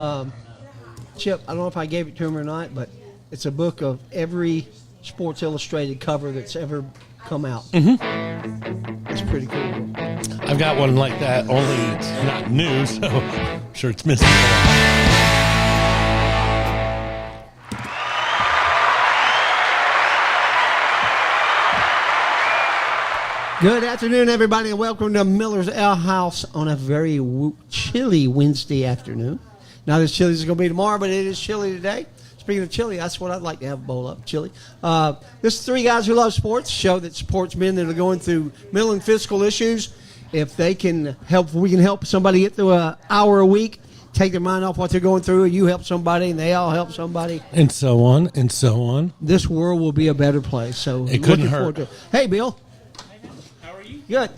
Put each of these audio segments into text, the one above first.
Chip, I don't know if I gave it to him or not, but it's a book of every Sports Illustrated cover that's ever come out. Mm-hmm. It's pretty cool. I've got one like that, only it's not new, so I'm sure it's missing. Good afternoon, everybody, and welcome to Miller's Ale House on a very chilly Wednesday afternoon. Not as chilly as it's going to be tomorrow, but it is chilly today. Speaking of chili, that's what I'd like to have a bowl of, chili. This is Three Guys Who Love Sports, a show that supports men that are going through mental and physical issues. If they can help, we can help somebody get through an hour a week, take their mind off what they're going through, you help somebody, and they all help somebody. And so on, and so on. This world will be a better place. So it couldn't hurt. Hey, Bill. How are you? Good.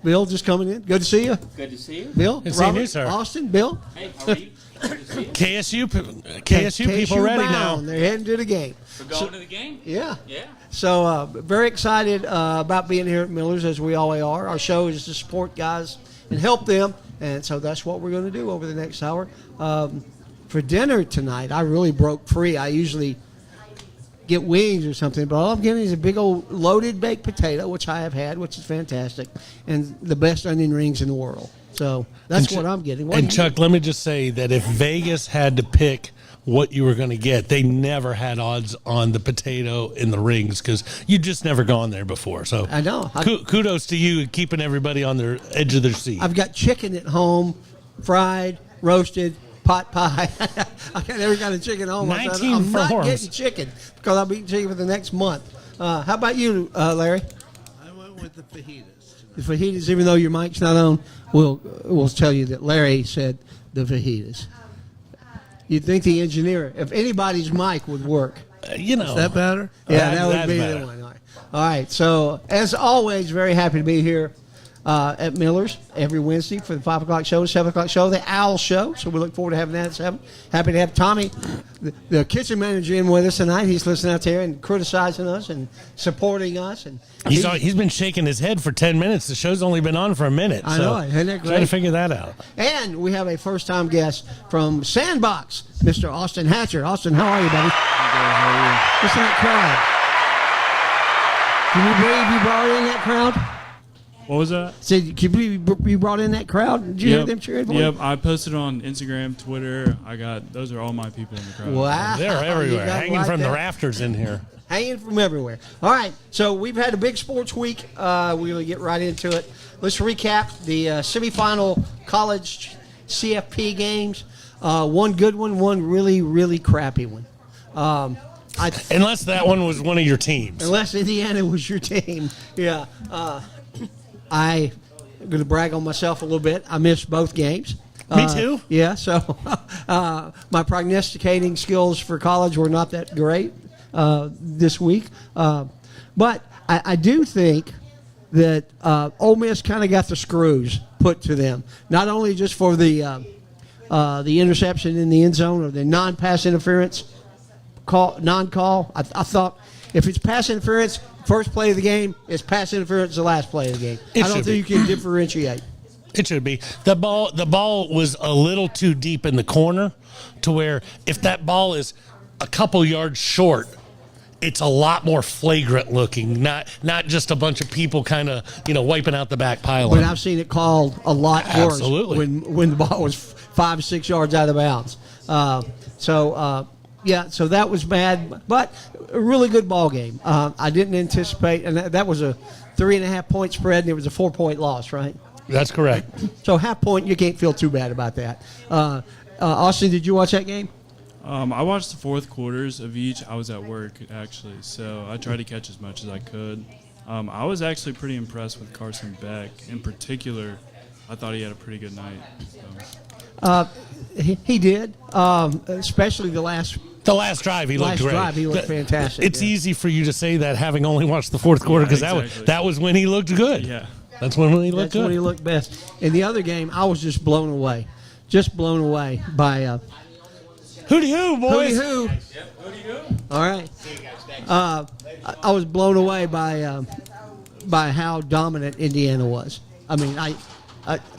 Bill just coming in. Good to see you. Good to see you. Bill, Good Robert, seeing you, sir. Austin, Bill. Hey, how are you? Good to see you. KSU people ready bound. now. They're heading to the game. We're going to the game? Yeah. Yeah. So very excited about being here at Miller's, as we always are. Our show is to support guys and help them, and so that's what we're going to do over the next hour. For dinner tonight, I really broke free. I usually get wings or something, but all I'm getting is a big old loaded baked potato, which I have had, which is fantastic, and the best onion rings in the world. So that's what I'm getting. And Chuck, let me just say that if Vegas had to pick what you were going to get, they never had odds on the potato and the rings because you just never gone there before. So I know. Kudos to you keeping everybody on their edge of their seat. I've got chicken at home, fried, roasted, pot pie. I got every kind of chicken at home. 19 I'm not forms. getting chicken because I'll be eating chicken for the next month. How about you, Larry? I went with the fajitas. The fajitas, even though your mic's not on, we'll tell you that Larry said the fajitas. You'd think the engineer, if anybody's mic would work. Is that better? Yeah, that would that's be better. the one. All right. So, as always, very happy to be here at Miller's every Wednesday for the 5 o'clock show, 7 o'clock show, the Owl Show. So, we look forward to having that at 7. Happy to have Tommy, the kitchen manager, in with us tonight. He's listening out there and criticizing us and supporting us. And He's been shaking his head for 10 minutes. The show's only been on for a minute. I know. Isn't that great? Trying to figure that out. And we have a first-time guest from Sandbox, Mr. Austin Hatcher. Austin, how are you, buddy? Listen to that crowd. Can you believe you brought in that crowd? What was that? Said, can you believe you brought in that crowd? Did you hear them cheering for you? Yep, I posted on Instagram, Twitter. Those are all my people in the crowd. Wow. They're You everywhere, got hanging like from the that. rafters in here. Hanging from everywhere. All right, so we've had a big sports week. We're going to get right into it. Let's recap the semifinal college CFP games. One good one, one really, really crappy one. Unless that one was one of your teams. Unless Indiana was your team. Yeah. I'm going to brag on myself a little bit. I missed both games. Me too. Yeah, so my prognosticating skills for college were not that great this week. But I do think that Ole Miss kind of got the screws put to them, not only just for the interception in the end zone or the non-pass interference non-call. I thought if it's pass interference, first play of the game, it's pass interference the last play of the game. I don't think you can differentiate. It should be. The ball was a little too deep in the corner to where if that ball is a couple yards short, it's a lot more flagrant looking, not just a bunch of people kind of, wiping out the back pylon. But I've seen it called a lot worse. Absolutely. when the ball was 5 or 6 yards out of bounds. So that was bad, but a really good ball game. I didn't anticipate, and that was a 3.5 point spread, and it was a 4 point loss, right? That's correct. So half point, you can't feel too bad about that. Austin, did you watch that game? I watched the fourth quarters of each. I was at work, actually, so I tried to catch as much as I could. I was actually pretty impressed with Carson Beck. In particular, I thought he had a pretty good night. So. He did, especially the last drive. He looked great. He looked fantastic. It's easy for you to say that having only watched the fourth quarter because that was when he looked good. Yeah. That's when he looked good. That's when he looked best. In the other game, I was just blown away. By Hooty hoo, boys. Hooty hoo. Yep, who do you do? All right. I was blown away by how dominant Indiana was. I mean,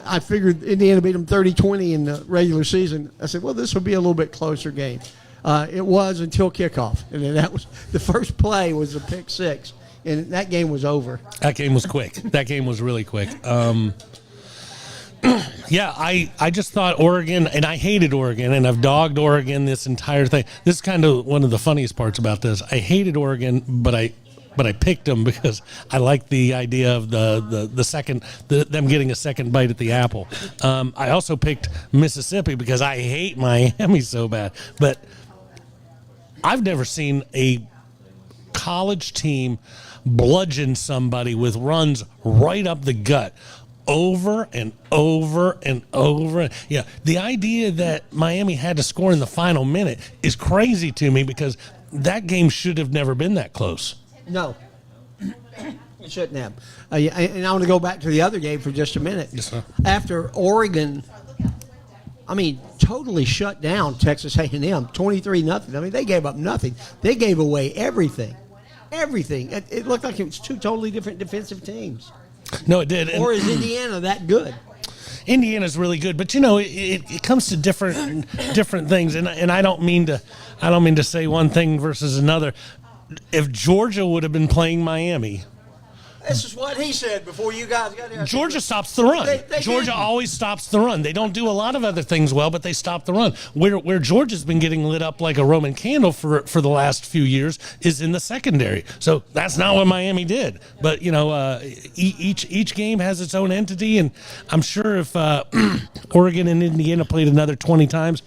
I figured Indiana beat them 30-20 in the regular season. I said, well, this will be a little bit closer game. It was until kickoff, and then that was the first play was a pick six, and that game was over. That game was quick. That game was really quick. Yeah, I just thought Oregon, and I hated Oregon, and I've dogged Oregon this entire thing. This is kind of one of the funniest parts about this. I hated Oregon, but I picked them because I like the idea of them getting a second bite at the apple. I also picked Mississippi because I hate Miami so bad. But I've never seen a college team bludgeon somebody with runs right up the gut over and over and over. Yeah, the idea that Miami had to score in the final minute is crazy to me because that game should have never been that close. No, it shouldn't have. And I want to go back to the other game for just a minute. Yes, sir. After Oregon, totally shut down Texas A&M, 23-0. I mean, they gave up nothing. They gave away everything. Everything. It looked like it was two totally different defensive teams. No, it did. Or is Indiana that good? Indiana's really good, but it comes to different things, and I don't mean to say one thing versus another. If Georgia would have been playing Miami, this is what he said before you guys got here. Georgia stops the run. They Georgia didn't. always stops the run. They don't do a lot of other things well, but they stop the run. Where Georgia's been getting lit up like a Roman candle for the last few years is in the secondary. So that's not what Miami did. But each game has its own entity, and I'm sure if Oregon and Indiana played another 20 times,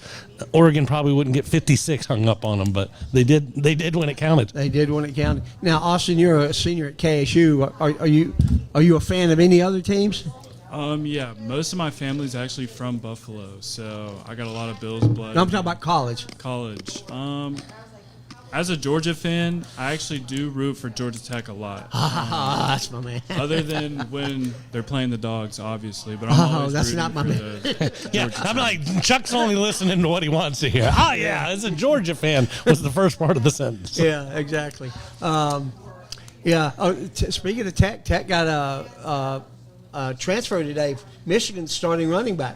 Oregon probably wouldn't get 56 hung up on them. But they did when it counted. They did when it counted. Now, Austin, you're a senior at KSU. Are you a fan of any other teams? Yeah, most of my family's actually from Buffalo, so I got a lot of Bills blood. No, I'm talking about college. College. As a Georgia fan, I actually do root for Georgia Tech a lot. That's my man. Other than when they're playing the Dogs, obviously. But I'm always that's rooting not my for man. the Yeah, Georgia I'm Tech. like, Chuck's only listening to what he wants to hear. Oh, yeah, as a Georgia fan was the first part of the sentence. Yeah, exactly. Yeah. Speaking of Tech got a transfer today. Michigan's starting running back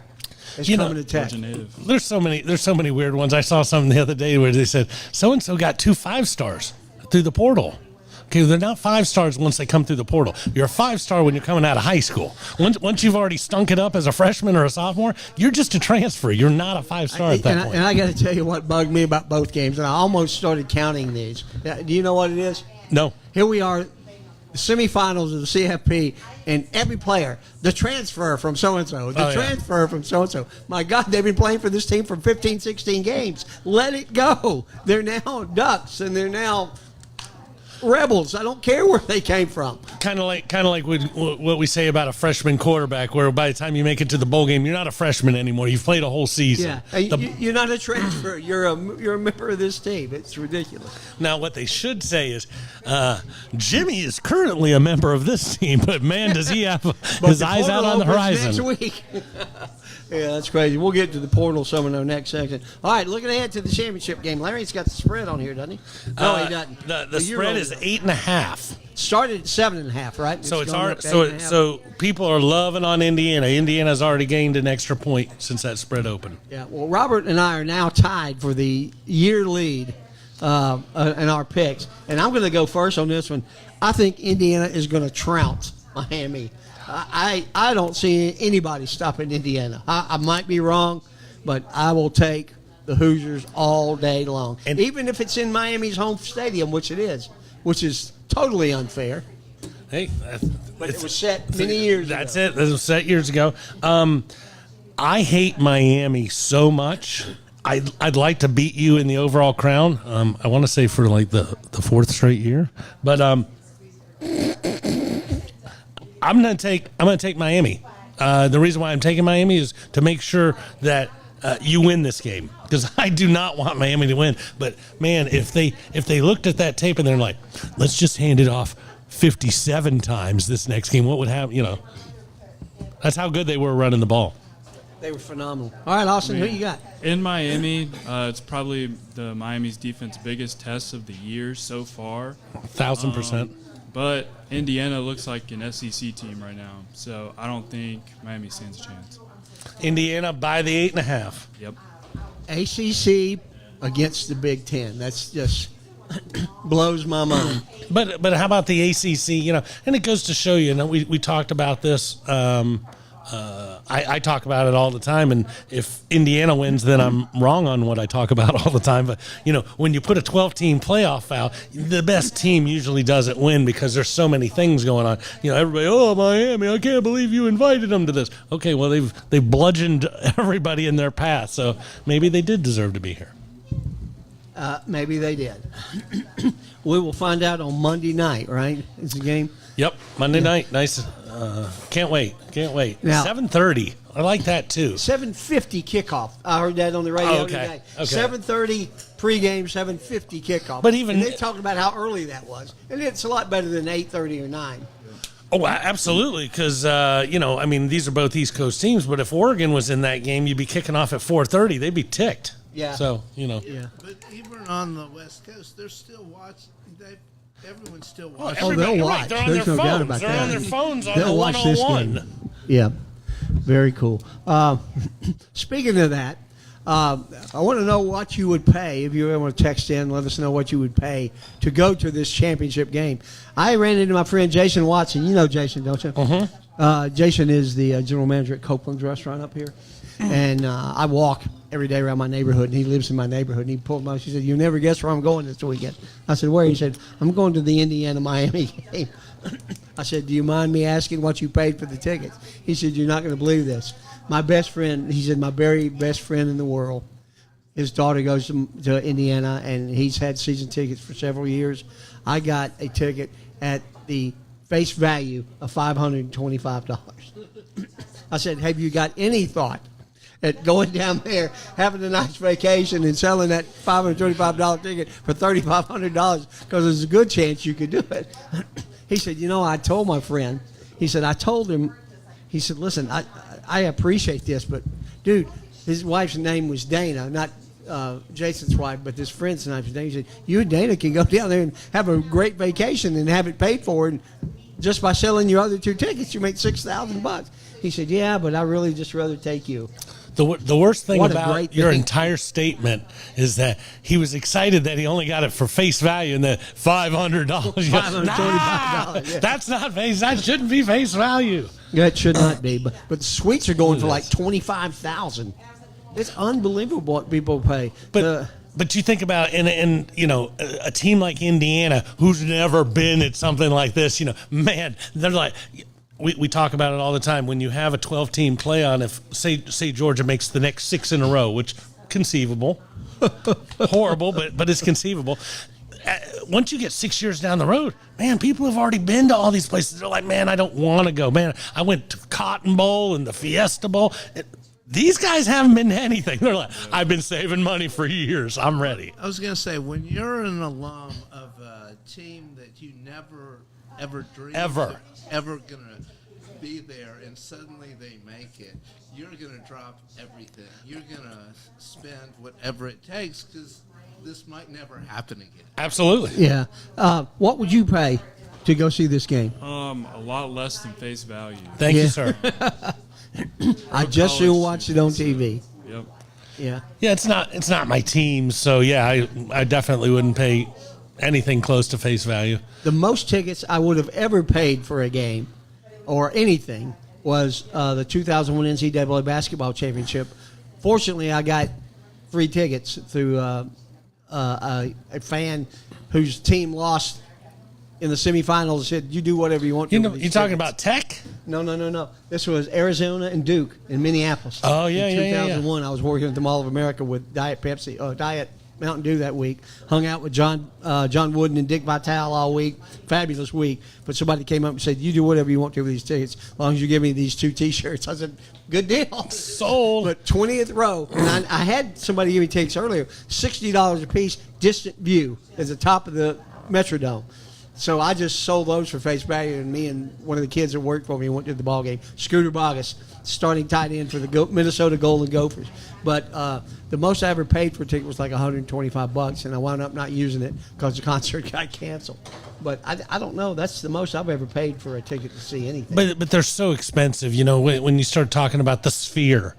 is coming to Tech. Georgia native. There's so many weird ones. I saw something the other day where they said so-and-so got 2 5-stars through the portal. Okay, they're not 5 stars once they come through the portal. You're a 5-star when you're coming out of high school. Once you've already stunk it up as a freshman or a sophomore, you're just a transfer. You're not a 5-star at that point. And I got to tell you what bugged me about both games, and I almost started counting these. Do you know what it is? No. Here we are, the semifinals of the CFP, and every player, the transfer from so-and-so, transfer from so-and-so. My God, they've been playing for this team for 15, 16 games. Let it go. They're now Ducks, and they're now Rebels. I don't care where they came from. Kind of like what we say about a freshman quarterback, where by the time you make it to the bowl game, you're not a freshman anymore. You've played a whole season. Yeah, you're not a transfer. You're a member of this team. It's ridiculous. Now, what they should say is, Jimmy is currently a member of this team, but man, does he have his eyes out on the horizon. Next week. Yeah, that's crazy. We'll get to the portal some in our next section. All right, looking ahead to the championship game. Larry's got the spread on here, doesn't he? No, he doesn't. The spread is 8.5. Started at 7.5, right? So it's going our up to 8.5. so people are loving on Indiana. Indiana's already gained an extra point since that spread opened. Yeah. Well, Robert and I are now tied for the year lead in our picks, and I'm going to go first on this one. I think Indiana is going to trounce Miami. I don't see anybody stopping Indiana. I might be wrong, but I will take the Hoosiers all day long, and even if it's in Miami's home stadium, which it is, which is totally unfair. Hey, But it was set many years ago. That's it. It was set years ago. I hate Miami so much. I'd like to beat you in the overall crown. I want to say for like the 4th straight year, but I'm gonna take Miami. The reason why I'm taking Miami is to make sure that you win this game, because I do not want Miami to win. But man, if they looked at that tape and they're like, let's just hand it off 57 times this next game, what would happen? That's how good they were running the ball. They were phenomenal. All right, Austin, who you got? In Miami, it's probably the Miami's defense biggest test of the year so far. 1,000%. But Indiana looks like an SEC team right now, so I don't think Miami stands a chance. Indiana by the 8.5. Yep. ACC against the Big Ten. That's just blows my mind. But how about the ACC? You know, and it goes to show you. We talked about this. I talk about it all the time, and if Indiana wins, then I'm wrong on what I talk about all the time. But you know, when you put a 12-team playoff out, the best team usually doesn't win because there's so many things going on. You know, everybody, oh Miami, I can't believe you invited them to this. Okay, well they've bludgeoned everybody in their path, so maybe they did deserve to be here. Maybe they did. We will find out on Monday night, right? It's a game. Yep, Monday night. Nice. Can't wait. Now- 7:30. I like that too. 7:50 kickoff. I heard that on the radio Okay, today. okay. 7:30 pregame, 7:50 kickoff. But even- and they talked about how early that was, and it's a lot better than 8:30 or 9. Oh, absolutely, because, you know, I mean, these are both East Coast teams, but if Oregon was in that game, you'd be kicking off at 4:30. They'd be ticked. Yeah. So, you know. Yeah. But even on the West Coast, they're still watching. Everyone's still Well, watching. they'll everybody, watch. right, they're on There's their no doubt phones. about They're that. on their phones on They'll the watch this 101. game. Yeah. Very cool. Speaking of that, I want to know what you would pay if you ever want to text in. Let us know what you would pay to go to this championship game. I ran into my friend Jason Watson. You know Jason, don't you? Jason is the general manager at Copeland's restaurant up here. And I walk every day around my neighborhood, and he lives in my neighborhood. And he pulled my, he said, "You'll never guess where I'm going this weekend." I said, "Where?" He said, "I'm going to the Indiana-Miami game." I said, "Do you mind me asking what you paid for the tickets?" He said, "You're not going to believe this. My best friend," he said, "my very best friend in the world, his daughter goes to Indiana, and he's had season tickets for several years. I got a ticket at the face value of $525. I said, "Have you got any thought at going down there, having a nice vacation, and selling that $525 ticket for $3,500 because there's a good chance you could do it?" He said, "You know, I told my friend," he said, "I told him," he said, "Listen, I appreciate this, but dude," his wife's name was Dana, not Jason's wife, but his friend's name was Dana. He said, "You and Dana can go down there and have a great vacation and have it paid for, and just by selling your other two tickets, you make $6,000. He said, "Yeah, but I really just rather take you." The worst thing What a about great your thing. entire statement is that he was excited that he only got it for face value and the $500. $525, yeah. That's not face. That shouldn't be face value. That should not be, but the suites are going for like $25,000. It's unbelievable what people pay. But you think about and you know a team like Indiana who's never been at something like this. You know, man, they're like. We talk about it all the time. When you have a 12-team play-on, if say Georgia makes the next 6 in a row, which conceivable, horrible, but it's conceivable. Once you get 6 years down the road, man, people have already been to all these places. They're like, man, I don't want to go. Man, I went to Cotton Bowl and the Fiesta Bowl. These guys haven't been to anything. They're like, I've been saving money for years. I'm ready. I was going to say, when you're an alum of a team that you never ever dreamed Ever going to be there, and suddenly they make it, you're going to drop everything. You're going to spend whatever it takes because this might never happen again. Absolutely. Yeah. What would you pay to go see this game? A lot less than face value. Thank Yeah. you, sir. I just soon watched it on TV. Yep. Yeah. Yeah, it's not my team, so yeah, I definitely wouldn't pay anything close to face value. The most tickets I would have ever paid for a game or anything was the 2001 NCAA basketball championship. Fortunately, I got free tickets through a fan whose team lost in the semifinals. Said, "You do whatever you want to." You know, with you these talking tickets." about Tech? No. This was Arizona and Duke in Minneapolis. Oh, yeah, in yeah, yeah, 2001, I was working at the Mall of America with Diet Pepsi, Diet Mountain Dew that week. Hung out with John Wooden and Dick Vitale all week. Fabulous week. But somebody came up and said, "You do whatever you want to with these tickets, as long as you give me these 2 T-shirts." I said, "Good deal." Sold. But 20th row, and I had somebody give me tickets earlier, $60 a piece, distant view at the top of the Metrodome. So I just sold those for face value, and me and one of the kids that worked for me went to the ball game. Scooter Bogus, starting tight end for the Minnesota Golden Gophers. But the most I ever paid for a ticket was like $125, and I wound up not using it because the concert got canceled. But I don't know. That's the most I've ever paid for a ticket to see anything. But they're so expensive, when you start talking about the Sphere,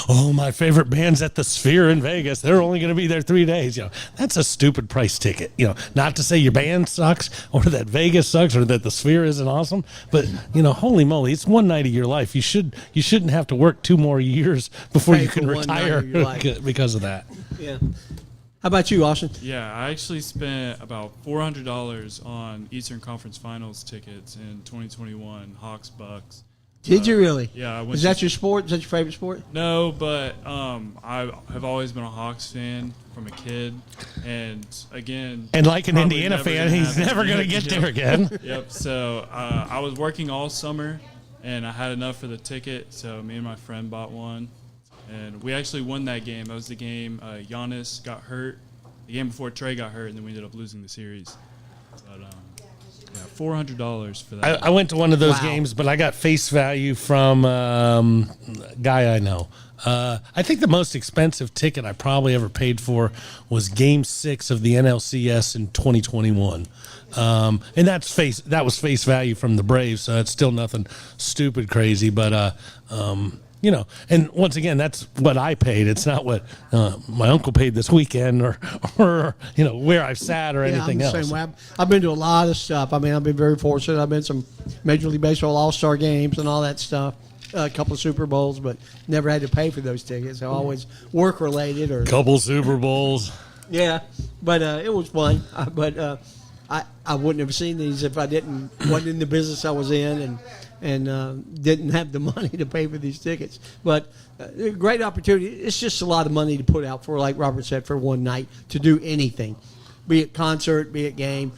oh, my favorite band's at the Sphere in Vegas. They're only going to be there 3 days. That's a stupid price ticket. Not to say your band sucks or that Vegas sucks or that the Sphere isn't awesome, but holy moly, it's one night of your life. You shouldn't have to work 2 more years before Pay you can for one night of your retire life. because of that. Yeah. How about you, Austin? Yeah, I actually spent about $400 on Eastern Conference Finals tickets in 2021, Hawks Bucks. Did you really? Yeah, I went Is that your sport? Is that your favorite sport? No, but I have always been a Hawks fan from a kid, and again, And like an probably Indiana never fan, gonna he's happen. never going to get there again. Yep. So I was working all summer, and I had enough for the ticket. So me and my friend bought one, and we actually won that game. That was the game Giannis got hurt, the game before Trey got hurt, and then we ended up losing the series. But yeah, $400 for that. I went to one of those Wow. games, but I got face value from a guy I know. I think the most expensive ticket I probably ever paid for was Game 6 of the NLCS in 2021. And that was face value from the Braves, so that's still nothing stupid crazy. But, and once again, that's what I paid. It's not what my uncle paid this weekend or where I've sat or anything I'm the else. same way. I've been to a lot of stuff. I mean, I've been very fortunate. I've been to some Major League Baseball All-Star games and all that stuff. A couple of Super Bowls, but never had to pay for those tickets. They're always work-related or Couple Super Bowls. yeah. But it was fun. I wouldn't have seen these if I wasn't in the business I was in and didn't have the money to pay for these tickets. But great opportunity. It's just a lot of money to put out for, like Robert said, for one night to do anything, be it concert, be it game.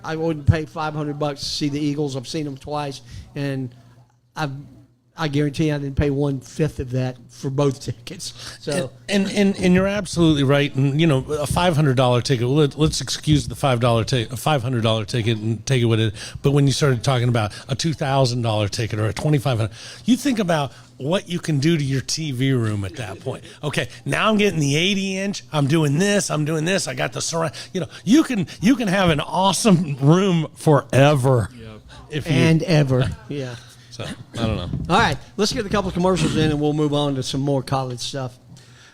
I wouldn't pay $500 to see the Eagles. I've seen them twice, and I guarantee I didn't pay 1/5 of that for both tickets. So and you're absolutely right. And a $500 ticket. Let's excuse the $500 ticket and take it with it. But when you started talking about a $2,000 ticket or a $2,500, you think about what you can do to your TV room at that point. Okay, now I'm getting the 80-inch. I'm doing this. I got the surround. You can have an awesome room forever. Yep. ever, yeah. So I don't know. All right, let's get a couple of commercials in, and we'll move on to some more college stuff.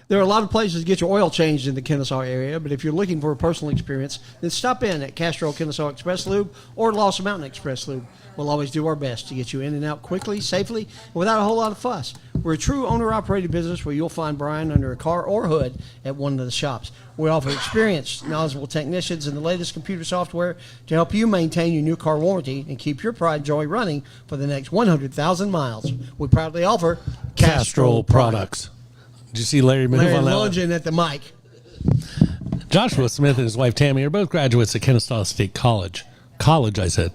There are a lot of places to get your oil changed in the Kennesaw area, but if you're looking for a personal experience, then stop in at Castro Kennesaw Express Lube or Lost Mountain Express Lube. We'll always do our best to get you in and out quickly, safely, and without a whole lot of fuss. We're a true owner-operated business where you'll find Brian under a car or hood at one of the shops. We offer experienced, knowledgeable technicians and the latest computer software to help you maintain your new car warranty and keep your pride and joy running for the next 100,000 miles. We proudly offer Castrol products. Did you see Larry move Larry on that? lunging at the mic. Joshua Smith and his wife Tammy are both graduates at Kennesaw State College. College, I said.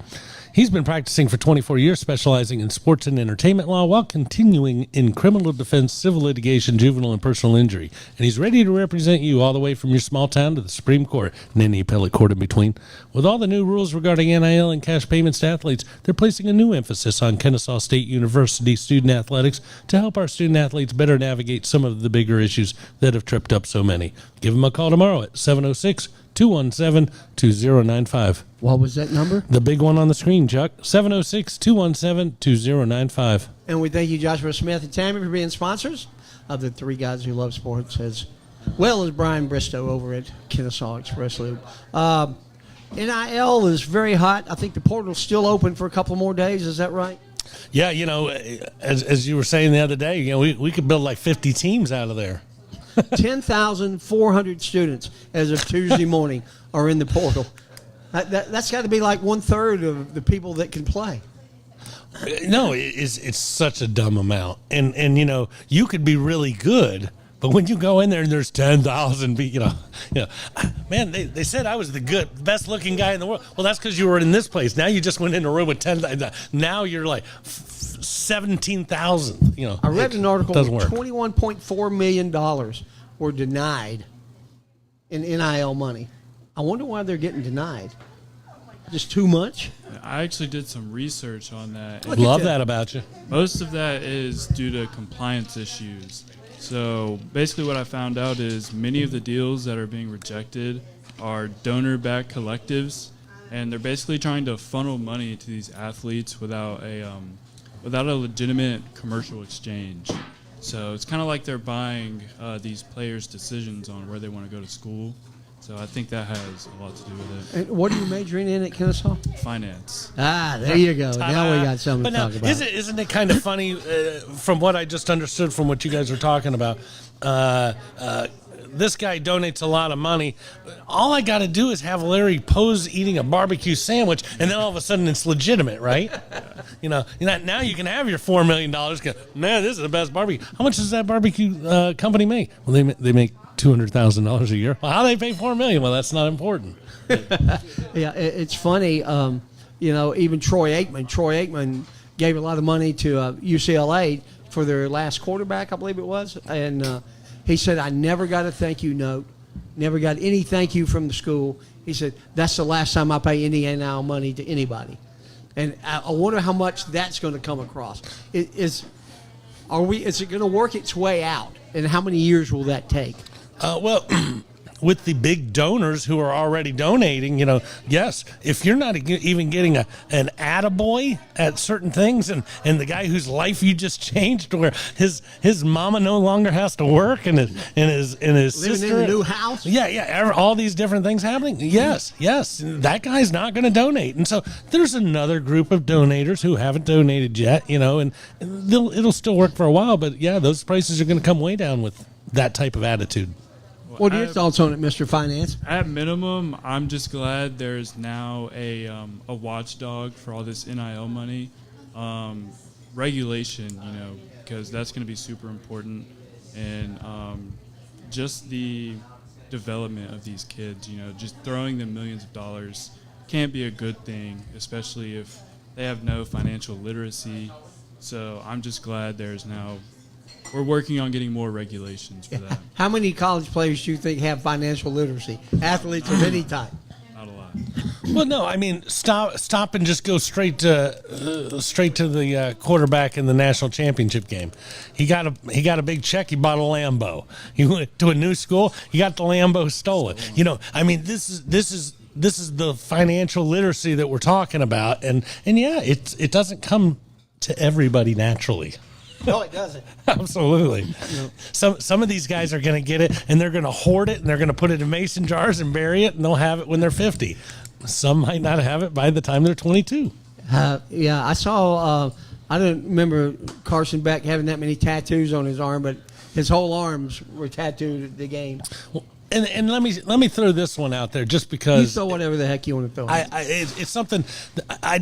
He's been practicing for 24 years, specializing in sports and entertainment law while continuing in criminal defense, civil litigation, juvenile, and personal injury. And he's ready to represent you all the way from your small town to the Supreme Court and any appellate court in between. With all the new rules regarding NIL and cash payments to athletes, they're placing a new emphasis on Kennesaw State University student athletics to help our student athletes better navigate some of the bigger issues that have tripped up so many. Give them a call tomorrow at 706-217-2095. What was that number? The big one on the screen, Chuck. 706-217-2095. And we thank you, Joshua Smith and Tammy, for being sponsors of the Three Guys Who Love Sports, as well as Brian Bristow over at Kennesaw Express Lube. NIL is very hot. I think the portal's still open for a couple more days. Is that right? Yeah, as you were saying the other day, we could build like 50 teams out of there. 10,400 students as of Tuesday morning are in the portal. That's got to be like 1/3 of the people that can play. No, it's such a dumb amount. And you could be really good, but when you go in there and there's 10,000 people, man, they said I was the best looking guy in the world. Well, that's because you were in this place. Now you just went in a room with 10,000. Now you're like 17,000. I read an article where doesn't work. $21.4 million were denied in NIL money. I wonder why they're getting denied. Just too much? I actually did some research on that. and Love that about you. Most of that is due to compliance issues. So basically what I found out is many of the deals that are being rejected are donor-backed collectives, and they're basically trying to funnel money to these athletes without a legitimate commercial exchange. So it's kind of like they're buying these players' decisions on where they want to go to school. So I think that has a lot to do with it. And what are you majoring in at Kennesaw? Finance. Ah, there you go. Now we got something to talk about. Isn't it kind of funny from what I just understood from what you guys were talking about? This guy donates a lot of money. All I got to do is have Larry pose eating a barbecue sandwich, and then all of a sudden it's legitimate, right? Now you can have your $4 million. Man, this is the best barbecue. How much does that barbecue company make? Well, they make $200,000 a year. Well, how do they pay $4 million? Well, that's not important. Yeah, it's funny. Even Troy Aikman gave a lot of money to UCLA for their last quarterback, I believe it was, and he said, I never got a thank you note, never got any thank you from the school. He said, that's the last time I pay any NIL money to anybody. And I wonder how much that's going to come across. Is it going to work its way out? And how many years will that take? Well, with the big donors who are already donating, yes, if you're not even getting an attaboy at certain things, and the guy whose life you just changed, where his mama no longer has to work, and his living sister in a new house, all these different things happening. Yes, that guy's not going to donate, and so there's another group of donators who haven't donated yet, and it'll still work for a while, but yeah, those prices are going to come way down with that type of attitude. What are your thoughts on it, Mr. Finance? At minimum, I'm just glad there's now a watchdog for all this NIL money. Regulation, because that's going to be super important. And just the development of these kids, just throwing them millions of dollars can't be a good thing, especially if they have no financial literacy. So I'm just glad we're working on getting more regulations for that. How many college players do you think have financial literacy? Athletes of any type? Not a lot. Well, no, I mean, stop and just go straight to the quarterback in the national championship game. He got a big check. He bought a Lambo. He went to a new school. He got the Lambo stolen. I mean, this is the financial literacy that we're talking about, and yeah, it doesn't come to everybody naturally. No, it doesn't. Absolutely. No. Some of these guys are going to get it, and they're going to hoard it, and they're going to put it in mason jars and bury it, and they'll have it when they're 50. Some might not have it by the time they're 22. Yeah, I saw. I don't remember Carson Beck having that many tattoos on his arm, but his whole arms were tattooed at the game. Well, and let me throw this one out there just because you throw whatever the heck you want to throw. It's something I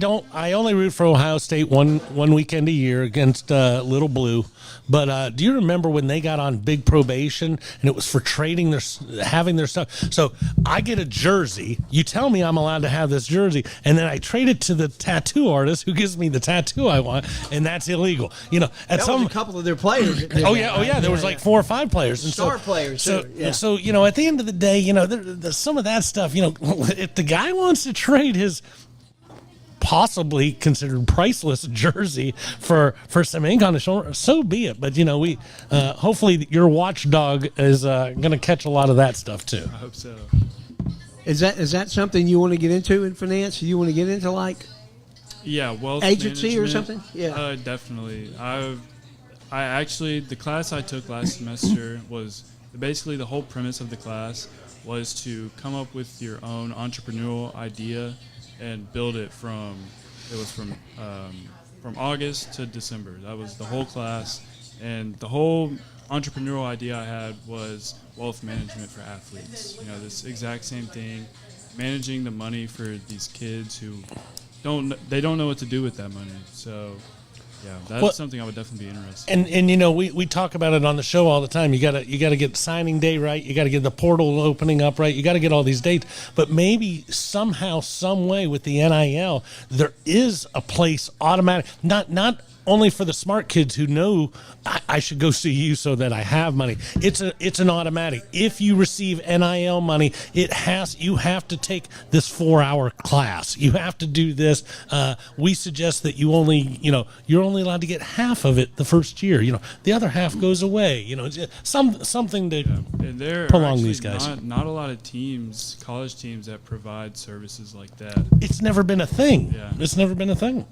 only root for Ohio State one weekend a year against Little Blue. But do you remember when they got on big probation and it was for having their stuff? So I get a jersey. You tell me I'm allowed to have this jersey, and then I trade it to the tattoo artist who gives me the tattoo I want, and that's illegal. Was a couple of their players. Oh yeah. There was like 4 or 5 players, and star players. So at the end of the day, some of that stuff. If the guy wants to trade his possibly considered priceless jersey for some ink on the shoulder, so be it. But we hopefully your watchdog is going to catch a lot of that stuff too. I hope so. Is that something you want to get into in finance? Do you want to get into wealth agency management, or something? Yeah, definitely. I actually, the class I took last semester was basically the whole premise of the class was to come up with your own entrepreneurial idea and build it from August to December. That was the whole class, and the whole entrepreneurial idea I had was wealth management for athletes. This exact same thing, managing the money for these kids who don't know what to do with that money. So yeah, that's something I would definitely be interested in. And we talk about it on the show all the time. You gotta get signing day right. You gotta get the portal opening up right. You gotta get all these dates. But maybe somehow, some way with the NIL, there is a place automatic, not only for the smart kids who know I should go see you so that I have money. It's an automatic. If you receive NIL money, you have to take this 4-hour class. You have to do this. We suggest that you're only allowed to get half of it the first year. The other half goes away. Something to And there prolong are these guys. not a lot of teams, college teams, that provide services like that. It's never been a thing. Yeah. It's never been a thing.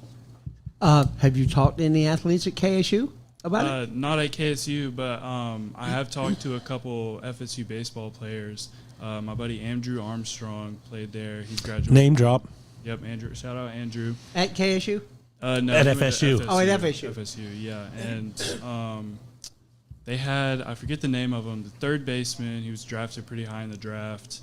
Have you talked to any athletes at KSU about it? Not at KSU, but I have talked to a couple FSU baseball players. My buddy Andrew Armstrong played there. He's graduated. Name drop. Yep, Andrew. Shout out Andrew. At KSU? No, At he went to FSU. Oh, at FSU. FSU, yeah. And they had, I forget the name of him, the third baseman. He was drafted pretty high in the draft.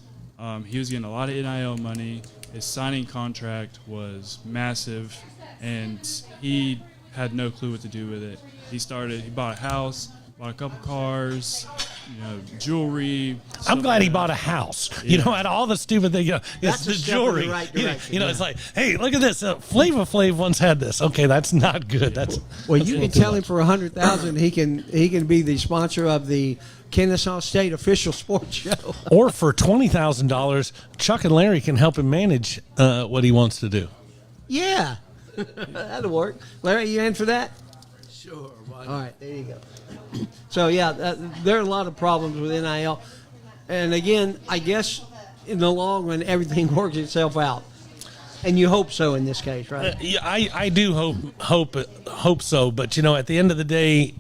He was getting a lot of NIL money. His signing contract was massive, and he had no clue what to do with it. He bought a house, bought a couple cars, jewelry. I'm glad he bought a house. Yeah. Out of all the stupid things, it's That's the a step in the jewelry. right direction, It's like, hey, look at this. Flava Flav once had this. Okay, that's not good. That's Well, that's you a can little tell too him for $100,000 he can be the sponsor of the Kennesaw State official sports show. much. Or for $20,000, Chuck and Larry can help him manage what he wants to do. Yeah, that'll work. Larry, you in for that? Sure. Why All right, there you go. So, there are a lot of problems with NIL. And again, I guess in the long run, everything works itself out. And you hope so in this case, right? Yeah, I do hope so. But, at the end of the day,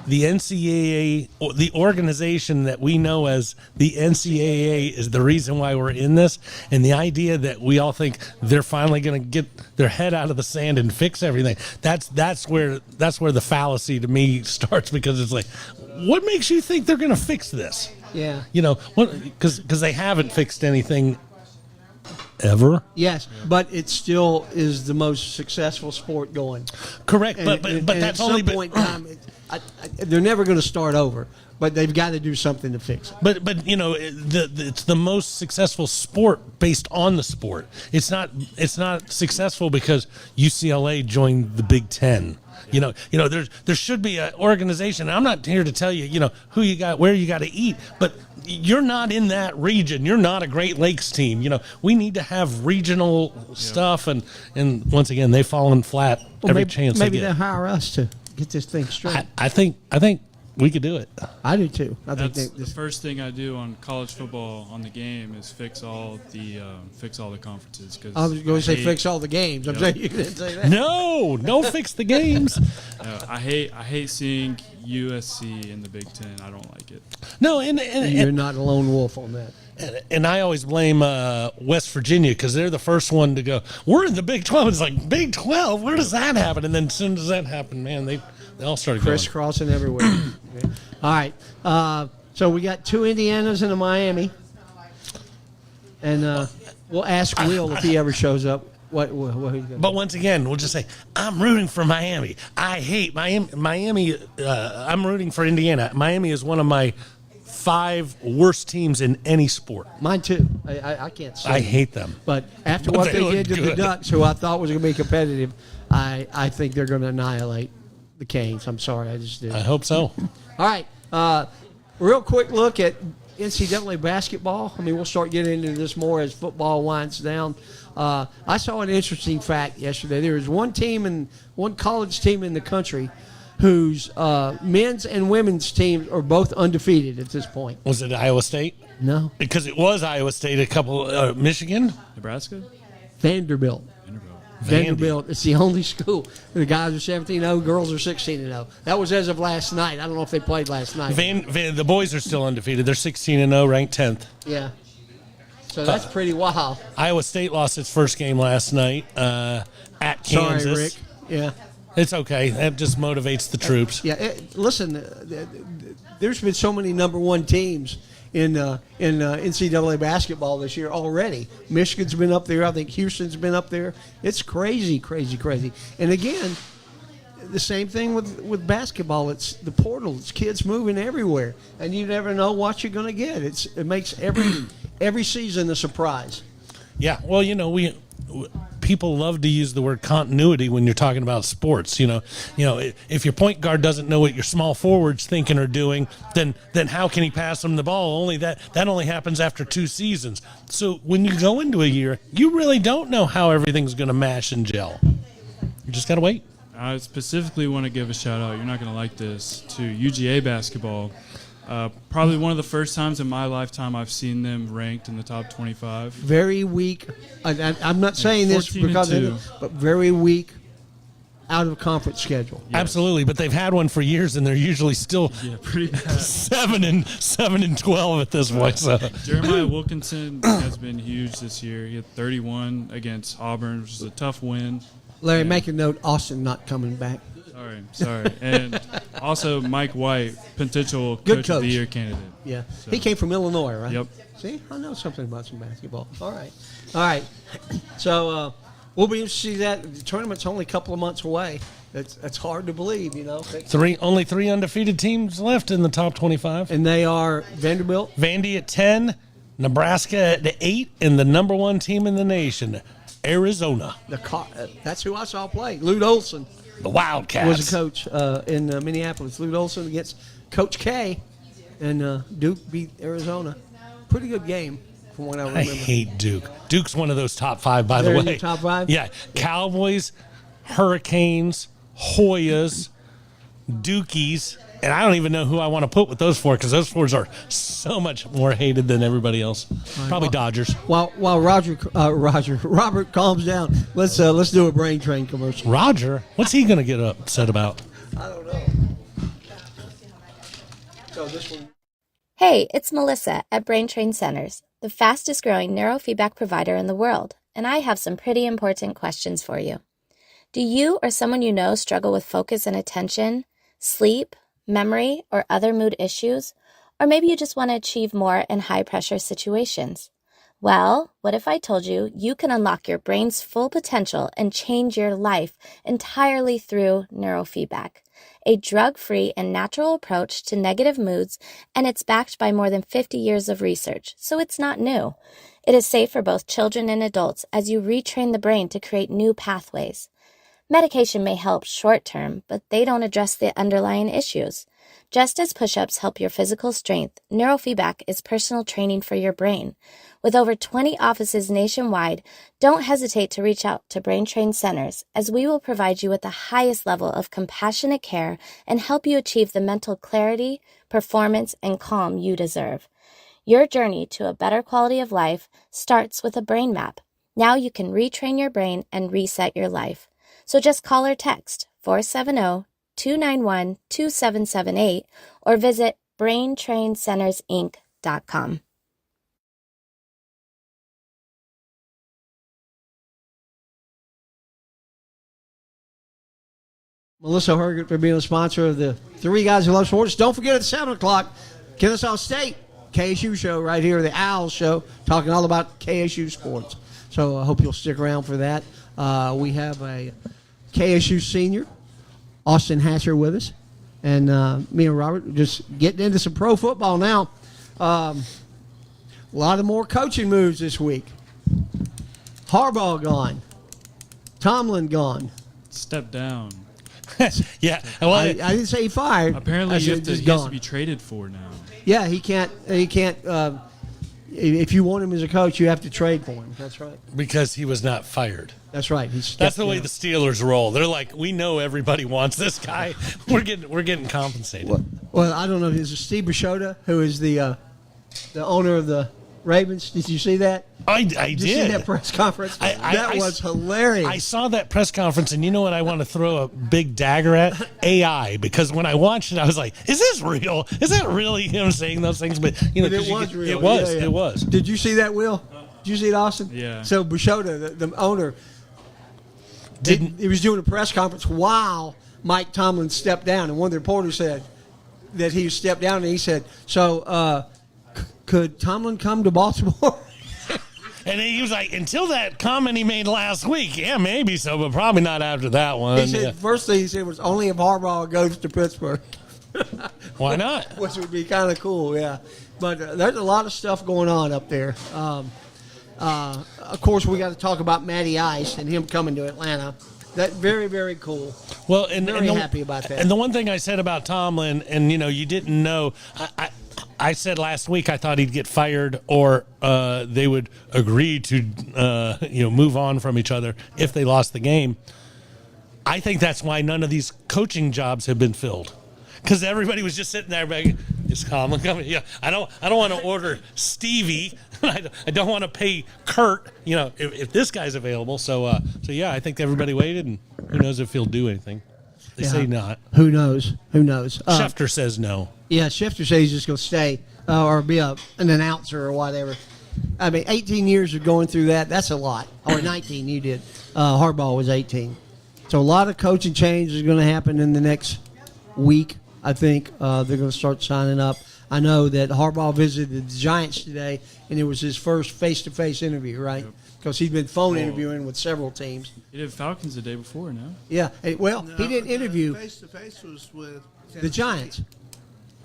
the NCAA, the organization that we know as the NCAA, is the reason why we're in this. And the idea that we all think they're finally going to get their head out of the sand and fix everything, that's where the fallacy to me starts, because it's like, what makes you think they're going to fix this? Yeah. Because they haven't fixed anything ever. Yes, but it still is the most successful sport going. Correct, And- but and that's at only some point in time, they're never going to start over, but they've got to do something to fix it. But it's the most successful sport based on the sport. It's not successful because UCLA joined the Big Ten. There should be an organization. I'm not here to tell you, who you got, where you got to eat, but you're not in that region. You're not a Great Lakes team. We need to have regional stuff, and once again, they've fallen flat every chance they Maybe get. they'll hire us to get this thing straight. I think we could do it. I do too. I think That's the first thing I do on college football on the game is fix all the conferences. Cause I was going to say hate- fix all the games. I'm saying you didn't say that. No, don't fix the games. I hate seeing USC in the Big Ten. I don't like it. No, You're not a lone wolf on that. and I always blame West Virginia, because they're the first one to go, we're in the Big 12. It's like, Big 12? Where does that happen? And then as soon as that happened, man, they all started going. Crisscrossing everywhere. Okay. All right. So we got 2 Indianas and a Miami. And we'll ask Will if he ever shows up. What he's going to But once again, we'll just say, I'm rooting for Miami. I hate Miami. I'm rooting for Indiana. Miami is one of my 5 worst teams in any sport. Mine too. I can't say. I hate them. But after But what they they look did to the good. Ducks, who I thought was going to be competitive, I think they're going to annihilate the Canes. I'm sorry, I just did. I hope so. All right. Real quick look at NCAA basketball. I mean, we'll start getting into this more as football winds down. I saw an interesting fact yesterday. There is one college team in the country whose men's and women's teams are both undefeated at this point. Was it Iowa State? No. Because it was Iowa State a couple, Michigan? Nebraska? Vanderbilt. Vanderbilt. It's the only school. The guys are 17-0, girls are 16-0. That was as of last night. I don't know if they played last night. The boys are still undefeated. They're 16-0, ranked 10th. Yeah. So that's pretty wild. Iowa State lost its first game last night at Kansas. Sorry, Rick. Yeah. It's okay. That just motivates the troops. Yeah. Listen, there's been so many number 1 teams in NCAA basketball this year already. Michigan's been up there. I think Houston's been up there. It's crazy, crazy, crazy. And again, the same thing with basketball. It's the portal. It's kids moving everywhere, and you never know what you're going to get. It makes every season a surprise. Yeah. Well, people love to use the word continuity when you're talking about sports. If your point guard doesn't know what your small forward's thinking or doing, then how can he pass them the ball? That only happens after 2 seasons. So when you go into a year, you really don't know how everything's going to mash and gel. You just got to wait. I specifically want to give a shout out. You're not going to like this, to UGA basketball. Probably one of the first times in my lifetime I've seen them ranked in the top 25. Very weak. I'm not saying this 14 because and of 2. it, but very weak out of conference schedule. Yes. Absolutely, but they've had one for years, and they're usually still Yeah, pretty bad. 7 and 12 at this point. So. Jeremiah Wilkinson has been huge this year. He had 31 against Auburn, which is a tough win. Larry, make a note, Austin not coming back. Sorry. And also Mike White, potential Good coach of the coach. year candidate. Yeah. So- He came from Illinois, right? Yep. See, I know something about some basketball. All right. So we'll be interested to see that. The tournament's only a couple of months away. That's hard to believe, Only 3 undefeated teams left in the top 25. And they are Vanderbilt. Vandy at 10, Nebraska at 8, and the number 1 team in the nation, Arizona. That's who I saw play. Lute Olson The Wildcats. was a coach in Minneapolis. Lute Olson against Coach K, and Duke beat Arizona. Pretty good game from what I I remember. hate Duke. Duke's one of those top 5, by They're the in way. your top 5? Yeah. Cowboys, Hurricanes, Hoyas, Dukies, and I don't even know who I want to put with those 4 because those 4s are so much more hated than everybody else. Probably Dodgers. While Robert calms down, let's do a brain train commercial. Roger? What's he going to get upset about? I don't know. So this one. Hey, it's Melissa at Brain Train Centers, the fastest growing neurofeedback provider in the world, and I have some pretty important questions for you. Do you or someone you know struggle with focus and attention, sleep, memory, or other mood issues? Or maybe you just want to achieve more in high-pressure situations. Well, what if I told you you can unlock your brain's full potential and change your life entirely through neurofeedback, a drug-free and natural approach to negative moods, and it's backed by more than 50 years of research, so it's not new. It is safe for both children and adults as you retrain the brain to create new pathways. Medication may help short-term, but they don't address the underlying issues. Just as push-ups help your physical strength, neurofeedback is personal training for your brain. With over 20 offices nationwide, don't hesitate to reach out to Brain Train Centers, as we will provide you with the highest level of compassionate care and help you achieve the mental clarity, performance, and calm you deserve. Your journey to a better quality of life starts with a brain map. Now you can retrain your brain and reset your life. So just call or text 470-291-2778 or visit braintraincentersinc.com. Melissa Hergert for being a sponsor of the Three Guys Who Love Sports. Don't forget at 7 o'clock, Kennesaw State KSU show right here, the Owls show, talking all about KSU sports. So I hope you'll stick around for that. We have a KSU senior, Austin Hatcher, with us. And me and Robert just getting into some pro football now. A lot of more coaching moves this week. Harbaugh gone. Tomlin gone. Step down. Yeah. Well, I didn't say he fired. Apparently, I he said has just to gone. be traded for now. Yeah, he can't. If you want him as a coach, you have to trade for him. That's right. because he was not fired. That's right. That's the way the Steelers roll. They're like, we know everybody wants this guy. We're getting compensated. Well, I don't know. Is it Steve Bisciotta, who is the owner of the Ravens? Did you see that? I Did did. you see that press conference? That was hilarious. I saw that press conference, and you know what I want to throw a big dagger at? AI, because when I watched it, I was like, is this real? Is that really him saying those things? But, you know, But 'cause it was real. It was. Yeah, yeah. It was. Did you see that, Will? Did you see it, Austin? Yeah. So Bisciotta, the owner, he was doing a press conference while Mike Tomlin stepped down, and one of the reporters said that he stepped down, and he said, "So, could Tomlin come to Baltimore?" And he was like, until that comment he made last week, yeah, maybe so, but probably not after that one. He said Yeah. first thing he said was only if Harbaugh goes to Pittsburgh. Why not? Which would be kind of cool, yeah. But there's a lot of stuff going on up there. Of course, we got to talk about Matty Ice and him coming to Atlanta. That very, very cool. Well, Very happy about that. And the one thing I said about Tomlin, and you didn't know, I said last week I thought he'd get fired or they would agree to move on from each other if they lost the game. I think that's why none of these coaching jobs have been filled. Because everybody was just sitting there begging, is Tomlin coming? Yeah, I don't want to order Stevie. I don't want to pay Kurt. If this guy's available. So yeah, I think everybody waited, and who knows if he'll do anything. They say not. Who knows? Schefter says no. Yeah, Schefter says he's just going to stay or be an announcer or whatever. I mean, 18 years of going through that's a lot. Or 19 you did. Harbaugh was 18. So a lot of coaching change is going to happen in the next week. I think they're going to start signing up. I know that Harbaugh visited the Giants today, and it was his first face-to-face interview, right? Because he's been phone interviewing with several teams. He did Falcons the day before, no? Yeah. He didn't interview. Face-to-face was with The Giants.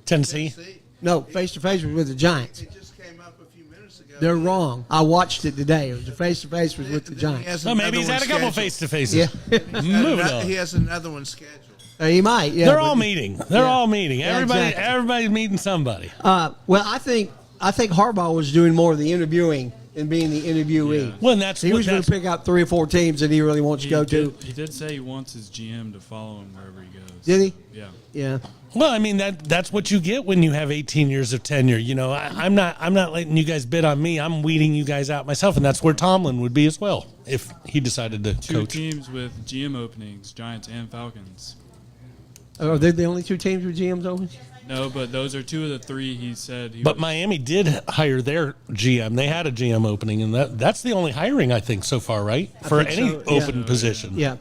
Tennessee. No, face-to-face was with the Giants. It just came up a few minutes ago. They're wrong. I watched it today. It was a face-to-face was with the Giants. Oh, maybe he's had a couple face-to-faces. Yeah. Moving on. He has another one scheduled. He might. Yeah. They're all meeting. They're all meeting. Yeah, exactly. Everybody's meeting somebody. Well, I think Harbaugh was doing more of the interviewing and being the interviewee. Yeah. Well, and that's He was going to pick out 3 or 4 teams that he really wants to go to. He did say he wants his GM to follow him wherever he goes. Did he? Yeah. Yeah. Well, I mean that's what you get when you have 18 years of tenure. I'm not letting you guys bid on me. I'm weeding you guys out myself, and that's where Tomlin would be as well if he decided to Two coach. teams with GM openings, Giants and Falcons. Are they the only 2 teams with GMs open? No, but those are 2 of the 3 he said. But Miami did hire their GM. They had a GM opening, and that's the only hiring I think so far, right? For any open position. Yeah.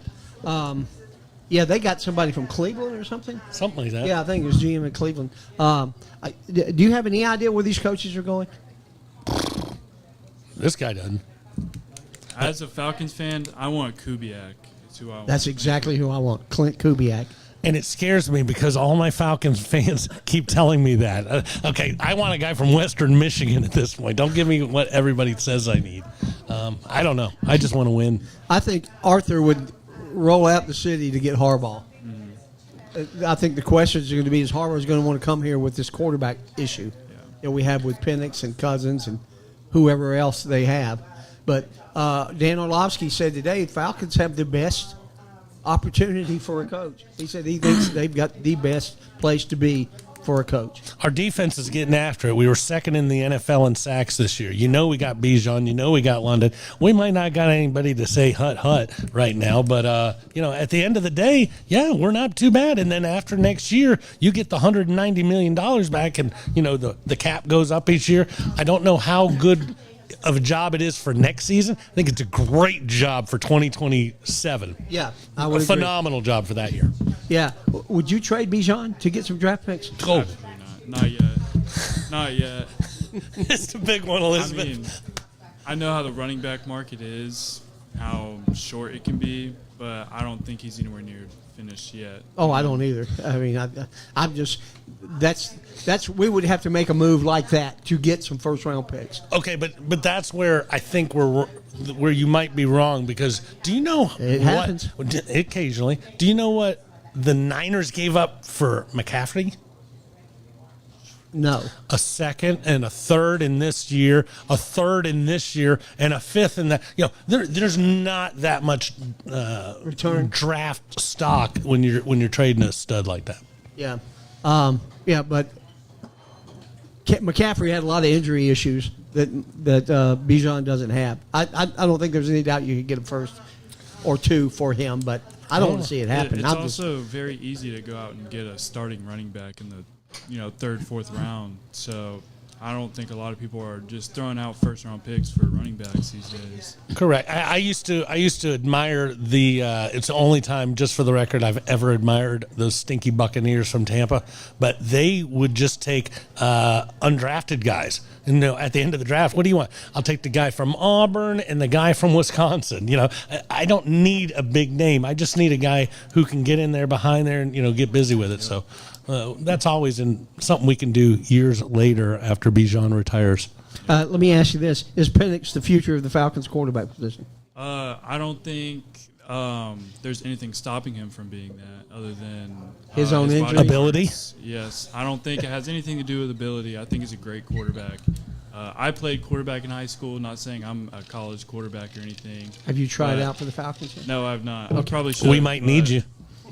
They got somebody from Cleveland or something. Something like that. Yeah, I think it was GM in Cleveland. Do you have any idea where these coaches are going? This guy doesn't. As a Falcons fan, I want Kubiak. That's who I want. That's exactly who I want, Clint Kubiak. And it scares me because all my Falcons fans keep telling me that. Okay, I want a guy from Western Michigan at this point. Don't give me what everybody says I need. I don't know. I just want to win. I think Arthur would roll out the city to get Harbaugh. I think the questions are going to be, is Harbaugh going to want to come here with this quarterback issue that we have with Penix and Cousins and whoever else they have. But Dan Orlovsky said today Falcons have the best opportunity for a coach. He said he thinks they've got the best place to be for a coach. Our defense is getting after it. We were second in the NFL in sacks this year. We got Bijan. We got London. We might not got anybody to say hut right now, but at the end of the day, we're not too bad. And then after next year, you get the $190 million back, and the cap goes up each year. I don't know how good of a job it is for next season. I think it's a great job for 2027. Yeah, I would a agree. phenomenal job for that year. Yeah. Would you trade Bijan to get some draft picks? Oh, Absolutely not. Not yet. Not yet. it's the big one, Elizabeth. I mean, I know how the running back market is, how short it can be, but I don't think he's anywhere near finished yet. Oh, I don't either. I mean, I'm just that's we would have to make a move like that to get some first round picks. Okay, but that's where I think where you might be wrong, because do you know It happens. Occasionally. Do you know what the Niners gave up for McCaffrey? No. A second and a third in this year, a third in this year, and a fifth in that. There's not that much Return draft stock when you're trading a stud like that. Yeah. But McCaffrey had a lot of injury issues that Bijan doesn't have. I don't think there's any doubt you could get a first or 2 for him, but I don't want to see it happen. It's also very easy to go out and get a starting running back in the 3rd, 4th round. So I don't think a lot of people are just throwing out first-round picks for running backs these days. Correct. I used to admire the. It's the only time, just for the record, I've ever admired those stinky Buccaneers from Tampa. But they would just take undrafted guys. And at the end of the draft, what do you want? I'll take the guy from Auburn and the guy from Wisconsin. I don't need a big name. I just need a guy who can get in there behind there and get busy with it. So That's always something we can do years later after Bijan retires. Let me ask you this: is Penix the future of the Falcons quarterback position? I don't think there's anything stopping him from being that other than His own body injury? Ability? parts. Yes. I don't think it has anything to do with ability. I think he's a great quarterback. I played quarterback in high school, not saying I'm a college quarterback or anything. Have you tried But- out for the Falcons yet? No, I've not. I probably should. We might need but you.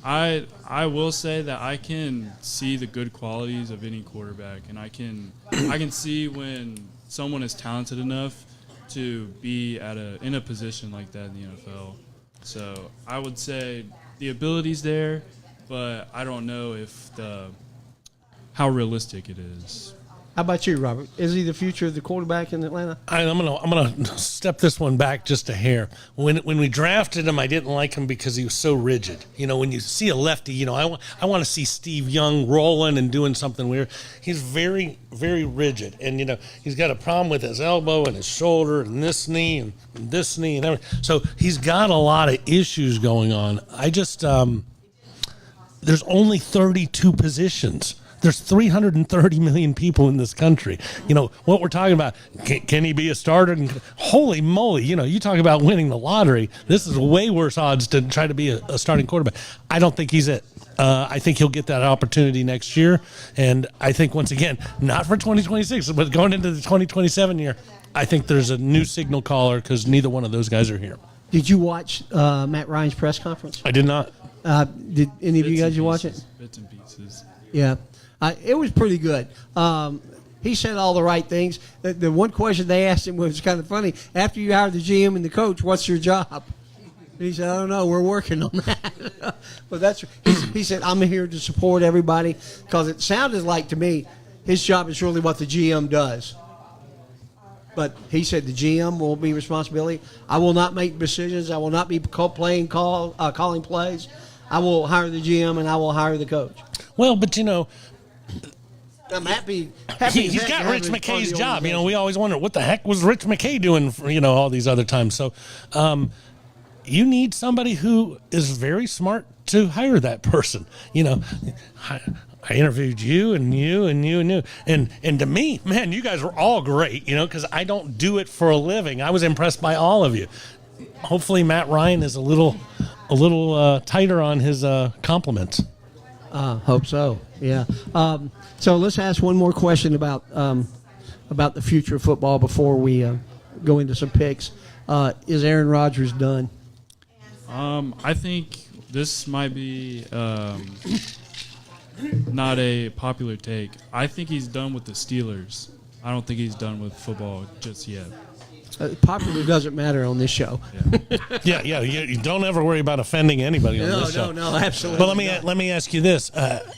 I will say that I can see the good qualities of any quarterback, and I can see when someone is talented enough to be in a position like that in the NFL. So I would say the ability's there, but I don't know if how realistic it is. How about you, Robert? Is he the future of the quarterback in Atlanta? I'm gonna step this one back just a hair. When we drafted him, I didn't like him because he was so rigid. When you see a lefty, I want to see Steve Young rolling and doing something weird. He's very, very rigid, and he's got a problem with his elbow and his shoulder and this knee and this knee and everything. So he's got a lot of issues going on. I just there's only 32 positions. There's 330 million people in this country. What we're talking about, can he be a starter? Holy moly, you talk about winning the lottery. This is way worse odds to try to be a starting quarterback. I don't think he's it. I think he'll get that opportunity next year. And I think, once again, not for 2026, but going into the 2027 year, I think there's a new signal caller because neither one of those guys are here. Did you watch Matt Ryan's press conference? I did not. Did any of you guys watch it? Bits and pieces. Yeah. It was pretty good. He said all the right things. The one question they asked him was kind of funny. After you hire the GM and the coach, what's your job? And he said, I don't know. We're working on that. But he said, I'm here to support everybody, because it sounded like to me his job is really what the GM does. But he said the GM will be responsibility. I will not make decisions. I will not be calling plays. I will hire the GM and I will hire the coach. Well, but I'm happy. He's got Rich McKay's job. We always wonder what the heck was Rich McKay doing for, all these other times. So you need somebody who is very smart to hire that person. I interviewed you and you and you and you. And to me, man, you guys were all great, because I don't do it for a living. I was impressed by all of you. Hopefully Matt Ryan is a little tighter on his compliments. Hope so. Yeah. So let's ask one more question about the future of football before we go into some picks. Is Aaron Rodgers done? I think this might be not a popular take. I think he's done with the Steelers. I don't think he's done with football just yet. Popular doesn't matter on this show. Yeah. You don't ever worry about offending anybody on this show. No, absolutely. But let me ask you this: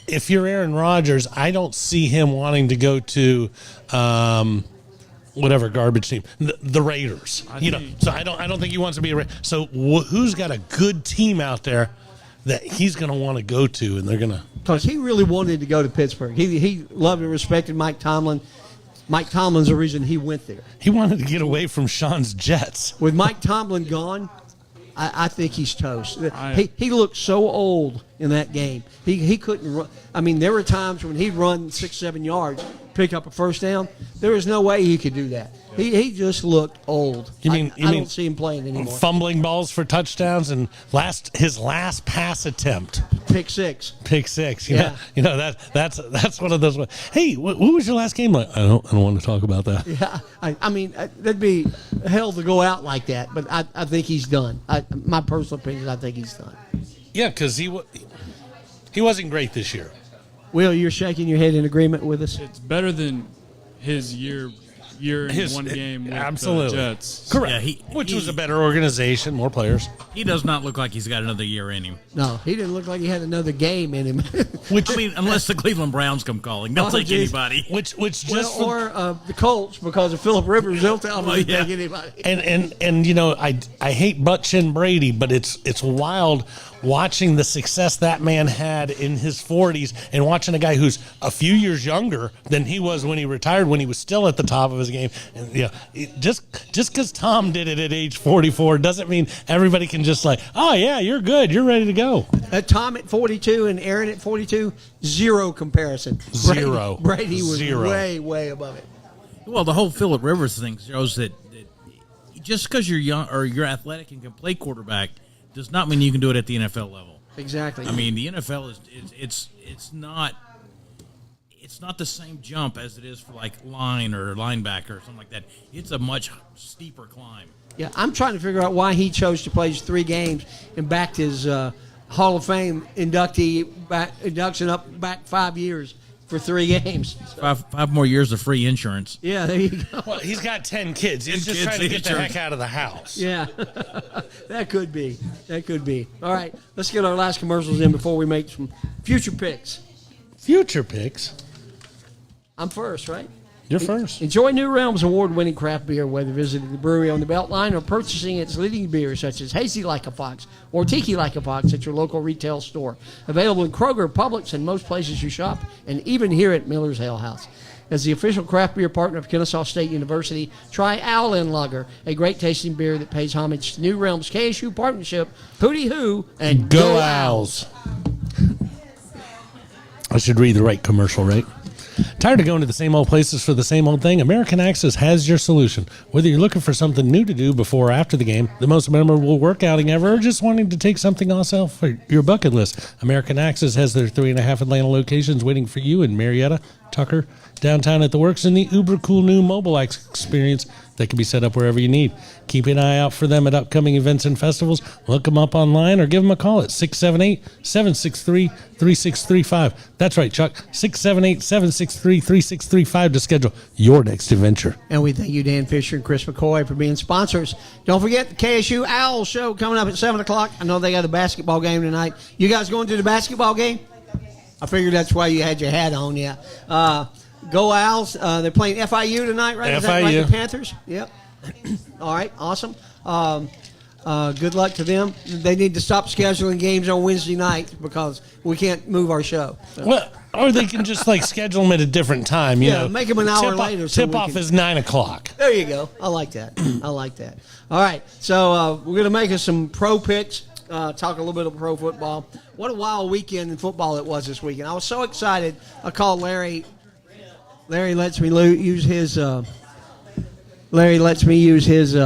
if you're Aaron Rodgers, I don't see him wanting to go to whatever garbage team, the Raiders. So I don't think he wants to be a Raider. So who's got a good team out there that he's going to want to go to, and they're going to? Because he really wanted to go to Pittsburgh. He loved and respected Mike Tomlin. Mike Tomlin's the reason he went there. He wanted to get away from Sean's Jets. With Mike Tomlin gone, I think he's toast. He looked so old in that game. He couldn't run. I mean, there were times when he'd run 6-7 yards, pick up a first down. There was no way he could do that. He just looked old. I don't see him playing anymore. Fumbling balls for touchdowns and his last pass attempt. Pick six. That's one of those. Hey, what was your last game like? I don't want to talk about that. Yeah, I mean, that'd be hell to go out like that. But I think he's done. My personal opinion, I think he's done. Yeah, because he wasn't great this year. Will, you're shaking your head in agreement with us? It's better than his year in one game with absolutely. the Jets. Correct. Yeah, which was a better organization, more players. He does not look like he's got another year in him. No, he didn't look like he had another game in him. I mean, unless the Cleveland Browns come calling, they'll take anybody. Which or the Colts, because of Phillip Rivers, they'll tell them to take anybody. And I hate butt chin Brady, but it's wild watching the success that man had in his 40s and watching a guy who's a few years younger than he was when he retired, when he was still at the top of his this game. And, just because Tom did it at age 44 doesn't mean everybody can just like, oh, yeah, you're good. You're ready to go. Tom at 42 and Aaron at 42, zero comparison. Zero. Brady was Zero. way, way above it. Well, the whole Phillip Rivers thing shows that just because you're young or you're athletic and can play quarterback does not mean you can do it at the NFL level. Exactly. I mean, the NFL it's not the same jump as it is for like line or linebacker or something like that. It's a much steeper climb. Yeah, I'm trying to figure out why he chose to play 3 games and backed his Hall of Fame induction up back 5 years for 3 games. Five more years of free insurance. Yeah, there you go. Well, he's got 10 kids. He's 10 just kids, trying to get the insurance. heck out of the house. Yeah, that could be. That could be. All right, let's get our last commercials in before we make some future picks. Future picks. I'm first, right? You're first. Enjoy New Realm's award-winning craft beer, whether visiting the brewery on the Beltline or purchasing its leading beers such as Hazy Like a Fox or Tiki Like a Fox at your local retail store. Available in Kroger, Publix, and most places you shop, and even here at Miller's Ale House. As the official craft beer partner of Kennesaw State University, try Owlin Lager, a great tasting beer that pays homage to New Realm's KSU partnership, Hootie Hoo, and Go Owls. I should read the right commercial, right? Tired of going to the same old places for the same old thing? American Access has your solution. Whether you're looking for something new to do before or after the game, the most memorable workouting ever, or just wanting to take something else off your bucket list, American Access has their 3.5 Atlanta locations waiting for you in Marietta, Tucker, downtown at the Works, and the uber cool new mobile experience that can be set up wherever you need. Keep an eye out for them at upcoming events and festivals. Look them up online or give them a call at 678-763-3635. That's right, Chuck. 678-763-3635 to schedule your next adventure. And we thank you, Dan Fisher and Chris McCoy, for being sponsors. Don't forget the KSU Owl Show coming up at 7 o'clock. I know they got a basketball game tonight. You guys going to the basketball game? I figured that's why you had your hat on, yeah. Go Owls. They're playing FIU tonight, right? Is that right, FIU. the Panthers? Yep. All right, awesome. Good luck to them. They need to stop scheduling games on Wednesday night because we can't move our show. So. Well, or they can just like schedule them at a different time. You know, make them an hour later. So tip off is 9 o'clock. There you go. I like that. I like that. All right, so we're going to make us some pro picks. Talk a little bit of pro football. What a wild weekend in football it was this weekend. I was so excited. I called Larry. Larry lets me use his. Larry lets me use his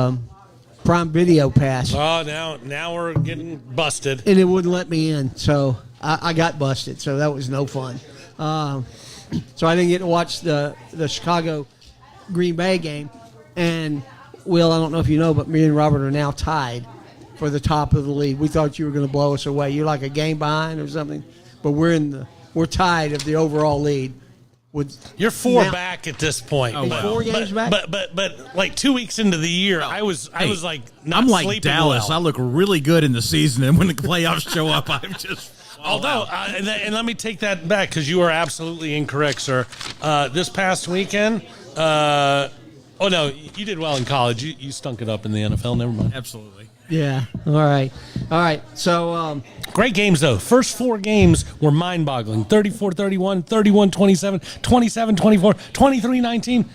Prime Video pass, Oh, now we're getting busted. and it wouldn't let me in. So I got busted. So that was no fun. So I didn't get to watch the Chicago Green Bay game. And Will, I don't know if you know, but me and Robert are now tied for the top of the league. We thought you were going to blow us away. You're like a game behind or something, but we're tied of the overall lead. You're 4 back at this point. Oh, wow. 4 games back. But like 2 weeks into the year, I was like not I'm like sleeping Dallas. well. I look really good in the season, and when the playoffs show up, I'm just. Although, and let me take that back because you are absolutely incorrect, sir. This past weekend, oh no, you did well in college. You stunk it up in the NFL. Never mind. Absolutely. Yeah. All right. So Great games, though. First 4 games were mind-boggling. 34-31, 31-27, 27-24, 23-19,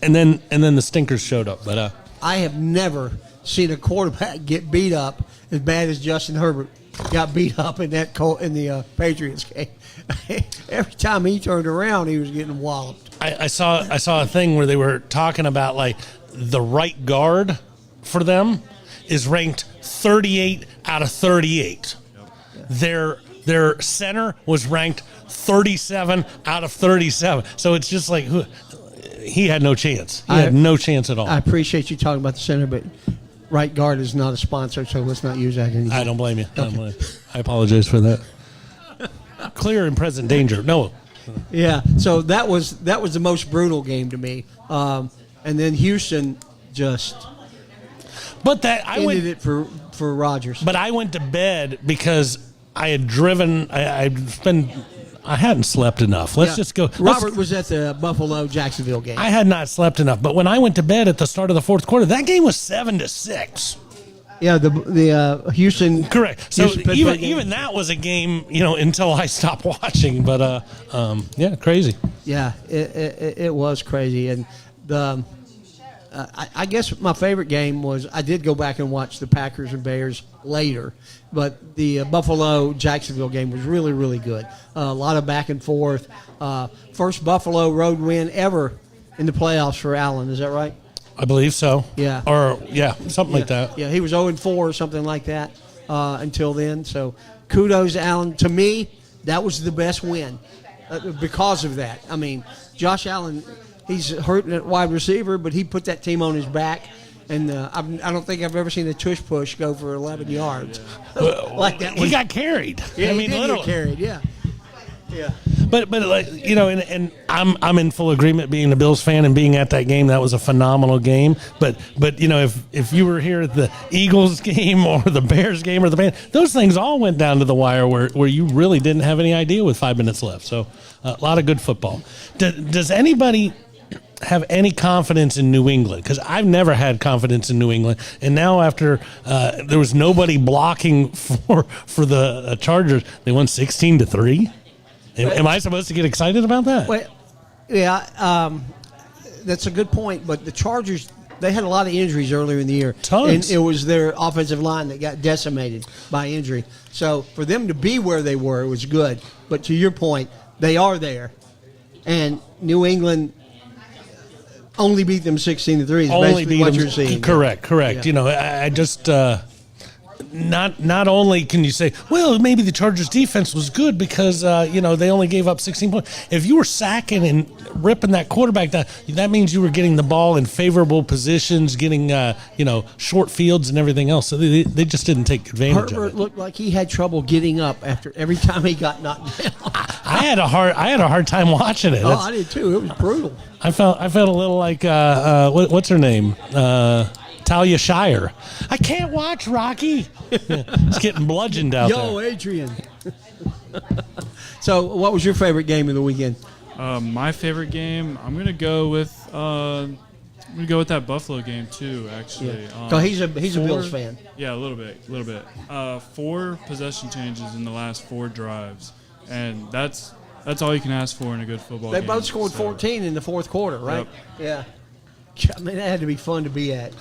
and then the stinkers showed up. But I have never seen a quarterback get beat up as bad as Justin Herbert got beat up in the Patriots game. Every time he turned around, he was getting walloped. I saw a thing where they were talking about like the right guard for them is ranked 38 out of 38. Their center was ranked 37 out of 37. So it's just like he had no chance. He had no chance at all. I appreciate you talking about the center, but right guard is not a sponsor, so let's not use that anymore. I don't blame you. I apologize for that. Clear and present danger. No. Yeah. So that was the most brutal game to me. And then Houston just ended it for Rodgers. But I went to bed because I had driven. I hadn't slept enough. Let's just go. Robert was at the Buffalo-Jacksonville game. I had not slept enough. But when I went to bed at the start of the fourth quarter, that game was 7-6. Yeah, the Houston. Correct. So Houston-Pittsburgh game. even that was a game, until I stopped watching. But yeah, crazy. Yeah, it was crazy, and I guess my favorite game was I did go back and watch the Packers and Bears later, but the Buffalo-Jacksonville game was really, really good. A lot of back and forth. First Buffalo road win ever in the playoffs for Allen. Is that right? I believe so. Yeah. Or, something like that. Yeah, he was 0-4 or something like that until then. So kudos to Allen. To me, that was the best win because of that. I mean, Josh Allen, he's hurting at wide receiver, but he put that team on his back. And I don't think I've ever seen a tush push go for 11 yards like that. He got carried. Yeah, I mean, he did literally. get carried. Yeah. But like, and I'm in full agreement being a Bills fan and being at that game. That was a phenomenal game. But if you were here at the Eagles game or the Bears game or the band, those things all went down to the wire where you really didn't have any idea with 5 minutes left. So a lot of good football. Does anybody have any confidence in New England? Because I've never had confidence in New England, and now after there was nobody blocking for the Chargers, they won 16-3. Am I supposed to get excited about that? Well, yeah, that's a good point. But the Chargers, they had a lot of injuries earlier in the year. Tons. And it was their offensive line that got decimated by injury. So for them to be where they were, it was good. But to your point, they are there. And New England only beat them 16-3 is basically what you're seeing. Correct. Yeah. I just not only can you say, well, maybe the Chargers defense was good because they only gave up 16 points. If you were sacking and ripping that quarterback down, that means you were getting the ball in favorable positions, getting short fields and everything else. So they just didn't take advantage of it. Herbert looked like he had trouble getting up after every time he got knocked down. I had a hard time watching it. I did too. It was brutal. I felt a little like what's her name? Talia Shire. I can't watch Rocky. It's getting bludgeoned out there. Yo, Adrian. So, what was your favorite game of the weekend? My favorite game, I'm gonna go with that Buffalo game too. Actually, So he's a Bills fan. Yeah, a little bit. 4 possession changes in the last 4 drives, and that's all you can ask for in a good football game. They both scored 14 in the fourth quarter, right? Yep. Yeah. I mean, that had to be fun to be at.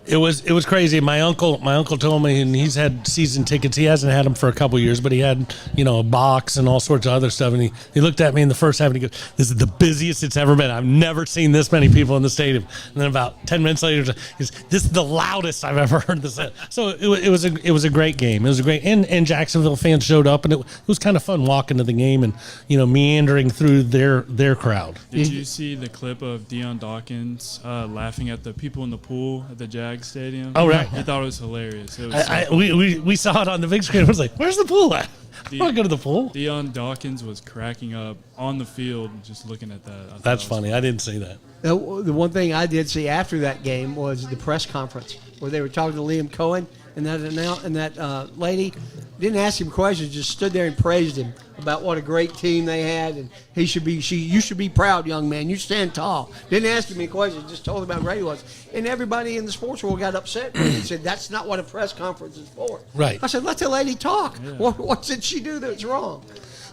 It was crazy. My uncle told me, and he's had season tickets. He hasn't had them for a couple of years, but he had a box and all sorts of other stuff. And he looked at me in the first half and he goes, "This is the busiest it's ever been. I've never seen this many people in the stadium." And then about 10 minutes later, he goes, "This is the loudest I've ever heard this." So it was a great game. It was a great, and Jacksonville fans showed up, and it was kind of fun walking to the game and meandering through their crowd. Did you see the clip of Deion Dawkins laughing at the people in the pool at the Jags Stadium? Oh, right. I thought it was hilarious. It was we saw it on the big screen. I was like, "Where's the pool at? I want to go to the pool." Deion Dawkins was cracking up on the field just looking at that. That's funny. I didn't see that. The one thing I did see after that game was the press conference where they were talking to Liam Cohen, and that lady didn't ask him questions, just stood there and praised him about what a great team they had, and you should be proud, young man. You stand tall. Didn't ask him any questions, just told him how great he was. And everybody in the sports world got upset with him and said, "That's not what a press conference is for." Right. I said, "Let the lady talk. Yeah. What did she do that's wrong?"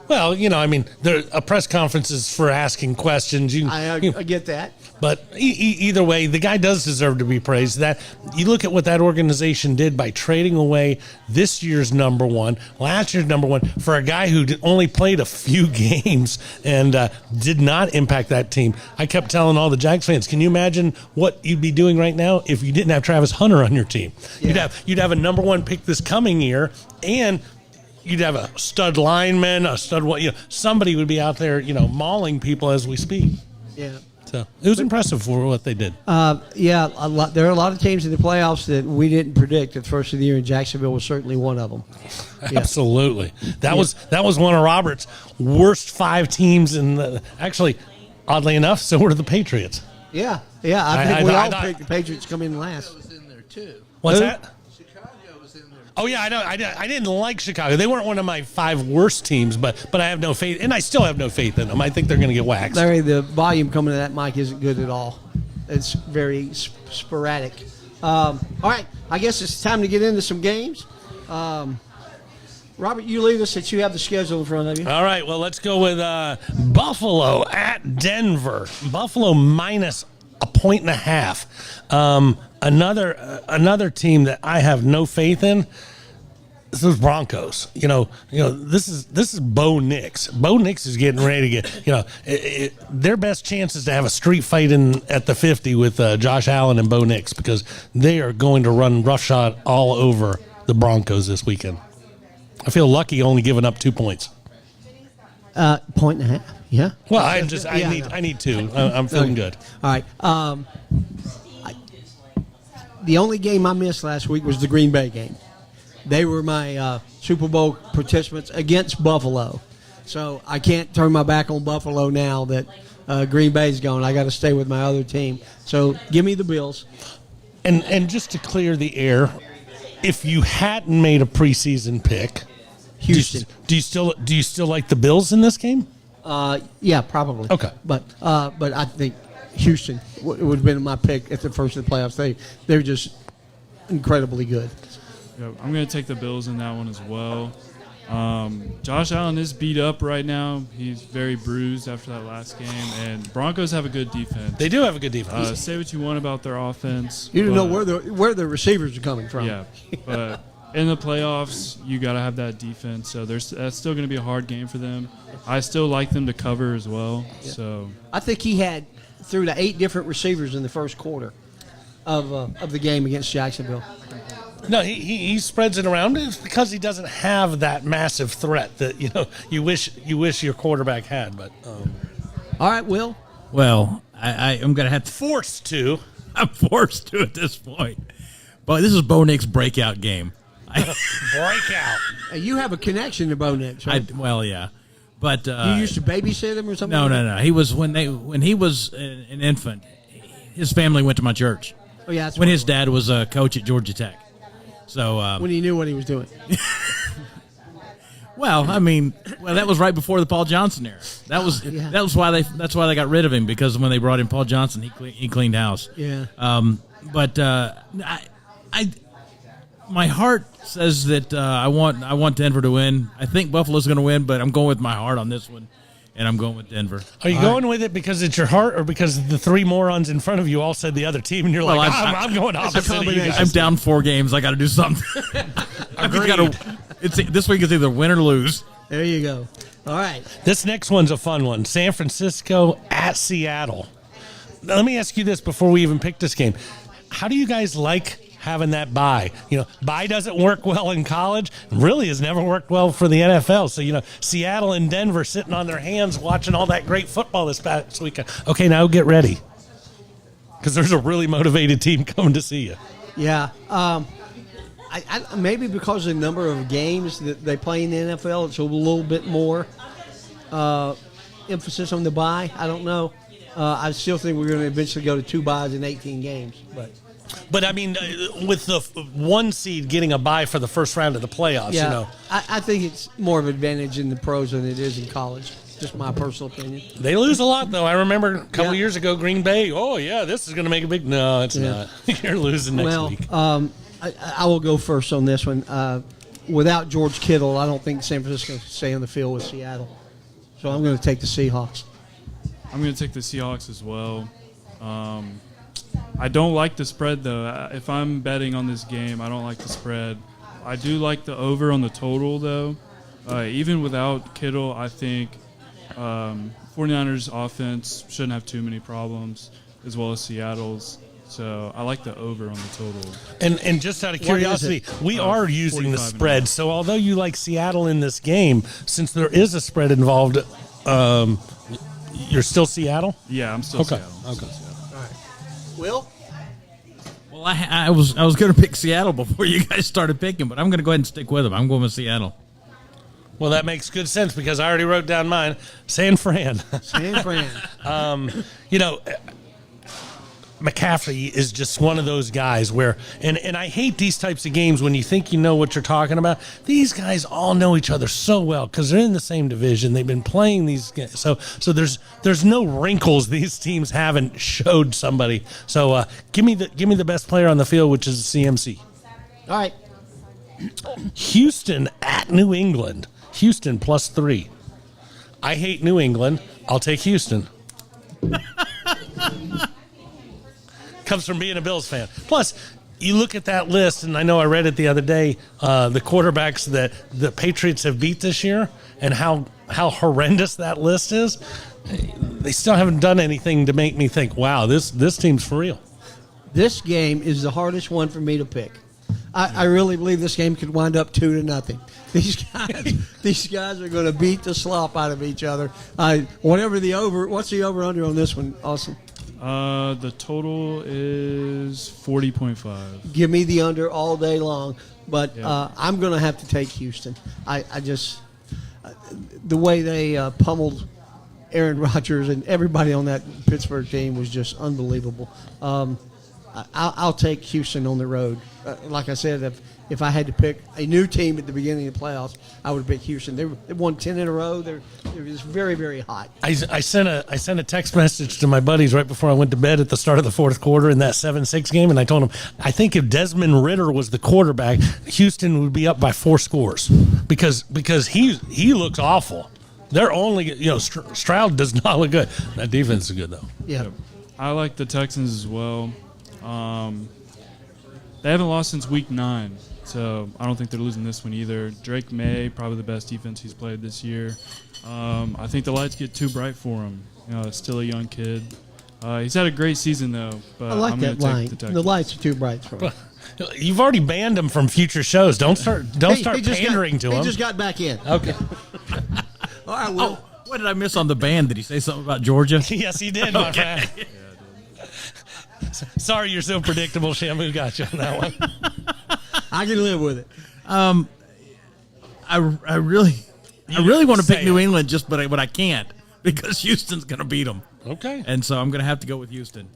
Well, a press conference is for asking questions. I get that. But either way, the guy does deserve to be praised. That you look at what that organization did by trading away this year's number one, last year's number one, for a guy who only played a few games and did not impact that team. I kept telling all the Jags fans, can you imagine what you'd be doing right now if you didn't have Travis Hunter on your team? Yeah. You'd have a number one pick this coming year, and you'd have a stud lineman, somebody would be out there, mauling people as we speak. Yeah. So it was impressive for what they did. There are a lot of teams in the playoffs that we didn't predict at the first of the year, and Jacksonville was certainly one of them. Yeah. Absolutely. That was one of Robert's worst 5 teams actually, oddly enough, so were the Patriots. Yeah. I think we all picked the Patriots to come in last. Was in there too. What's that? Chicago was in there. Oh, yeah, I know. I didn't like Chicago. They weren't one of my 5 worst teams, but I have no faith, and I still have no faith in them. I think they're going to get waxed. Larry, the volume coming to that mic isn't good at all. It's very sporadic. All right, I guess it's time to get into some games. Robert, you lead us since you have the schedule in front of you. All right, well, let's go with Buffalo at Denver. Buffalo minus a 1.5. Another team that I have no faith in. Those Broncos, this is Bo Nix. Bo Nix is getting ready to get, their best chance is to have a street fight at the 50 with Josh Allen and Bo Nix, because they are going to run roughshod all over the Broncos this weekend. I feel lucky only giving up 2 points. 1.5. Yeah. Well, I need 2. I'm feeling good. All right. The only game I missed last week was the Green Bay game. They were my Super Bowl participants against Buffalo. So I can't turn my back on Buffalo now that Green Bay's gone. I got to stay with my other team. So give me the Bills. And just to clear the air, if you hadn't made a preseason pick, Houston. Do you still like the Bills in this game? Yeah, probably. Okay. But I think Houston would have been my pick at the first of the playoffs. They're just incredibly good. Yeah, I'm going to take the Bills in that one as well. Josh Allen is beat up right now. He's very bruised after that last game, and Broncos have a good defense. They do have a good defense. Say what you want about their offense. You don't know where the receivers are coming from. Yeah, but in the playoffs, you got to have that defense. So that's still going to be a hard game for them. I still like them to cover as well. Yeah. So I think he had threw to 8 different receivers in the first quarter of the game against Jacksonville. No, he spreads it around. It's because he doesn't have that massive threat that you wish your quarterback had. But all right, Will. Well, I'm going to have to. Forced to. I'm forced to at this point. But this is Bo Nix's breakout game. Breakout. You have a connection to Bo Nix, right? Well, yeah. But you used to babysit him or something? No. He was when he was an infant. His family went to my church. Oh yeah, that's when his dad was a coach at Georgia Tech. So when he knew what he was doing. Well, that was right before the Paul Johnson era. That's why they got rid of him, because when they brought in Paul Johnson, he cleaned house. Yeah. But my heart says that I want Denver to win. I think Buffalo's going to win, but I'm going with my heart on this one, and I'm going with Denver. Are you going with it because it's your heart, or because the 3 morons in front of you all said the other team, and you're I'm going opposite of you guys? I'm down 4 games. I got to do something. This week is either win or lose. There you go. All right. This next one's a fun one. San Francisco at Seattle. Now, let me ask you this before we even pick this game. How do you guys like having that bye? Bye doesn't work well in college. Really has never worked well for the NFL. So, Seattle and Denver sitting on their hands watching all that great football this past weekend. Okay, now get ready, because there's a really motivated team coming to see you. Yeah. I maybe because of the number of games that they play in the NFL, it's a little bit more emphasis on the bye. I don't know. I still think we're going to eventually go to 2 byes in 18 games. But with the 1 seed getting a bye for the first round of the playoffs, yeah, I think it's more of an advantage in the pros than it is in college. Just my personal opinion. They lose a lot, though. I remember a couple years ago, Green Bay, this is going to make a big... No, it's not. You're losing next week. I will go first on this one. Without George Kittle, I don't think San Francisco can stay on the field with Seattle. So I'm going to take the Seahawks. I'm going to take the Seahawks as well. I don't like the spread, though. If I'm betting on this game, I don't like the spread. I do like the over on the total, though. Even without Kittle, I think 49ers offense shouldn't have too many problems, as well as Seattle's. So I like the over on the total. And just out of curiosity, we are using the spread. So although you like Seattle in this game, since there is a spread involved, you're still Seattle? Yeah, I'm still Seattle. Okay. All right. Will? Well, I was going to pick Seattle before you guys started picking, but I'm going to go ahead and stick with them. I'm going with Seattle. Well, that makes good sense, because I already wrote down mine. San Fran. San Fran. McCaffrey is just one of those guys where, and I hate these types of games when you think you know what you're talking about. These guys all know each other so well because they're in the same division. They've been playing these games. So there's no wrinkles these teams haven't showed somebody. So give me the best player on the field, which is CMC. All right. Houston at New England. Houston +3. I hate New England. I'll take Houston. Comes from being a Bills fan. Plus, you look at that list, and I know I read it the other day, the quarterbacks that the Patriots have beat this year and how horrendous that list is. They still haven't done anything to make me think, wow, this team's for real. This game is the hardest one for me to pick. I really believe this game could wind up 2-0. These guys are going to beat the slop out of each other. Whatever the over, what's the over under on this one, Austin? The total is 40.5. Give me the under all day long, but Yeah. I'm going to have to take Houston. I just the way they pummeled Aaron Rodgers and everybody on that Pittsburgh team was just unbelievable. I'll take Houston on the road. Like I said, if I had to pick a new team at the beginning of the playoffs, I would pick Houston. They won 10 in a row. They're just very, very hot. I sent a text message to my buddies right before I went to bed at the start of the fourth quarter in that 7-6 game, and I told them I think if Desmond Ridder was the quarterback, Houston would be up by 4 scores because he looks awful. They're only Stroud does not look good. That defense is good though. Yeah. I like the Texans as well. They haven't lost since week 9, so I don't think they're losing this one either. Drake May, probably the best defense he's played this year. I think the lights get too bright for him. Still a young kid. He's had a great season though. But I like I'm that gonna line. take the Texans. The lights are too bright for him. You've already banned him from future shows. Don't start pandering to him. He just got back in. Okay. All right, Will. Oh, what did I miss on the band? Did he say something about Georgia? Yes, he did, my friend. Sorry, you're so predictable. Shamu got you on that one. I can live with it. I really want to pick say New it. England, but I can't because Houston's going to beat them. Okay. And so I'm going to have to go with Houston.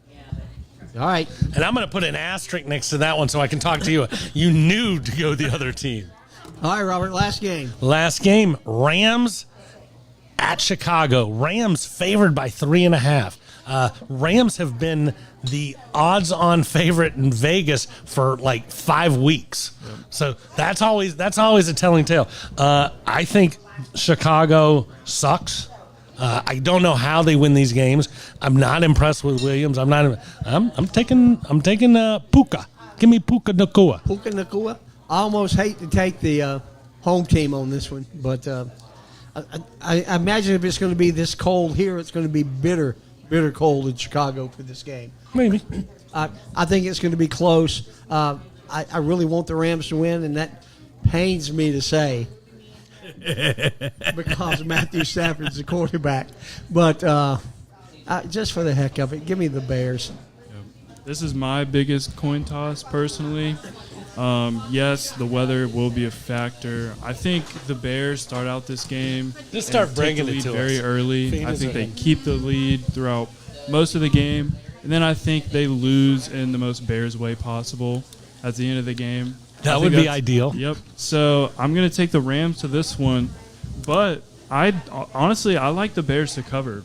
All right. And I'm going to put an asterisk next to that one so I can talk to you. You knew to go the other team. All right, Robert, last game. Last game, Rams at Chicago. Rams favored by 3.5. Rams have been the odds-on favorite in Vegas for like 5 weeks. Yep. So that's always a telling tale. I think Chicago sucks. I don't know how they win these games. I'm not impressed with Williams. I'm taking Puka. Give me Puka Nacua. Puka Nacua. I almost hate to take the home team on this one, but I imagine if it's going to be this cold here, it's going to be bitter cold in Chicago for this game. Maybe. I think it's going to be close. I really want the Rams to win, and that pains me to say because Matthew Stafford's the quarterback. But just for the heck of it, give me the Bears. This is my biggest coin toss personally. Yes, the weather will be a factor. I think the Bears start out this game. Just start and take bringing the it lead to very us. early. Feed I us think they in. keep the lead throughout most of the game, and then I think they lose in the most Bears way possible at the end of the game. That I think would be that's- ideal. Yep. So I'm going to take the Rams to this one, but I like the Bears to cover.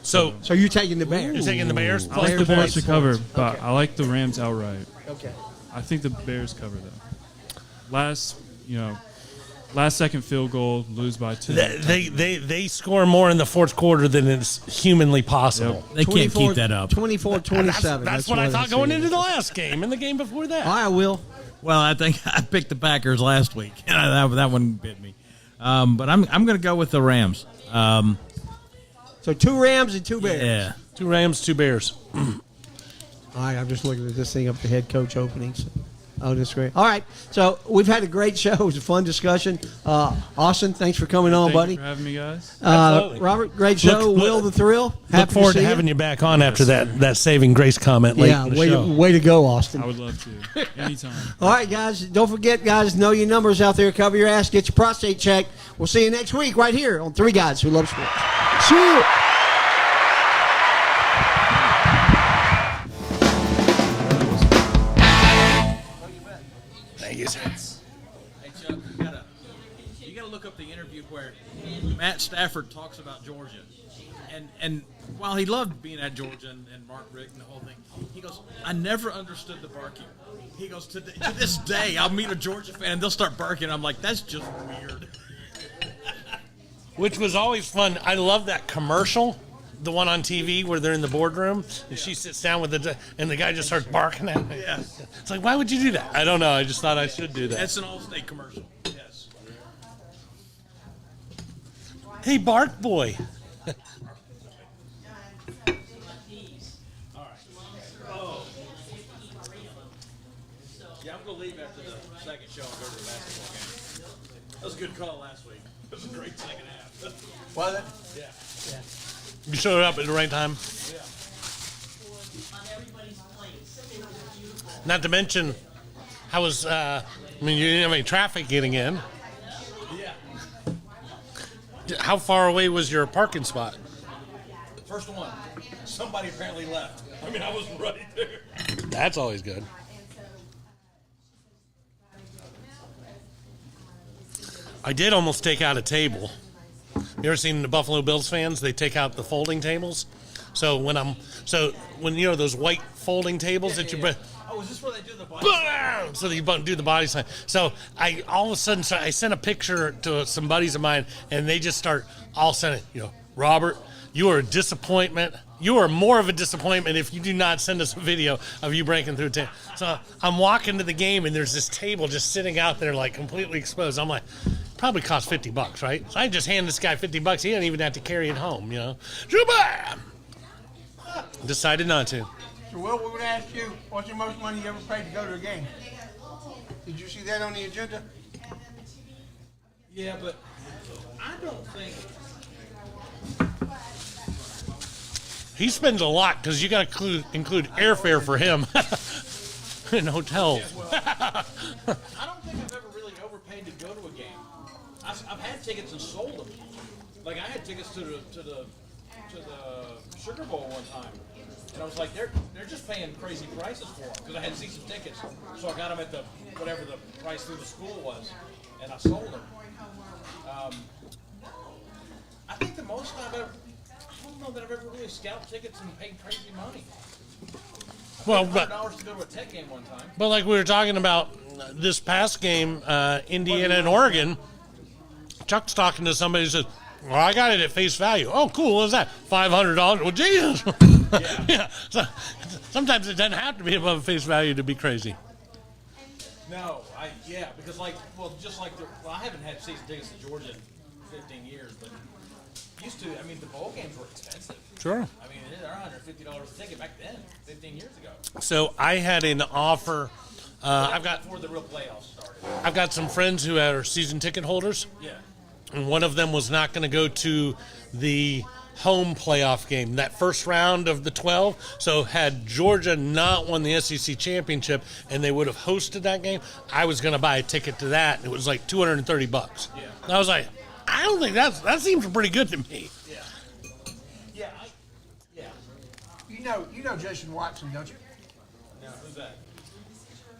So So you're taking the Bears. you're taking the Bears I plus like the the Bears to points. cover, but Okay. I like the Rams outright. Okay. I think the Bears cover though. Last second field goal, lose by 2. They score more in the fourth quarter than is humanly possible. They can't keep that up. 24-27. That's what I thought going into the last game and the game before that. All right, Will. Well, I think I picked the Packers last week, and that one bit me. But I'm going to go with the Rams. So 2 Rams and 2 Bears. Yeah. 2 Rams, 2 Bears. All right, I'm just looking at this thing up the head coach openings. Oh, that's great. All right, so we've had a great show. It was a fun discussion. Austin, thanks for coming on, Thank buddy. you for having me, guys. Absolutely. Robert, great show. Look- Will the Thrill. Look Happy forward to to see having you back on after that saving grace comment late Yeah, in the way show. way to go, Austin. I would love to. Anytime. All right, guys. Don't forget, guys, know your numbers out there. Cover your ass. Get your prostate checked. We'll see you next week right here on 3 Guys Who Love Sports. See you. Thank you, sir. Hey, Chuck, you gotta look up the interview where Matt Stafford talks about Georgia. And while he loved being at Georgia and Mark Richt and the whole thing, he goes, I never understood the barking. He goes, to this day, I'll meet a Georgia fan and they'll start barking. I'm like, that's just weird. Which was always fun. I love that commercial the one on TV where they're in the boardroom and she sits down with and the guy just starts barking at her. Yeah. It's like, why would you do that? I don't know. I just thought I should do that. That's an Allstate commercial. Yes. Hey, Bark Boy. Yeah, I'm going to leave after the second show and go to the basketball game. That was a good call last week. It was a great second half. Was it? Yeah. You showed up at the right time. Yeah. Not to mention, how was, you didn't have any traffic getting in. Yeah. How far away was your parking spot? First one. Somebody apparently left. I mean, I was right there. That's always good. I did almost take out a table. You ever seen the Buffalo Bills fans? They take out the folding tables. So when you know those white folding tables that you bring. Oh, is this where they do the body? So you do the body slam. So I all of a sudden I sent a picture to some buddies of mine, and they just start all of a sudden, Robert, you are a disappointment. You are more of a disappointment if you do not send us a video of you breaking through a table. So I'm walking to the game, and there's this table just sitting out there like completely exposed. I'm like, probably cost $50, right? So I just hand this guy $50. He didn't even have to carry it home, Shabam! Decided not to. So, Will, we would ask you, what's the most money you ever paid to go to a game? Did you see that on the agenda? Yeah, but I don't think. He spends a lot because you got to include airfare for him and hotels. I don't think I've ever really overpaid to go to a game. I've had tickets and sold them. Like I had tickets to the Sugar Bowl one time, and I was like, they're just paying crazy prices for them because I had season tickets. So I got them at the whatever the price through the school was, and I sold them. I think the most I don't know that I've ever really scalped tickets and paid crazy money. Well, $100 to go to a Tech game one time. But like we were talking about this past game, Indiana and Oregon, Chuck's talking to somebody who says, well, I got it at face value. Oh, cool. What was that? $500. Well, Jesus. Yeah. So, sometimes it doesn't have to be above face value to be crazy. No, because I haven't had season tickets to Georgia in 15 years, but used to. I mean, the bowl games were expensive. Sure. I mean, they're $150 a ticket back then, 15 years ago. So I had an offer. Before the real playoffs started. I've got some friends who are season ticket holders. Yeah. And one of them was not going to go to the home playoff game, that first round of the 12. So had Georgia not won the SEC championship and they would have hosted that game, I was going to buy a ticket to that. And it was like $230. Yeah. And I was like, I don't think that seems pretty good to me. Yeah. Yeah. You know Jason Watson, don't you? No, who's that?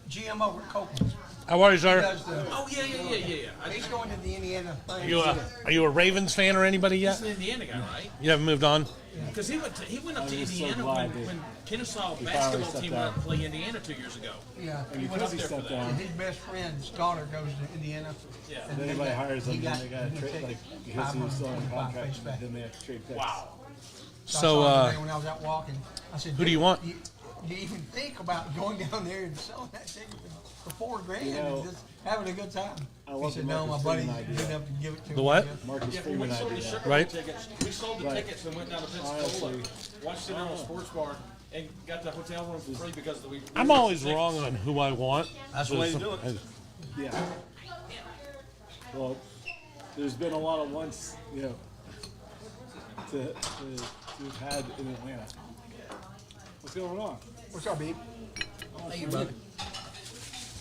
GM over at Copeland's. How are you, He sir? does the, Oh, yeah. he's going to the Indiana thing. Are you a Ravens fan or anybody yet? He's an Indiana guy, right? You haven't moved on? Because he went up to Indiana when Kennesaw basketball team went up to play Indiana 2 years ago. Yeah. He went up there for that. His best friend's daughter goes to Indiana. Yeah. And If anybody hires he him, got- then they got he to trade, take like, because he was still on 525 contract, face value. then they have to trade picks. Wow. So I So, saw him today when I was out walking. I said, who do you want? Do you even think about going down there and selling that ticket for $4,000 and just having a good time? I He love said, the no, my Marcus buddy Freeman idea. didn't have to give it to The me. what? Marcus Yeah, we Freeman sold the idea. Sugar Bowl Right. tickets. We sold the Right. tickets and went down to Pensacola, Honestly. watched it on a sports bar, and got the hotel room for free because we. I'm always wrong on who I want. That's the way to do it. Yeah. Well, there's been a lot of wants, to have had in Atlanta. What's going on? What's up, babe? Thank you, brother.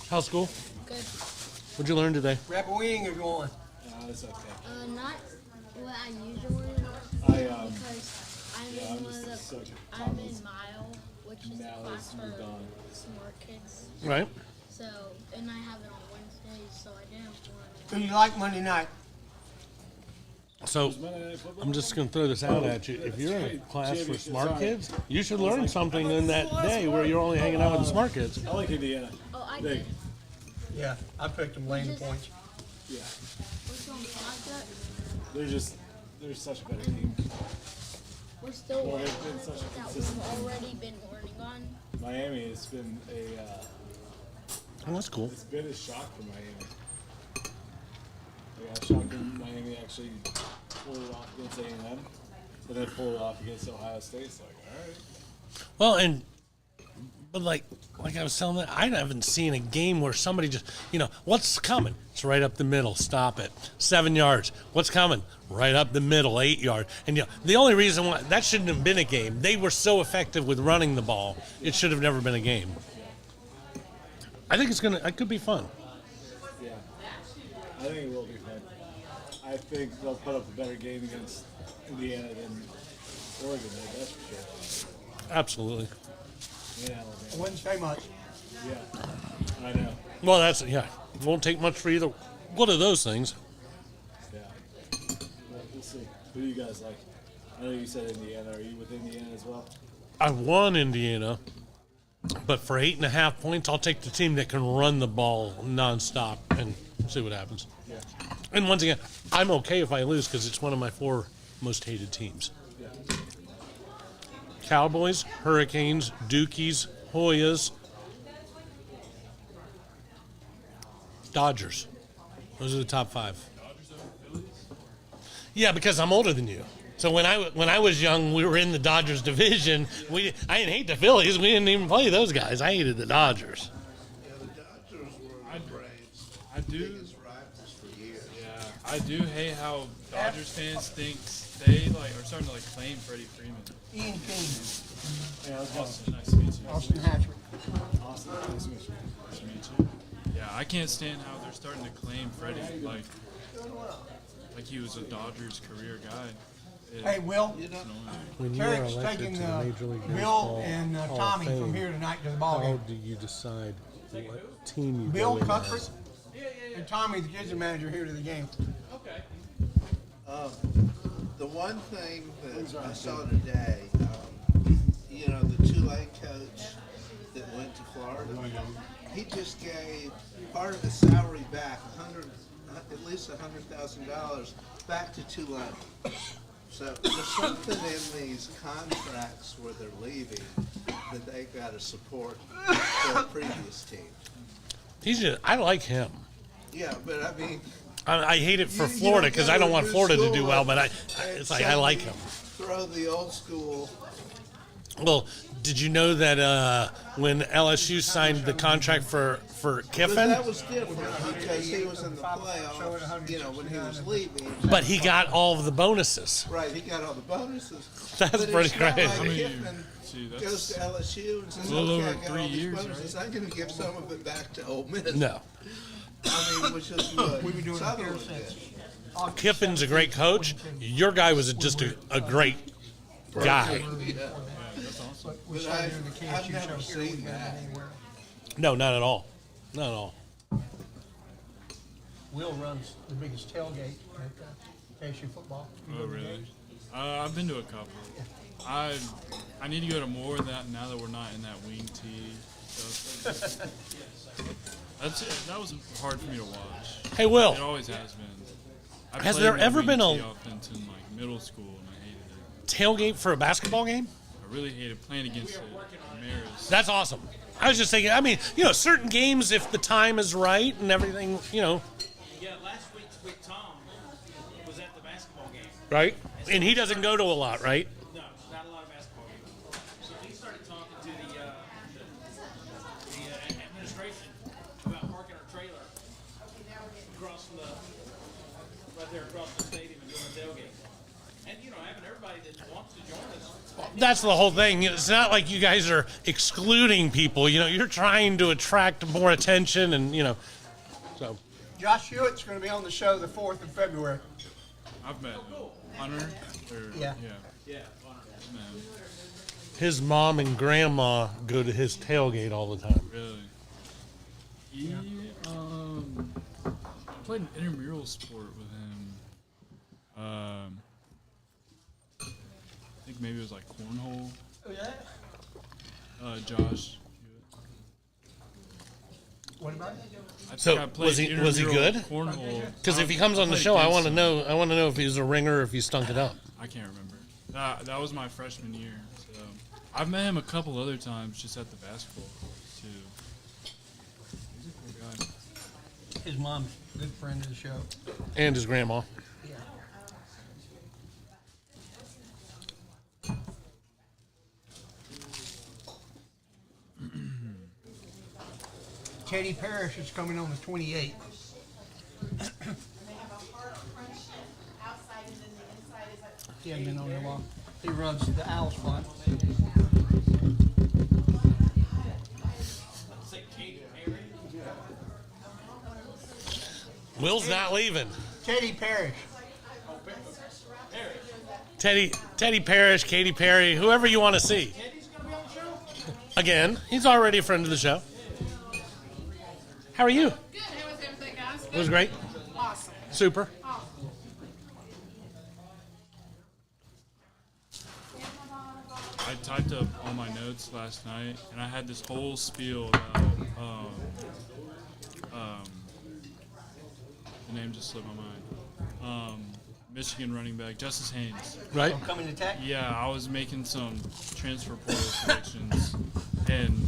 How's school? Good. What'd you learn today? Wrap a wing or going? That's okay. Not what I usually because I'm in one of the I'm in Mile, which is the Now class it's for moved on. smart kids. Right. So and I have it on Wednesdays, so I didn't want Who you like Monday night? So I'm just going to throw this out at you. If you're in a class for smart kids, you should learn something in that day where you're only hanging out with the smart kids. I like Indiana. Oh, I Big. did. Yeah, I picked them lane points. Yeah. Which one was that? They're such a better team. we're still Well, working they've been on such a things that consistent we've team. already been working on. Miami has been a Oh, that's cool. it's been a shock for Miami. Yeah, shocking. Miami actually pulled it off against A&M, but then pulled it off against Ohio State. It's like, all right. Well, but like I was telling that, I haven't seen a game where somebody just, what's coming? It's right up the middle. Stop it. 7 yards. What's coming? Right up the middle. 8 yard. And the only reason why that shouldn't have been a game, they were so effective with running the ball. It should have never been a game. I think it could be fun. Yeah, I think it will be fun. I think they'll put up a better game against Indiana than Oregon did, that's for sure. Absolutely. Yeah, I Alabama. wouldn't say much. Yeah, I know. Well, it won't take much for either one of those things. Yeah. Well, we'll see. Who do you guys like? I know you said Indiana. Are you with Indiana as well? I won Indiana, but for 8.5 points, I'll take the team that can run the ball nonstop and see what happens. Yeah. And once again, I'm okay if I lose because it's one of my 4 most hated teams. Yeah. Cowboys, Hurricanes, Dukies, Hoyas, Dodgers. Those are the top 5. Yeah, because I'm older than you. So when I was young, we were in the Dodgers division. I didn't hate the Phillies. We didn't even play those guys. I hated the Dodgers. Yeah, the Dodgers were the Braves' I do. biggest rivals for years. Yeah, I do hate how Dodgers fans think they are starting to claim Freddie Freeman. Ian King, Yeah, let's go. Austin, nice to meet you. Austin Hatcher. Awesome. Nice to meet you. Nice to meet you. Yeah, I can't stand how they're starting to claim Freddie like he was a Dodgers career guy. Hey, Will, When Tarek's taking Bill and Tommy from here tonight to the ball game. do you decide what team you Bill Cuthbert and Tommy, the kids manager, here to the game. Okay. The one thing that I saw today, the Tulane coach that went to Florida, he just gave part of his salary back, at least $100,000 back to Tulane. So there's something in these contracts where they're leaving that they've got to support their previous team. I like him. Yeah, but I mean, I hate it for you Florida don't because go I don't to want a Florida to school do well, but and it's like I like him. throw the old school. Well, did you know that when LSU signed the contract for But Kiffin, that was different because he was in the playoffs, when he was leaving. but he got all of the bonuses. Right, he got all the bonuses. That's But pretty it's not crazy. like I mean, Kiffin see, goes to LSU and says, a little okay, I over got 3 all these years, bonuses. right? I'm going to give some of it back to Ole Miss. No, I mean, which is what We've been doing it here Sutherland since did. August Kiffin's a great coach. Your guy was just a great guy. Yeah. But we But started doing the I've KSU never show here. seen We haven't that. been anywhere. No, not at all. Not at all. Will runs the biggest tailgate at KSU football. You Oh, go to the really? games? I've been to a couple. I need to go to more of that now that we're not in that wing tee stuff. That was hard for me to watch. Hey, Will. It always has been. I Has played there in the ever wing been a- tee offense in middle school and I hated it. Tailgate for a basketball game? I really hated playing against the Maris. That's awesome. I was just thinking, I mean, certain games, if the time is right and everything, Yeah, last week Tom was at the basketball game. right? And he doesn't go to a lot, right? No, not a lot of basketball games. So he started talking to the administration about parking our trailer across from right there across the stadium and doing a tailgate. And having everybody that wants to join us. That's the whole thing. It's not like you guys are excluding people. You're trying to attract more attention and, so. Josh Hewitt's going to be on the show the 4th of February. I've met Hunter. Yeah. Yeah. Man, His mom and grandma go to his tailgate all the time. really. He played an intramural sport with him. I think maybe it was cornhole. Oh, yeah? Josh. What about it? I So, think I played was he intramural good? Cornhole. Because if he comes on the played show, I against want to him. know. I want to know if he's a ringer or if he stunk it up. I can't remember. That was my freshman year. So I've met him a couple other times just at the basketball too. He's a cool guy. His mom's a good friend of the show. And his grandma. Yeah. Teddy Parrish is coming on the 28th. He hasn't been on there long. He runs the Owls Fund. Will's not leaving. Teddy Parrish. Teddy Parrish, Katy Perry, whoever you want to see. Again, he's already a friend of the show. How are you? Good. How was everything, guys? It was great. Awesome. Super. Awesome. I typed up all my notes last night, and I had this whole spiel about the name just slipped my mind. Michigan running back Justice Haynes. Right. Coming to Tech? Yeah, I was making some transfer portal predictions, and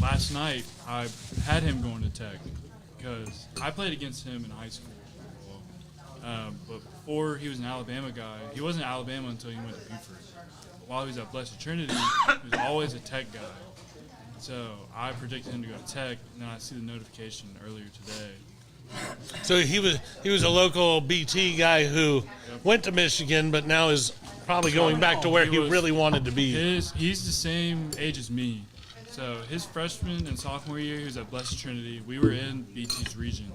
last night I had him going to Tech because I played against him in high school. But before he was an Alabama guy, he wasn't Alabama until he went to Buford. While he was at Blessed Trinity, he was always a Tech guy. So I predicted him to go to Tech, and then I see the notification earlier today. So he was a local BT guy who went to Michigan, but now is probably going back to where he really wanted to be. He's the same age as me. So his freshman and sophomore year, he was at Blessed Trinity. We were in BT's region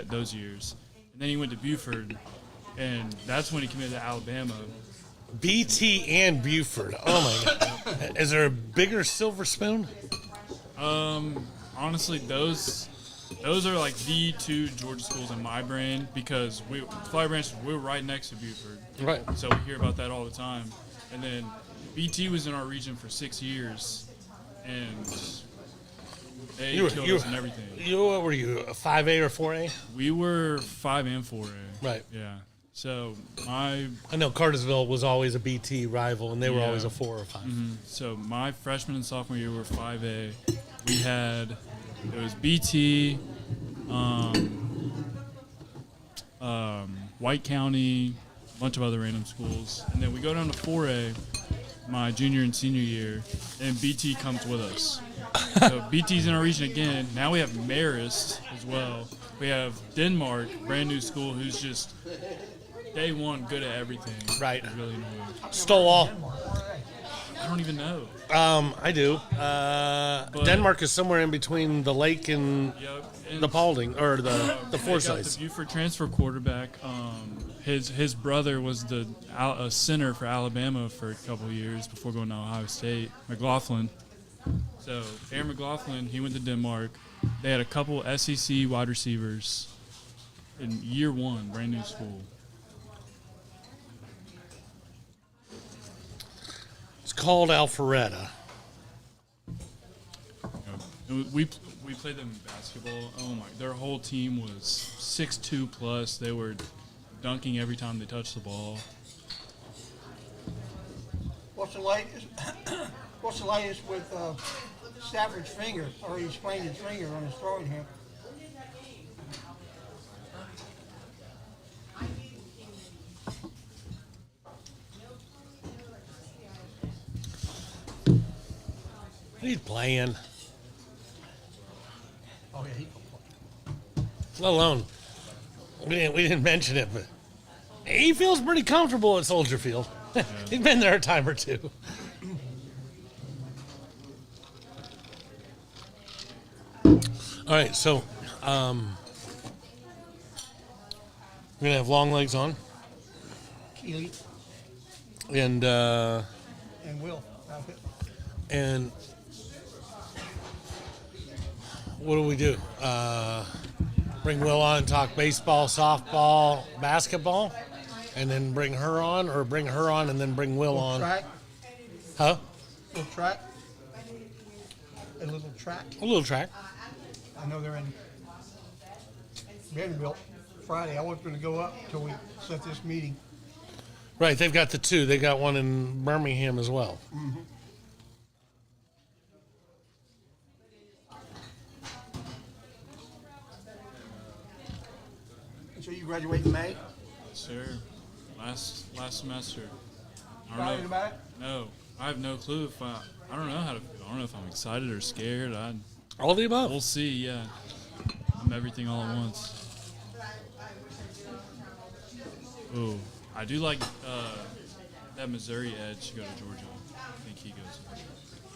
those years. And then he went to Buford, and that's when he committed to Alabama. BT and Buford. Oh, my God. Is there a bigger silver spoon? Honestly, those are like the two Georgia schools in my brain because Flowery Branch, we were right next to Buford. Right. So we hear about that all the time. And then BT was in our region for 6 years, and they killed us and everything. What were you, a 5A or 4A? We were 5 and 4A. Right. Yeah. So I know Cartersville was always a BT rival, and they were always a 4 or 5. Mm-hmm. So my freshman and sophomore year were 5A. It was BT, White County, a bunch of other random schools, and then we go down to 4A my junior and senior year, and BT comes with us. So BT's in our region again. Now we have Marist as well. We have Denmark, brand new school, who's just day one good at everything. Right. It's really annoying. Stole. I don't even know. I do. Denmark is somewhere in between the lake and the Paulding, or the Forsyths. The Buford transfer quarterback. His brother was a center for Alabama for a couple of years before going to Ohio State. McLaughlin. So Aaron McLaughlin, he went to Denmark. They had a couple SEC wide receivers in year one, brand new school. It's called Alpharetta. We played them in basketball. Oh my! Their whole team was 6'2" plus. They were dunking every time they touched the ball. What's the latest? What's the latest with Stafford's finger? Or he sprained his finger on his throwing hand. He's playing. Oh yeah, he can play. Let alone, we didn't mention it, but he feels pretty comfortable at Soldier Field. Yeah. He's been there a time or two. All right, so we're gonna have long legs on, Keely and Will. And what do we do? Bring Will on and talk baseball, softball, basketball, and then bring her on, or bring her on and then bring Will on? Track. Huh? A little track. A little track. A little track. I know they're in Vanderbilt Friday. I wasn't going to go up until we set this meeting. Right, they've got the two. They got one in Birmingham as well. Mm-hmm. So you graduate in May? Sure. Last semester. Excited about it? No, I have no clue if I don't know how to. I don't know if I'm excited or scared. All the above. We'll see. Yeah, I'm everything all at once. Ooh, I do like that Missouri edge to go to Georgia. I think he goes.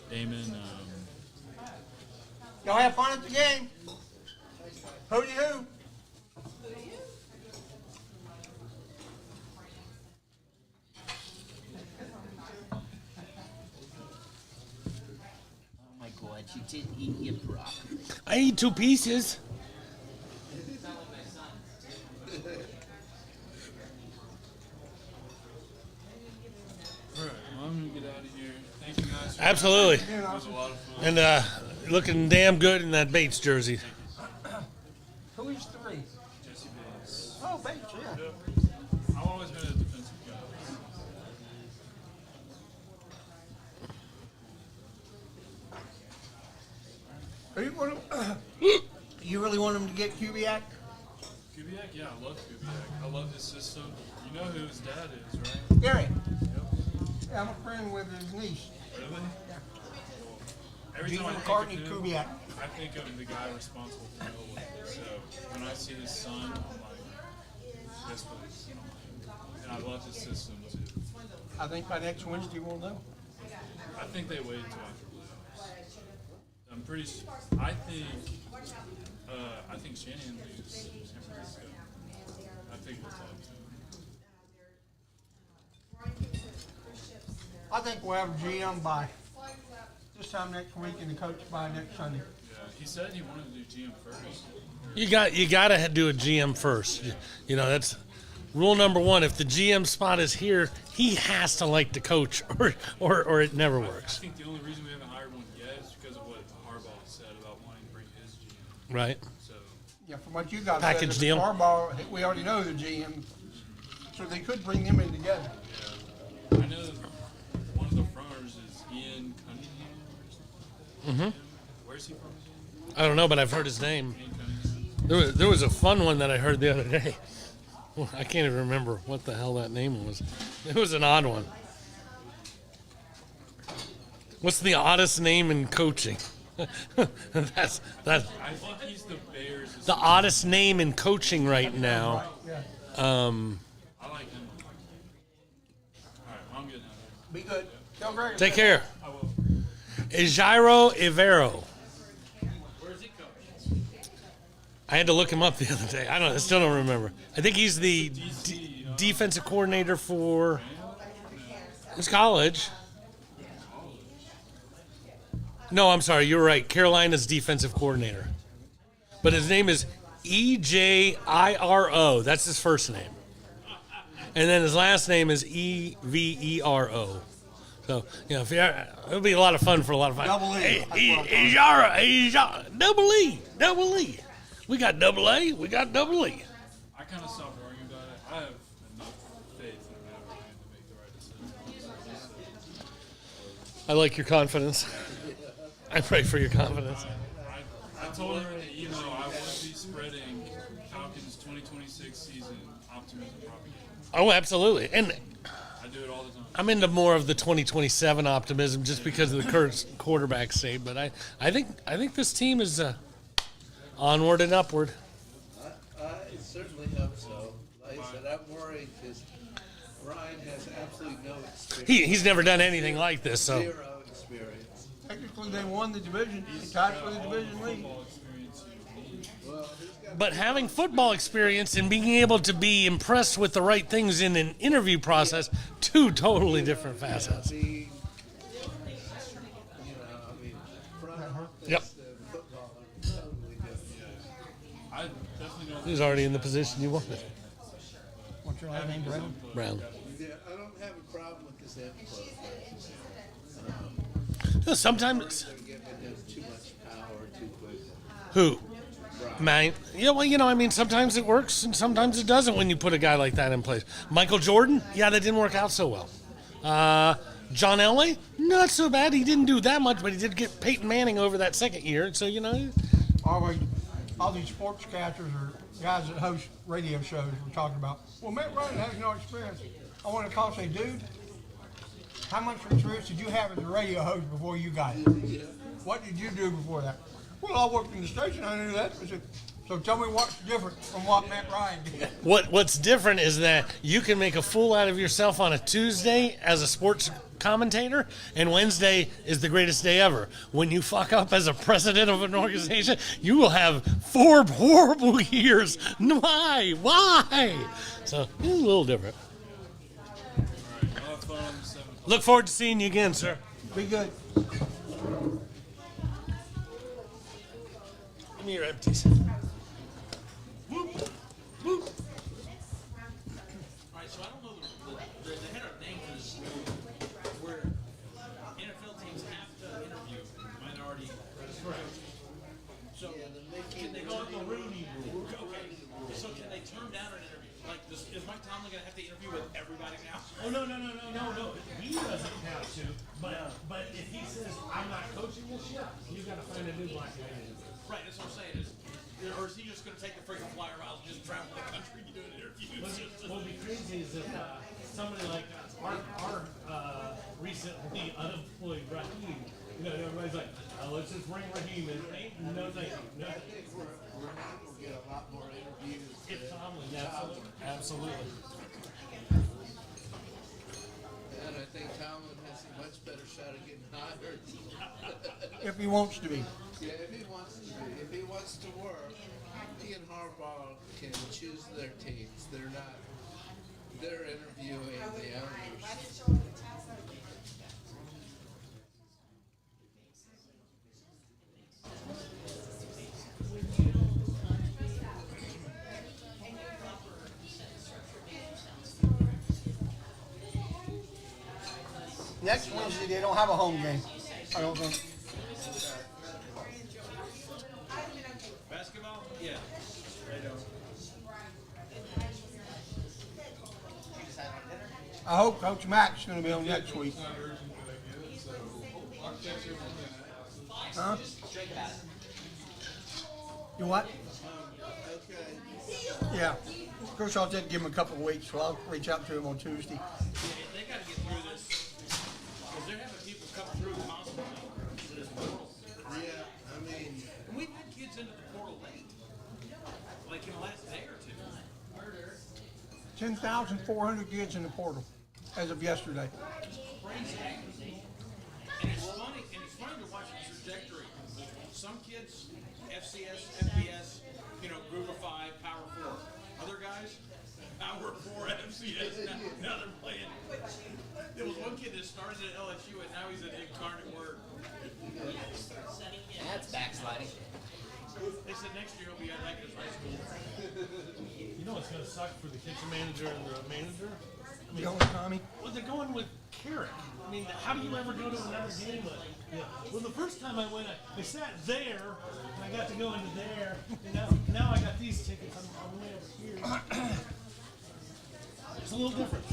Damon. Y'all have fun at the game. Hooty hoo. Oh my God, you didn't eat your broccoli. I eat 2 pieces. All right, well, I'm gonna get out of here. Thank you guys. Absolutely. It was a lot of fun. And looking damn good in that Bates jersey. Who is 3? Jesse Bates. Oh, Bates, yeah. I've always been a defensive guy. You really want him to get Kubiak? Kubiak, yeah, I love Kubiak. I love his system. You know who his dad is, right? Gary. Yep. Yeah, I'm a friend with his niece. Really? Yeah. Every time I McCartney, think of him, Kubiak. I think of the guy responsible for Nolan. So when I see his son, I'm like, this place. And I love his system too. I think by next Wednesday we'll know. I think they wait until after playoffs. I'm pretty sure. I think Shanahan leaves San Francisco. I think we'll talk to him. I think we'll have a GM by this time next week and the coach by next Sunday. Yeah, he said he wanted to do GM first. You got to do a GM first. You know, that's rule number 1. If the GM spot is here, he has to like the coach, or it never works. I think the only reason we haven't hired one yet is because of what Harbaugh said about wanting to bring his GM. Right. So Yeah, from what you guys Package said, deal. Harbaugh, we already know the GM, so they could bring them in together. yeah, I know one of the fronters is Ian Cunningham. Mm-hmm. Where's he from? I don't know, but I've heard his name. Ian Cunningham. There was a fun one that I heard the other day. Well, I can't even remember what the hell that name was. It was an odd one. What's the oddest name in coaching? that's I think he's the Bears. the oddest name in coaching right now. Yeah. I like him. All right, well, I'm getting out of Be good. Tell Greg. Take care. here. I will. Ejiro Ivero. Where's he coming? I had to look him up the other day. I still don't remember. I think he's the defensive coordinator for his college. No, I'm sorry. You're right. Carolina's defensive coordinator. But his name is Ejiro. That's his first name. And then his last name is Evero. So, you know, it'll be a lot of fun for a lot of fun. Double E. Ejiro. Double E. We got double A. We got double E. I kind of stopped worrying about it. I have enough faith in Matt Ryan to make the right decision. I like your confidence. I pray for your confidence. I told her in the email I want to be spreading Falcons 2026 season optimism propaganda. Oh, absolutely. And I do it all the time. I'm into more of the 2027 optimism just because of the current quarterback state. But I think this team is onward and upward. I certainly hope so. Like I said, I'm worried because Ryan has absolutely no experience. He's never done anything like this. So Zero experience. Technically, they won the division. They tied for the division lead. Football experience you need. Well, he's got But having football experience and being able to be impressed with the right things in an interview process, 2 totally different facets. the, you know, I mean, front office Yep. and football are totally different. I definitely don't. He's already in the position you wanted. What's your last name, Brown? Brown. Yeah, I don't have a problem with this inflow. Sometimes They're giving him too much power too quickly. who? Man, yeah, well, I mean, sometimes it works and sometimes it doesn't when you put a guy like that in place. Michael Jordan, yeah, that didn't work out so well. John Elway, not so bad. He didn't do that much, but he did get Peyton Manning over that second year. So, Always, all these sportscasters or guys that host radio shows were talking about, well, Matt Ryan has no experience. I want to call and say, dude, how much experience did you have as a radio host before you got it? What did you do before that? Well, I worked in the station. I knew that. I said, so tell me what's different from what Matt Ryan did. What's different is that you can make a fool out of yourself on a Tuesday as a sports commentator, and Wednesday is the greatest day ever. When you fuck up as a president of an organization, you will have 4 horrible years. Why? So it's a little different. Look forward to seeing you again, sir. Be good. Give me your empties. All right, so I don't know the head of name for this where NFL teams have to interview minority coaches. So can they go with the Rooney rule? Okay, so can they turn down an interview? Like, is Mike Tomlin going to have to interview with everybody now? Oh, no. He doesn't have to, but if he says, I'm not coaching this year, you've got to find a new black man. Right, that's what I'm saying. Or is he just going to take the freaking flyer out and just travel the country doing interviews? What would be crazy is if somebody like our recently unemployed Raheem, everybody's like, let's just bring Raheem in. No, thank you. No, I think we'll get a lot more interviews. If Tomlin, absolutely. And I think Tomlin has a much better shot at getting hired. If he wants to be. Yeah, if he wants to be. If he wants to work, he and Harbaugh can choose their teams. They're interviewing the owners. Next Wednesday, they don't have a home game, I don't think. Basketball? Yeah. I hope Coach Mack's going to be on next week. Huh? You what? Yeah. Kershaw did give him a couple of weeks, so I'll reach out to him on Tuesday. They got to get through this because they're having people come through constantly to this portal. Yeah, I mean, And we've had kids into the portal late, like in the last day or two. 10,400 kids in the portal as of yesterday. Crazy. And it's funny to watch the trajectory. Some kids, FCS, FBS, Group of 5, Power 4. Other guys, Power 4, FCS. Now they're playing. There was one kid that started at LSU and now he's at Incarnate Word. That's backsliding. They said next year he'll be at Lancaster High School. You know what's going to suck for the kitchen manager and the manager? You know, Tommy? Well, they're going with Carrick. I mean, how do you ever go to another game? Well, the first time I went, I sat there, and I got to go into there, and now I got these tickets. I'm way over here. It's a little different.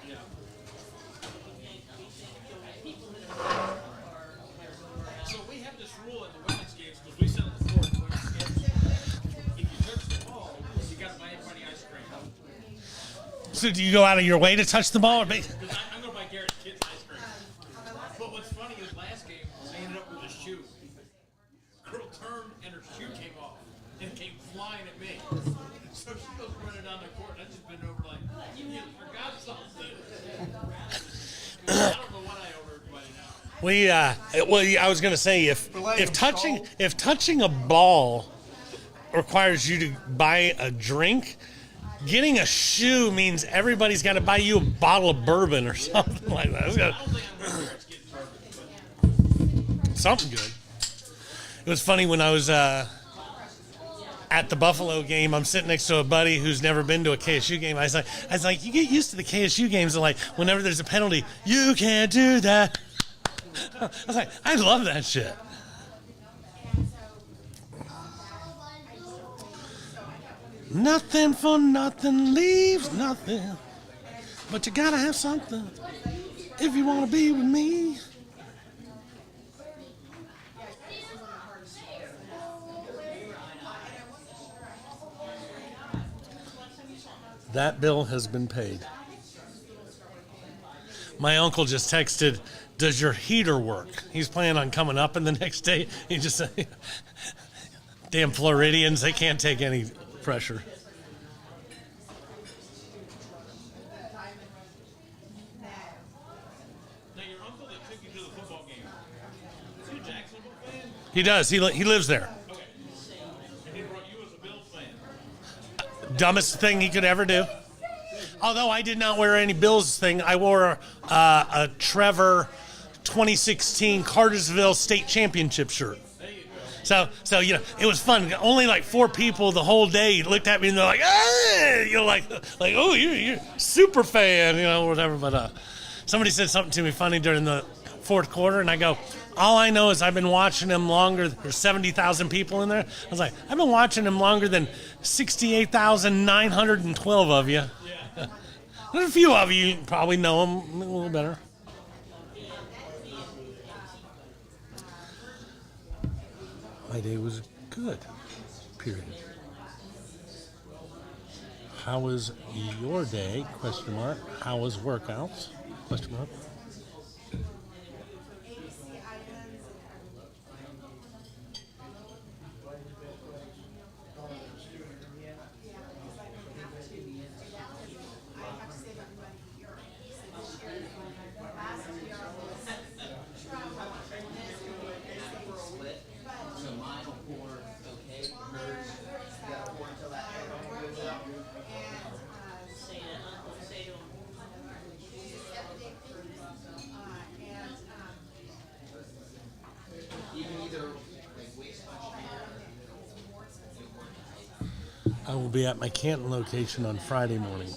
Yeah. So we have this rule in the women's games because we sell it to four women's games. If you touch the ball, you got to buy everybody ice cream. So do you go out of your way to touch the ball? Or I'm going to buy Garrett's kids ice cream. But what's funny is last game, I ended up with a shoe. Girl turned and her shoe came off and came flying at me. So she goes running down the court. And I just been over like, you forgot something. I don't know what I owe everybody now. I was going to say if touching a ball requires you to buy a drink, getting a shoe means everybody's got to buy you a bottle of bourbon or something like that. I don't think I'm going to getting bourbon, but Something good. It was funny when I was at the Buffalo game. I'm sitting next to a buddy who's never been to a KSU game. I was like, you get used to the KSU games, and like whenever there's a penalty, you can't do that. I was like, I love that shit. Nothing for nothing leaves nothing. But you gotta have something if you want to be with me. That bill has been paid. My uncle just texted, does your heater work? He's planning on coming up, and the next day he just said, damn Floridians, they can't take any pressure. Now, your uncle that took you to the football game, is he a Jacksonville fan? He does. He lives there. Okay. And he brought you as a Bills fan. Dumbest thing he could ever do. Although I did not wear any Bills thing, I wore a Trevor 2016 Cartersville State Championship shirt. So you know, it was fun. Only like 4 people the whole day looked at me and they're like, "Hey!" You know, like oh, you're a super fan, you know, whatever. But somebody said something to me funny during the fourth quarter, and I go, all I know is I've been watching him longer. There's 70,000 people in there. I was like, I've been watching him longer than 68,912 of you. There's a few of you probably know him a little better. My day was good, period. How was your day, question mark? How was workouts, question mark? I will be at my Canton location on Friday morning.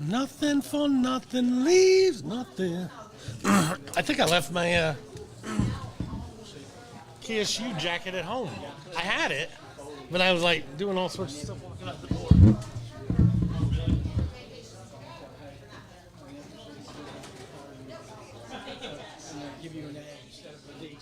Nothing for nothing leaves nothing. I think I left my KSU jacket at home. I had it, but I was like doing all sorts of stuff walking out the door. Give you an A instead of a D.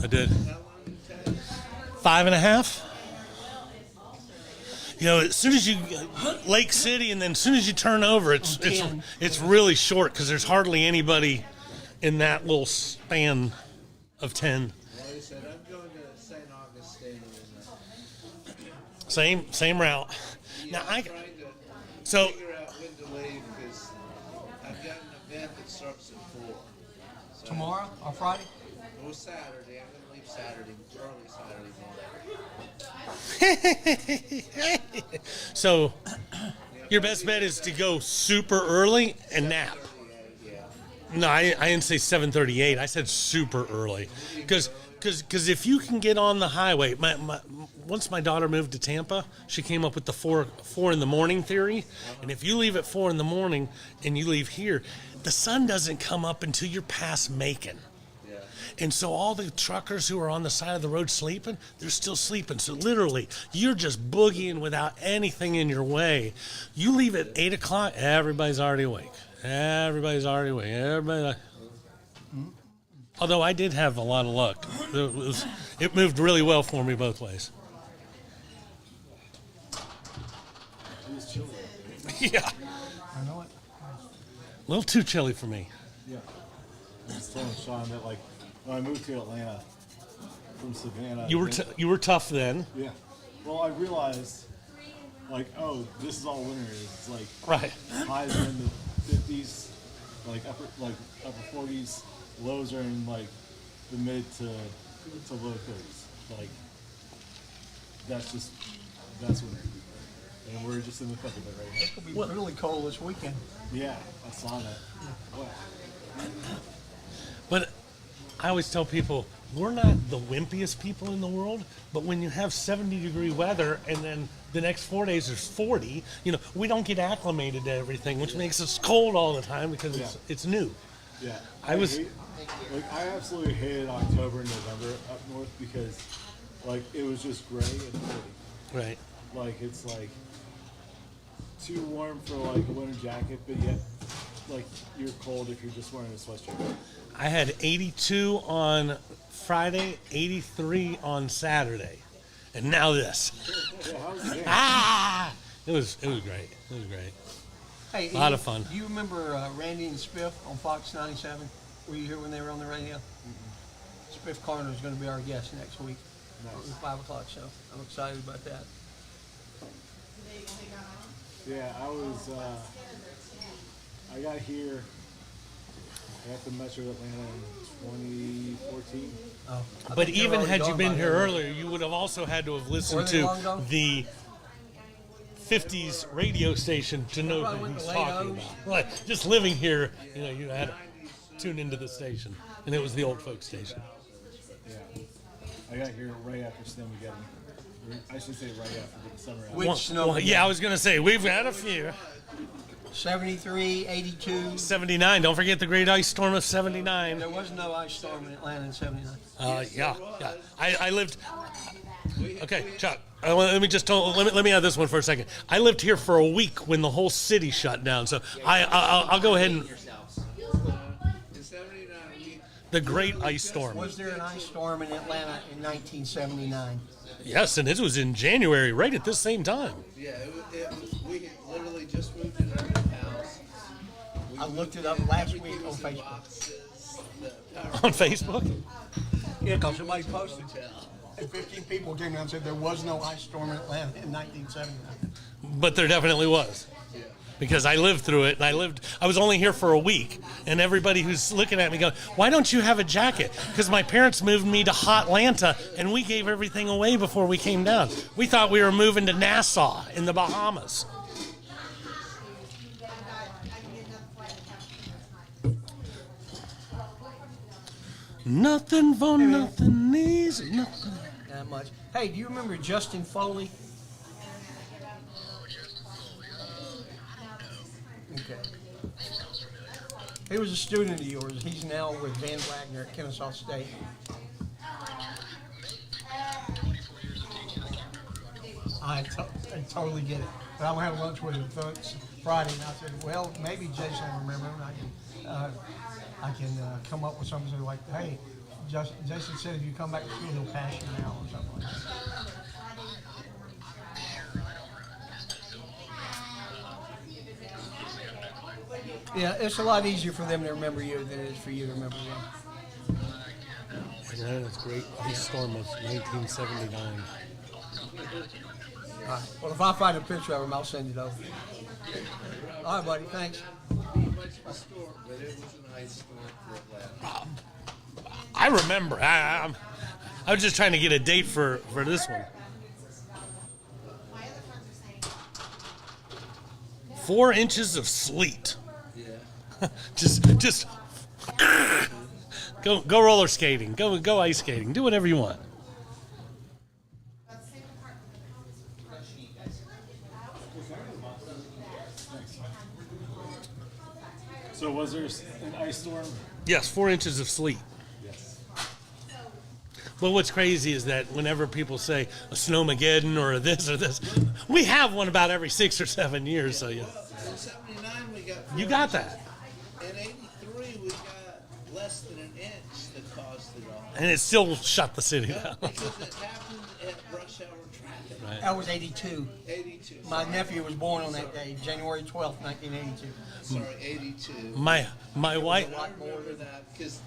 did. How long did it take? 5.5. You know, as soon as you Lake City, and then as soon as you turn over, it's really short because there's hardly anybody in that little span of 10. Like I said, I'm going to St. Augustine. Same route. Now I'm trying to figure out when to leave because I've got an event that starts at 4. So Tomorrow or Friday? Or Saturday. I'm going to leave Saturday, early Saturday morning. So your best bet is to go super early and nap. No, I didn't say 7:38. I said super early, because if you can get on the highway, once my daughter moved to Tampa, she came up with the 4 in the morning theory, and if you leave at 4 in the morning and you leave here, the sun doesn't come up until you're past Macon. And so all the truckers who are on the side of the road sleeping, they're still sleeping. So literally, you're just boogieing without anything in your way. You leave at 8 o'clock, everybody's already awake. Everybody's already awake. Although I did have a lot of luck. It moved really well for me both ways. It was chilly. Yeah. I know it. A little too chilly for me. Yeah. I was telling Sean that, like, when I moved to Atlanta from Savannah. You were tough then. Yeah. Well, I realized, like, oh, this is all winter is. It's like Right. highs are in the 50s, like upper 40s. Lows are in like the mid to low 30s. Like that's winter, and we're just in the thick of it right now. It's going to be really cold this weekend. Yeah, I saw that. Wow. But I always tell people, we're not the wimpiest people in the world, but when you have 70-degree weather and then the next 4 days there's 40, we don't get acclimated to everything, which makes us cold all the time because it's new. Yeah. I absolutely hated October and November up north because, like, it was just gray and 40. Right. Like, it's, like, too warm for, like, a winter jacket, but yet, like, you're cold if you're just wearing a sweatshirt. I had 82 on Friday, 83 on Saturday, and now this. Yeah, how was the game? It was great. It was great. Hey, A lot of fun. Do you remember Randy and Spiff on Fox 97? Were you here when they were on the radio? Mm-hmm. Spiff Carter is going to be our guest next week. Nice. At 5 o'clock show. I'm excited about that. Yeah, I got here after Metro Atlanta in 2014. Oh, But even had you been here earlier, you would have also had to have listened to the 50s radio station to know who he's talking about. Like, just living here, you had to tune into the station, and it was the old folk station. Yeah, I got here right after Snowmageddon. I should say right after the summer. Which Snowmageddon? Yeah, I was going to say, we've had a few. 73, 82. 79. Don't forget the great ice storm of 79. There was no ice storm in Atlanta in 79. Yeah. I lived. Okay, Chuck. Let me add this one for a second. I lived here for a week when the whole city shut down. So I'll go ahead and. The great ice storm. Was there an ice storm in Atlanta in 1979? Yes, and it was in January, right at this same time. Yeah, we had literally just moved into our house. I looked it up last week on Facebook. On Facebook? Yeah, because somebody posted it. And 15 people came down and said there was no ice storm in Atlanta in 1979. But there definitely was. Because I lived through it, and I was only here for a week, and everybody who's looking at me going, why don't you have a jacket? Because my parents moved me to Hotlanta, and we gave everything away before we came down. We thought we were moving to Nassau in the Bahamas. Nothing for nothing, easy, nothing. That much. Hey, do you remember Justin Foley? Okay. He was a student of yours. He's now with Van Wagner at Kennesaw State. I totally get it. But I'm going to have lunch with him Friday, and I said, well, maybe Jason will remember him. I can come up with something like, hey, Jason said if you come back to school, he'll pass you now or something like that. Yeah, it's a lot easier for them to remember you than it is for you to remember them. Yeah, that's great. Ice storm of 1979. All right. Well, if I find a picture of him, I'll send it over. All right, buddy. Thanks. I remember. I was just trying to get a date for this one. 4 inches of sleet. Yeah. just go roller skating. Go ice skating. Do whatever you want. So was there an ice storm? Yes, 4 inches of sleet. Yes. But what's crazy is that whenever people say a snowmageddon or this, we have one about every 6 or 7 years. So yeah. In 79 we got. You got that. In 83 we got less than an inch that caused it all. And it still shut the city down. Because it happened at rush hour traffic. Right. That was 82. 82. My nephew was born on that day, January 12th, 1982. Sorry, 82. My wife. I remember that because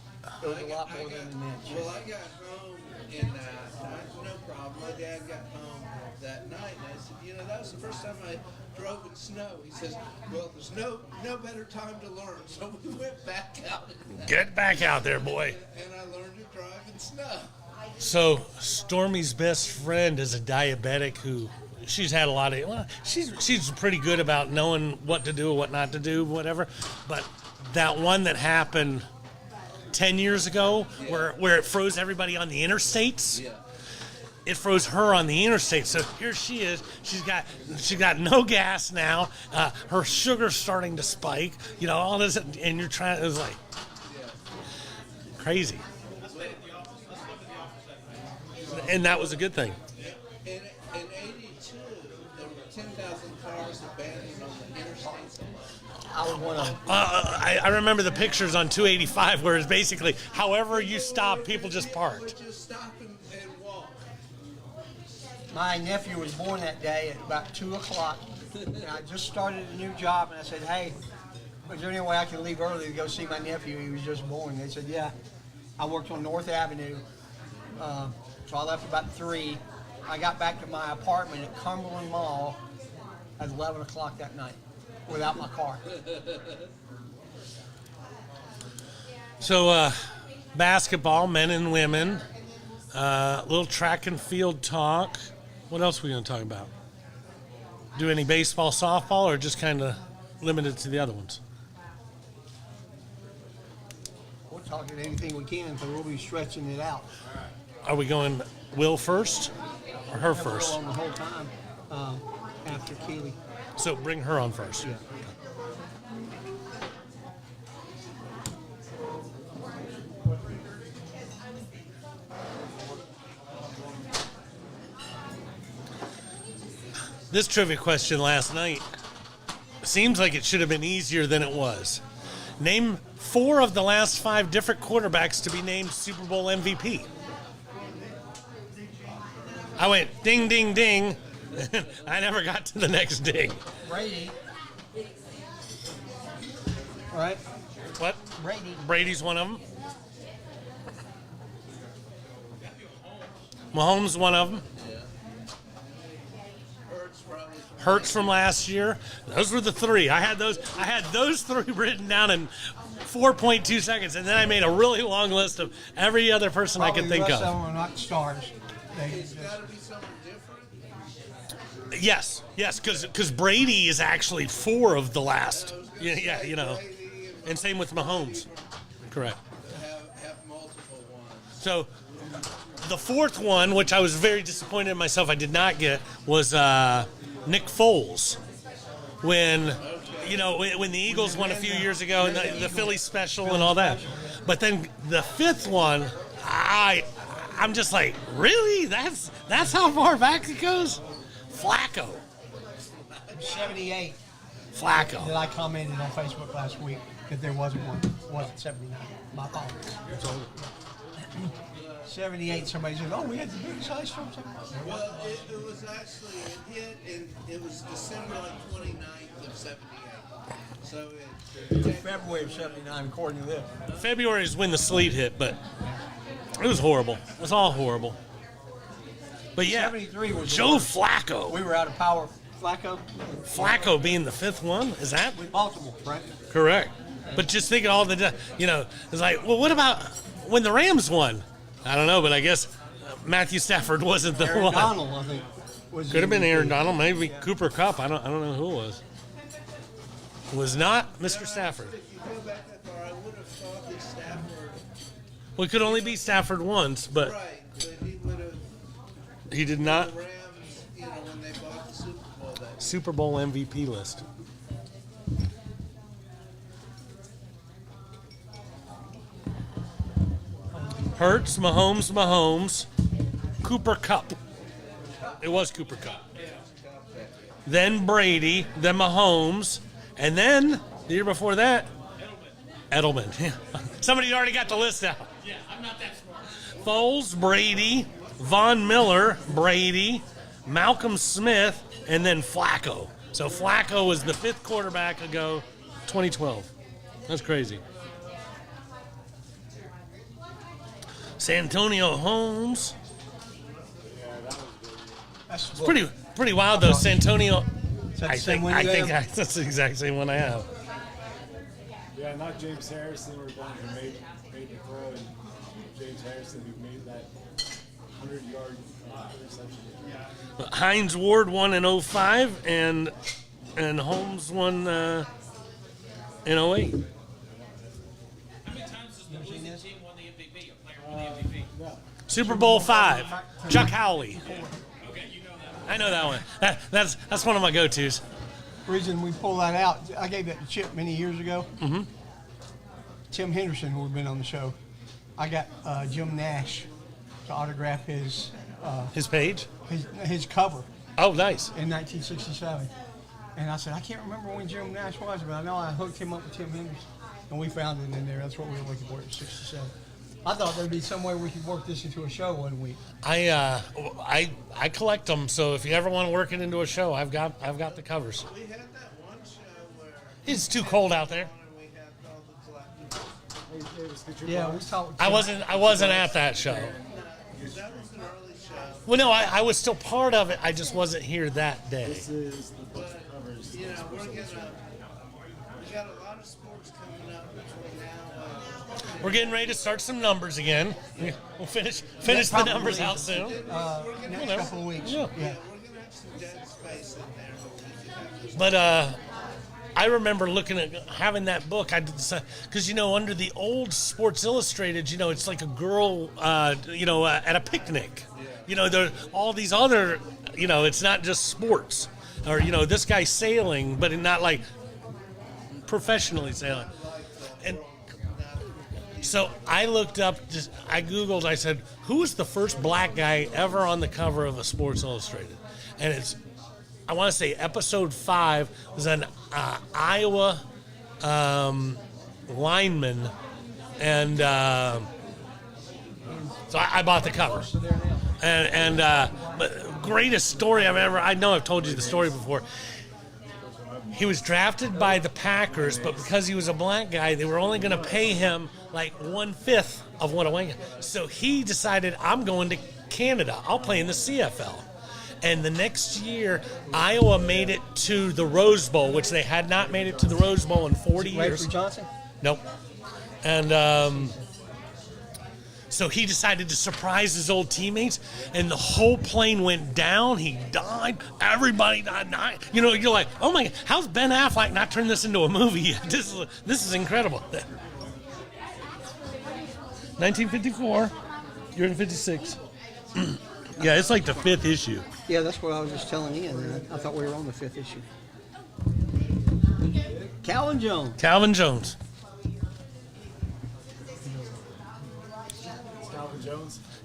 It was a lot more than an inch. Well, I got home and no problem. My dad got home that night, and I said, that was the first time I drove in snow. He says, well, there's no better time to learn. So we went back out. Get back out there, boy. And I learned to drive in snow. So Stormy's best friend is a diabetic who she's had a lot of. Well, she's pretty good about knowing what to do or what not to do, whatever. But that one that happened 10 years ago, where it froze everybody on the interstates. Yeah. It froze her on the interstate. So here she is. She got no gas now. Her sugar's starting to spike. All this, and you're trying. It was like crazy. And that was a good thing. In 82, there were 10,000 cars abandoned on the interstates alone. I was one of them. I remember the pictures on 285 where it's basically however you stop, people just parked. Would just stop and walk. My nephew was born that day at about 2 o'clock. And I just started a new job, and I said, hey, is there any way I can leave early to go see my nephew? He was just born. They said, yeah. I worked on North Avenue, so I left about 3. I got back to my apartment at Cumberland Mall at 11 o'clock that night without my car. So basketball, men and women, a little track and field talk. What else are we going to talk about? Do any baseball, softball, or just kind of limited to the other ones? We're talking anything we can, so we'll be stretching it out. Are we going Will first or her Have Will first? on the whole time after Keely. So bring her on first. Yeah. This trivia question last night seems like it should have been easier than it was. Name 4 of the last 5 different quarterbacks to be named Super Bowl MVP. I went ding, ding, ding. I never got to the next ding. Brady. Right? What? Brady. Brady's one of them. Mahomes one of them. Hurts from last year. Those were the 3. I had those 3 written down in 4.2 seconds, and then I made a really long list of every other person I could think The of. rest of them are not stars. It's got to be something different. Yes, because Brady is actually 4 of the last. Yeah, and same with Mahomes. Correct. Have multiple ones. So the 4th one, which I was very disappointed in myself I did not get, was Nick Foles. When the Eagles won a few years ago, and the Philly special and all that. But then the 5th one, I'm just like, really? That's how far back it goes? Flacco. 78. Flacco. That I commented on Facebook last week that there wasn't one. It wasn't 79. My apologies. '78, somebody said, "Oh, we had the biggest ice storm." Well, it was actually, it hit, and it was December 29th of '78. So February of '79, according to this. February is when the sleet hit, but it was horrible. It was all horrible. But yeah, '73 was Joe Flacco. We were out of power. Flacco being the fifth one, is that? With Baltimore, right? Correct. But just think of all the, it's like, well, what about when the Rams won? I don't know, but I guess Matthew Stafford wasn't the Aaron one. Donald, I think. Could have been Aaron Donald, maybe Cooper Kupp. I don't know who it was. It was not Mr. Stafford. if you go back that far, I would have thought that Stafford. Well, it could only be Stafford once, but Right, but he would have. he did not. The Rams, when they bought the Super Bowl that year. Super Bowl MVP list. Hurts, Mahomes, Cooper Kupp. It was Cooper Kupp. Then Brady, then Mahomes, and then the year before that, Edelman. Somebody already got the list out. Yeah, I'm not that smart. Foles, Brady, Von Miller, Brady, Malcolm Smith, and then Flacco. So Flacco was the fifth quarterback ago, 2012. That's crazy. Santonio Holmes. That's It's pretty wild though. Santonio. that I the same think one you that's have? the exact same one I have. Yeah, not James Harrison. We're going to made the throw, and James Harrison who made that 100-yard interception. Hines Ward won in 05 and Holmes won in 08. How many times does the losing team won the MVP? A player won the MVP? Super Bowl 5. Chuck Howley. Okay, you know that. I know that one. That's one of my go-tos. The reason we pull that out, I gave that to Chip many years ago. Mm-hmm. Tim Henderson, who had been on the show, I got Jim Nash to autograph his page? his cover Oh, nice. in 1967. And I said, I can't remember when Jim Nash was, but I know I hooked him up with Tim Henderson. And we found it in there. That's what we were looking for in 67. I thought there'd be some way we could work this into a show one week. I collect them, so if you ever want to work it into a show, I've got the covers. We had that one show where It's too cold out there. we had all the collectibles. Yeah, we talked. I wasn't at that show. That was an early show. Well, no, I was still part of it. I just wasn't here that day. This is the book covers. We got a lot of sports coming up between now We're getting ready to start some numbers again. We'll finish the numbers out soon. Next couple of weeks. Yeah. Yeah. we're gonna have some dead space in there. But I remember looking at having that book. I because under the old Sports Illustrated, it's like a girl, at a picnic. There all these other, it's not just sports, or this guy's sailing, but not like professionally sailing. And so I looked up, I Googled, I said, who was the first black guy ever on the cover of a Sports Illustrated? And I want to say episode 5 was an Iowa lineman, and so I bought the cover. And but greatest story I know I've told you the story before. He was drafted by the Packers, but because he was a black guy, they were only going to pay him like 1/5 of what a white guy. So he decided, I'm going to Canada. I'll play in the CFL. And the next year, Iowa made it to the Rose Bowl, which they had not made it to the Rose Bowl in 40 years. Ray Johnson? Nope. And so he decided to surprise his old teammates, and the whole plane went down. He died. Everybody died. You're like, oh my God, how's Ben Affleck not turned this into a movie? This is incredible. 1954. You're in 56. Yeah, it's like the 5th issue. Yeah, that's what I was just telling Ian. I thought we were on the 5th issue. Calvin Jones. Calvin Jones.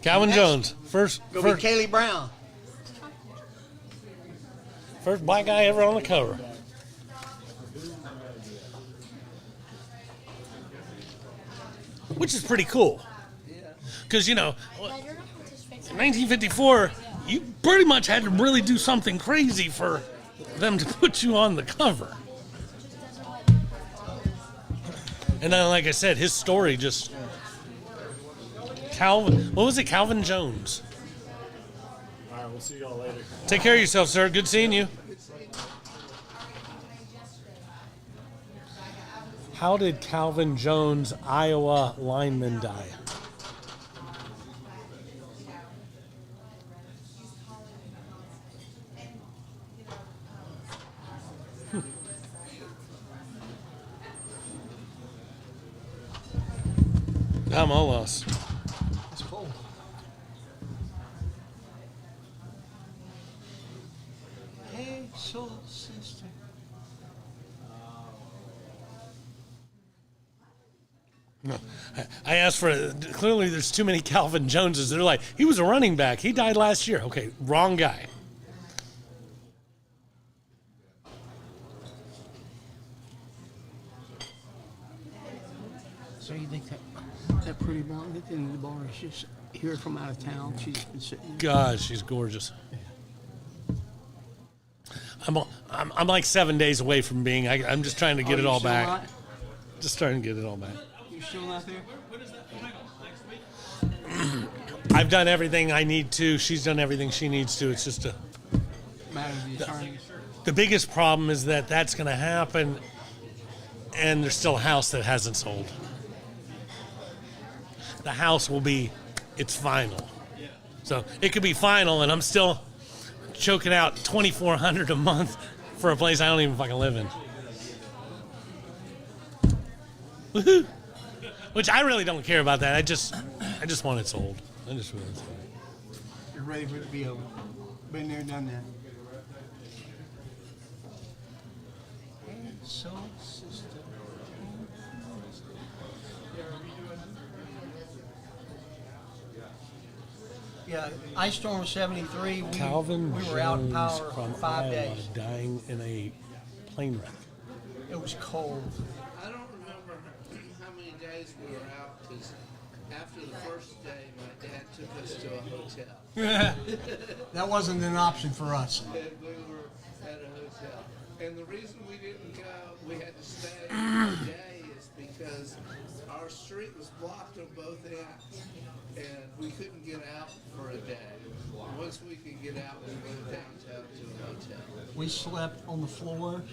Calvin Jones. First Be Kaylee Brown. First black guy ever on the cover. Which is pretty cool. Because, 1954, you pretty much had to really do something crazy for them to put you on the cover. And then, like I said, his story just... what was it? Calvin Jones. All right, we'll see y'all later. Take care of yourself, sir. Good seeing you. How did Calvin Jones, Iowa lineman, die? I'm all lost. It's cold. Hey, soul sister. No, I asked for. Clearly, there's too many Calvin Joneses. They're like, he was a running back. He died last year. Okay, wrong guy. So you think that pretty blonde at the end of the bar is just here from out of town? She's been sitting there. God, she's gorgeous. I'm like 7 days away from being. I'm just trying to get it all back. Not? Just trying to get it all back. You're still not there? When is that final? Next week? I've done everything I need to. She's done everything she needs to. It's just Matter of the attorneys. the biggest problem is that that's going to happen, and there's still a house that hasn't sold. The house will be its final. So it could be final, and I'm still choking out $2,400 a month for a place I don't even fucking live in. Woohoo! Which I really don't care about that. I just want it sold. I just want it sold. You're ready for it to be over. Been there, done that. So, sister. Yeah, Ice Storm 73. Calvin we were out in Jones power from for 5 Iowa days. dying in a plane wreck. It was cold. I don't remember how many days we were out because after the first day, my dad took us to a hotel. That wasn't an option for us. And we were at a hotel. And the reason we didn't go, we had to stay a day, is because our street was blocked on both ends. And we couldn't get out for a day. Once we could get out, we went downtown to a hotel. We slept on the floor,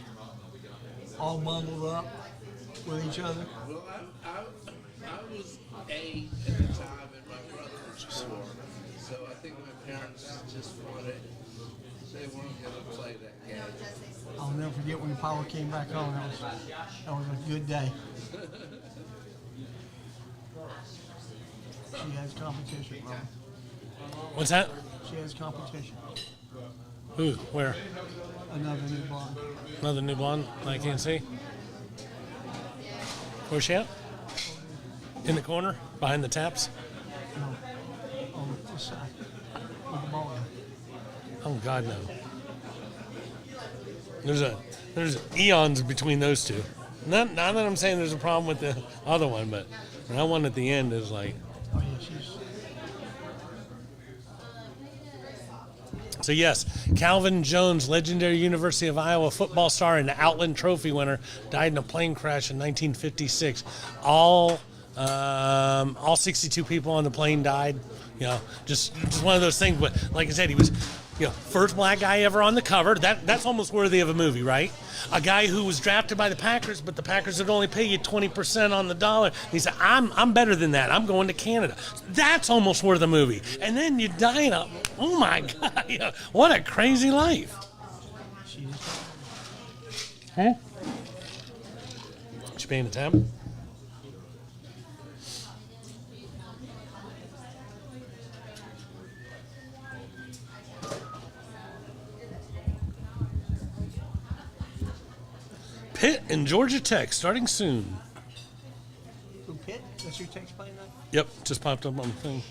all bundled up with each other. Well, I was 8 at the time, and my brother was 4. So I think my parents just wanted, they weren't going to play that game. I'll never forget when the power came back on. That was a good day. She has competition, Mom. What's that? She has competition. Who? Where? Another new blonde. Another new blonde I can't see. Where's she at? In the corner? Behind the taps? No, on this side. With the ball. Oh, God, no. There's eons between those two. Not that I'm saying there's a problem with the other one, but that one at the end is like... Oh, yeah, she's... So, yes, Calvin Jones, legendary University of Iowa football star and Outland Trophy winner, died in a plane crash in 1956. All 62 people on the plane died. You know, just one of those things. But like I said, he was, first black guy ever on the cover. That's almost worthy of a movie, right? A guy who was drafted by the Packers, but the Packers would only pay you 20% on the dollar. And he said, I'm better than that. I'm going to Canada. That's almost worth a movie. And then you die in a, oh my God, what a crazy life. Huh? You paying attention? Pitt and Georgia Tech starting soon. Who, Pitt? That's your text playing that? Yep, just popped up on the thing.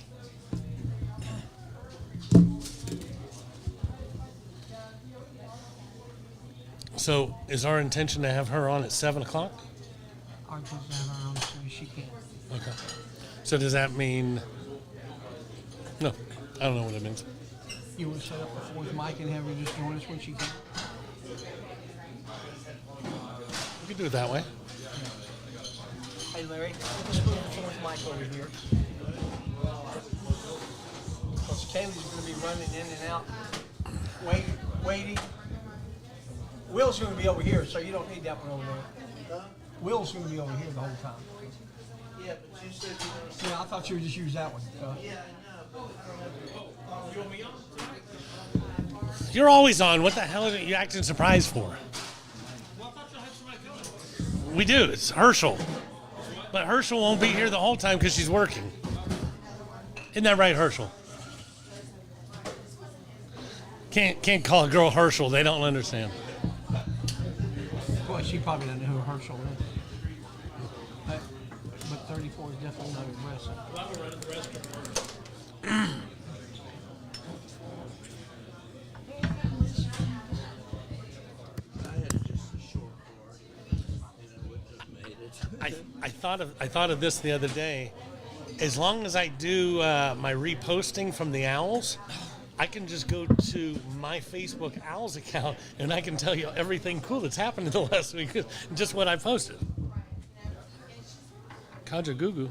So, is our intention to have her on at 7 o'clock? Our kids have our own, so she can't. Okay. So does that mean No, I don't know what it means. You want to set up a fourth mic and have her just join us when she can? We can do it that way. Hey, Larry, let's move the fourth mic over here. Because Kaylee's going to be running in and out, waiting. Will's going to be over here, so you don't need that one over there. Will's going to be over here the whole time. Yeah, but you said you were going to. Yeah, I thought you would just use that one. Yeah, I know, but I don't know. You want me on? You're always on. What the hell are you acting surprised for? Well, I thought y'all had somebody coming. We do. It's Herschel. But Herschel won't be here the whole time because she's working. Isn't that right, Herschel? Can't call a girl Herschel. They don't understand. Well, she probably doesn't know who Herschel is. But 34 is definitely not aggressive. Well, I'm running the restroom. I had just a short board, and I wouldn't have made it. I thought of this the other day. As long as I do my reposting from the Owls, I can just go to my Facebook Owls account and I can tell you everything cool that's happened in the last week, just what I posted. Kaja Gugu.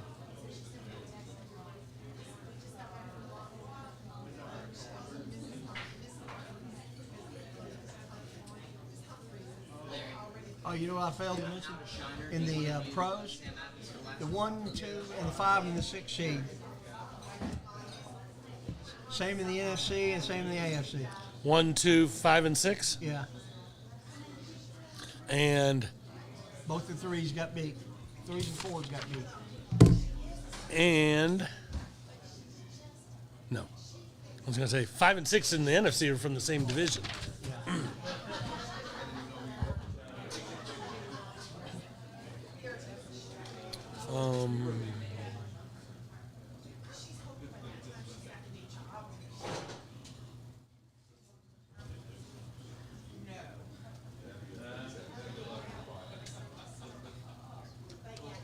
Oh, you know what I failed to mention? In the pros, the 1, 2, and the 5 and the 6 seed. Same in the NFC and same in the AFC. 1, 2, 5, and 6. Yeah. And Both the 3s got beat. 3s and 4s got beat. and no. I was gonna say 5 and 6 in the NFC are from the same division. Yeah.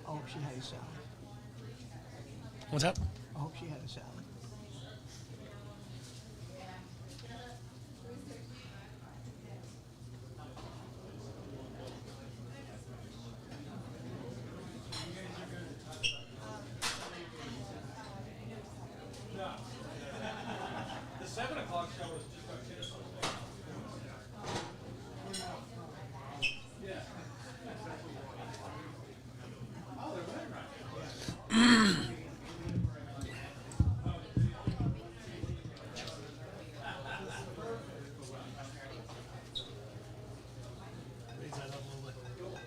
I hope she had a salad. What's that? I hope she had a salad. The 7 o'clock show was just about tennis.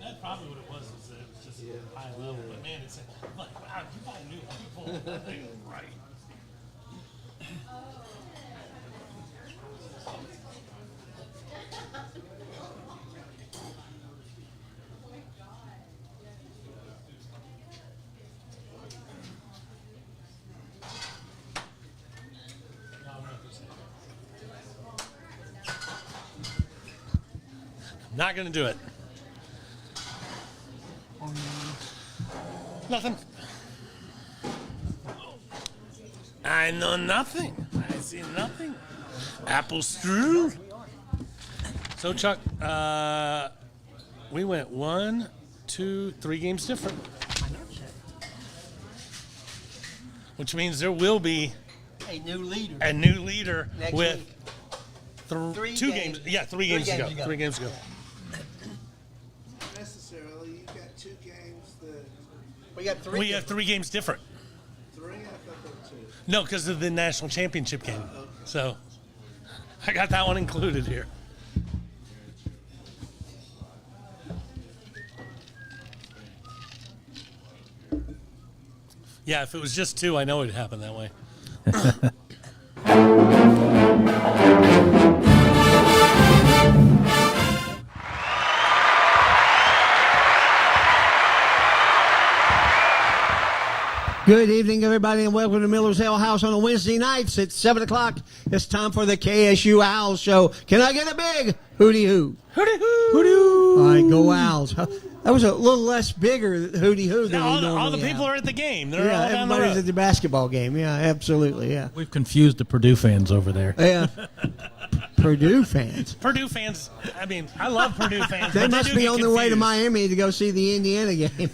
That's probably what it was that it was just high level. But man, it's like, wow, you got new people. That thing was right. Not gonna do it. Nothing. I know nothing. I see nothing. Apple strudel. So Chuck, we went 1, 2, 3 games different, which means there will be A new leader. a new leader Next with week. 2 games. Yeah, 3 games to go. games to go. 3 games to go. Necessarily, you got 2 games that. We got 3. We have 3 games different. 3? I thought there were 2. No, because of the national championship game. So I got that one included here. Yeah, if it was just 2, I know it'd happen that way. Good evening, everybody, and welcome to Miller's Ale House on a Wednesday nights at 7 o'clock. It's time for the KSU Owls Show. Can I get a big hooty hoo? Hooty hoo! Hooty hoo! All right, go Owls. That was a little less bigger hooty hoo than we all normally the people have. are at the game. They're Yeah, all down the everybody's road. at the basketball game. Yeah, absolutely. Yeah. We've confused the Purdue fans over there. Yeah. Purdue fans. Purdue fans. I mean, I love Purdue fans. They but must do be get on their way to confused. Miami to go see the Indiana game.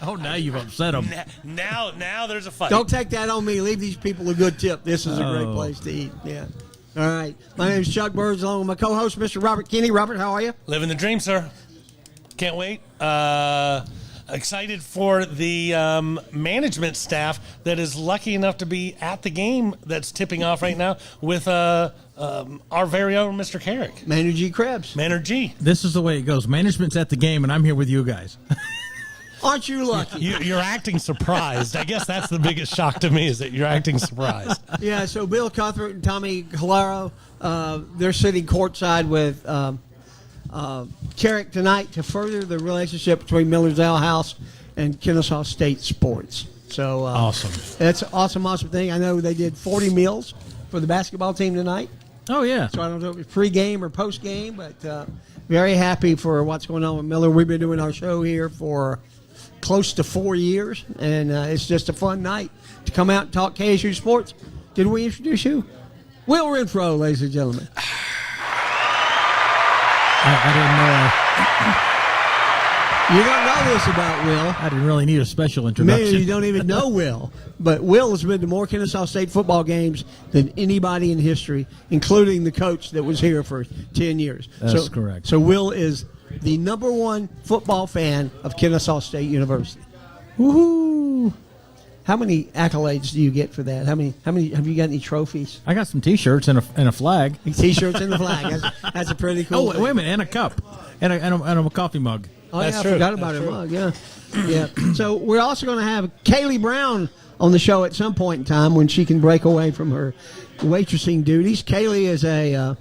Oh, now you've upset them. Now there's a fight. Don't take that on me. Leave these people a good tip. This is a great Oh. place to eat. Yeah. All right. My name is Chuck Burns, along with my co-host, Mr. Robert Kinney. Robert, how are you? Living the dream, sir. Can't wait. Excited for the management staff that is lucky enough to be at the game that's tipping off right now with our very own Mr. Carrick. Maynard G. Krebs. Maynard G. This is the way it goes. Management's at the game, and I'm here with you guys. Aren't you lucky? You're acting surprised. I guess that's the biggest shock to me is that you're acting surprised. Yeah, so Bill Cuthbert and Tommy Calero, they're sitting courtside with Carrick tonight to further the relationship between Miller's Ale House and Kennesaw State Sports. So Awesome. That's an awesome thing. I know they did 40 meals for the basketball team tonight. Oh, yeah. So I don't know if it's pre-game or post-game, but very happy for what's going on with Miller. We've been doing our show here for close to 4 years, and it's just a fun night to come out and talk KSU sports. Did we introduce you? Will Renfro, ladies and gentlemen. I didn't know. You don't know this about Will. I didn't really need a special Maybe introduction. you don't even know Will. But Will has been to more Kennesaw State football games than anybody in history, including the coach that was here for 10 years. That's correct. So Will is the number one football fan of Kennesaw State University. Woohoo! How many accolades do you get for that? How many have you got any trophies? I got some T-shirts and a flag. T-shirts and the flag. That's a pretty cool Oh, thing. wait a minute, and a cup, and a coffee mug. Oh, That's yeah, true. I forgot about That's her true. mug, yeah. Yeah. So we're also going to have Kaylee Brown on the show at some point in time when she can break away from her waitressing duties. Kaylee is a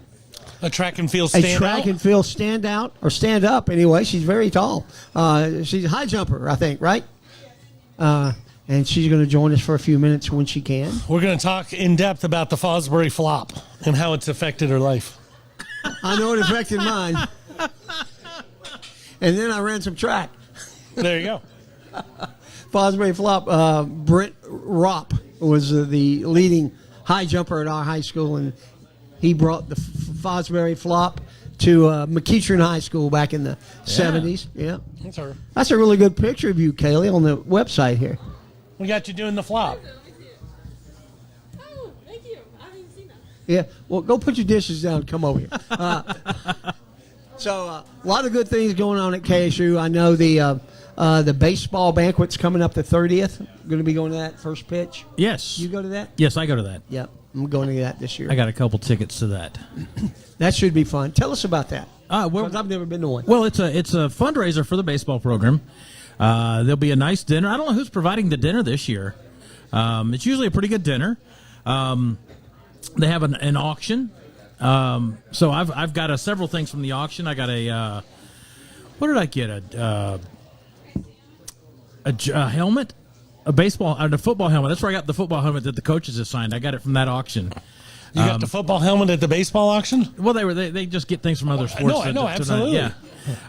track and field a standout. track and field standout, or stand up anyway. She's very tall. She's a high jumper, I think, right? And she's going to join us for a few minutes when she can. We're going to talk in depth about the Fosbury flop and how it's affected her life. I know it affected mine. And then I ran some track. There you go. Fosbury flop. Brent Ropp was the leading high jumper at our high school, and he brought the Fosbury flop to McEachern High School back in the 70s. Yeah. That's her. That's a really good picture of you, Kaylee, on the website here. We got you doing the flop. Oh, thank you. I haven't even seen that. Yeah. Well, go put your dishes down and come over here. So a lot of good things going on at KSU. I know the baseball banquet's coming up the 30th. Going to be going to that first pitch. Yes. You go to that? Yes, I go to that. Yep. I'm going to that this year. I got a couple tickets to that. That should be fun. Tell us about that. Well, 'Cause I've never been to one. Well, it's a fundraiser for the baseball program. There'll be a nice dinner. I don't know who's providing the dinner this year. It's usually a pretty good dinner. They have an auction. So I've got several things from the auction. I got what did I get? A helmet, a football helmet. That's where I got the football helmet that the coaches have signed. I got it from that auction. You got the football helmet at the baseball auction? Well, they just get things from other sports. No, absolutely. Yeah.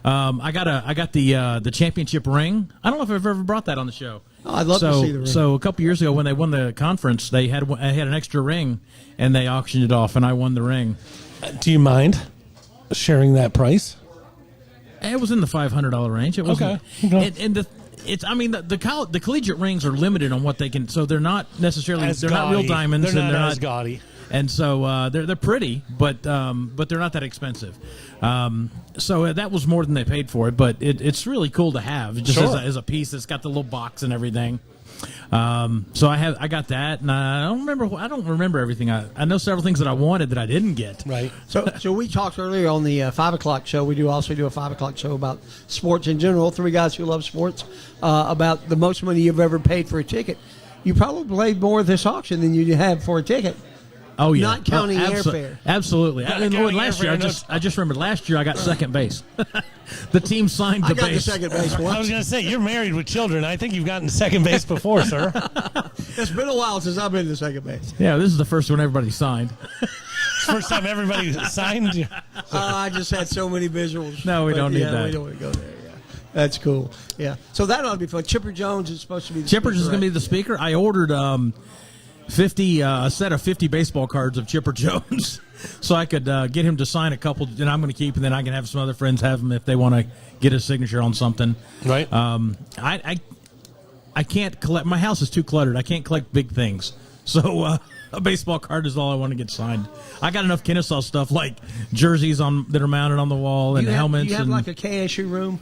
I got the championship ring. I don't know if I've ever brought that on the show. Oh, I'd love to see the ring. So a couple years ago, when they won the conference, I had an extra ring, and they auctioned it off, and I won the ring. Do you mind sharing that price? It was in the $500 range. It was Okay. the collegiate rings are limited on what they can. So they're not necessarily As they're not real gaudy. diamonds, They're and not they're as gaudy. And so they're pretty, but they're not that expensive. So that was more than they paid for it, but it's really cool to have just Sure. as a piece that's got the little box and everything. So I got that, and I don't remember everything. I know several things that I wanted that I didn't get. Right. So we talked earlier on the 5 o'clock show. We also do a 5 o'clock show about sports in general. Three guys who love sports, about the most money you've ever paid for a ticket. You probably paid more at this auction than you have for a ticket. Oh yeah, Not counting airfare. Absolutely. Not I mean, counting last year, airfare, I just remembered last year I got second base. The team signed the I got base. the second base I was once. going to say, you're married with children. I think you've gotten to second base before, sir. It's been a while since I've been to second base. Yeah, this is the first one everybody signed. First time everybody signed you. I just had so many visuals. No, we don't need that. We don't want to go there. Yeah, that's cool. Yeah, so that ought to be fun. Chipper Jones is supposed to be. Chipper's is going to be the speaker. I ordered 50 a set of 50 baseball cards of Chipper Jones, so I could get him to sign a couple, and I'm going to keep, and then I can have some other friends have them if they want to get his signature on something. Right. I can't collect. My house is too cluttered. I can't collect big things, so a baseball card is all I want to get signed. I got enough Kennesaw stuff like jerseys that are mounted on the wall and helmets. Do you have like a KSU room?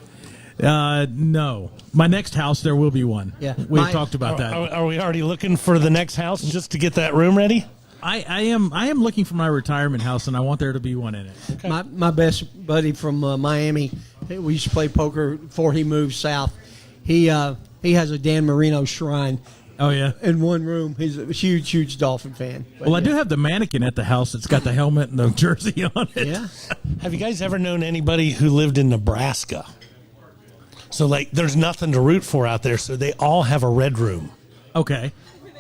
No. My next house, there will be one. Yeah. We've talked about that. Are we already looking for the next house just to get that room ready? I am looking for my retirement house, and I want there to be one in it. Okay. My best buddy from Miami, we used to play poker before he moved south. He has a Dan Marino shrine. Oh, yeah? In one room. He's a huge, huge Dolphin fan. But well, I do have the mannequin at the house that's got the helmet and the jersey on it. Yeah. Have you guys ever known anybody who lived in Nebraska? So, like, there's nothing to root for out there, so they all have a red room. Okay.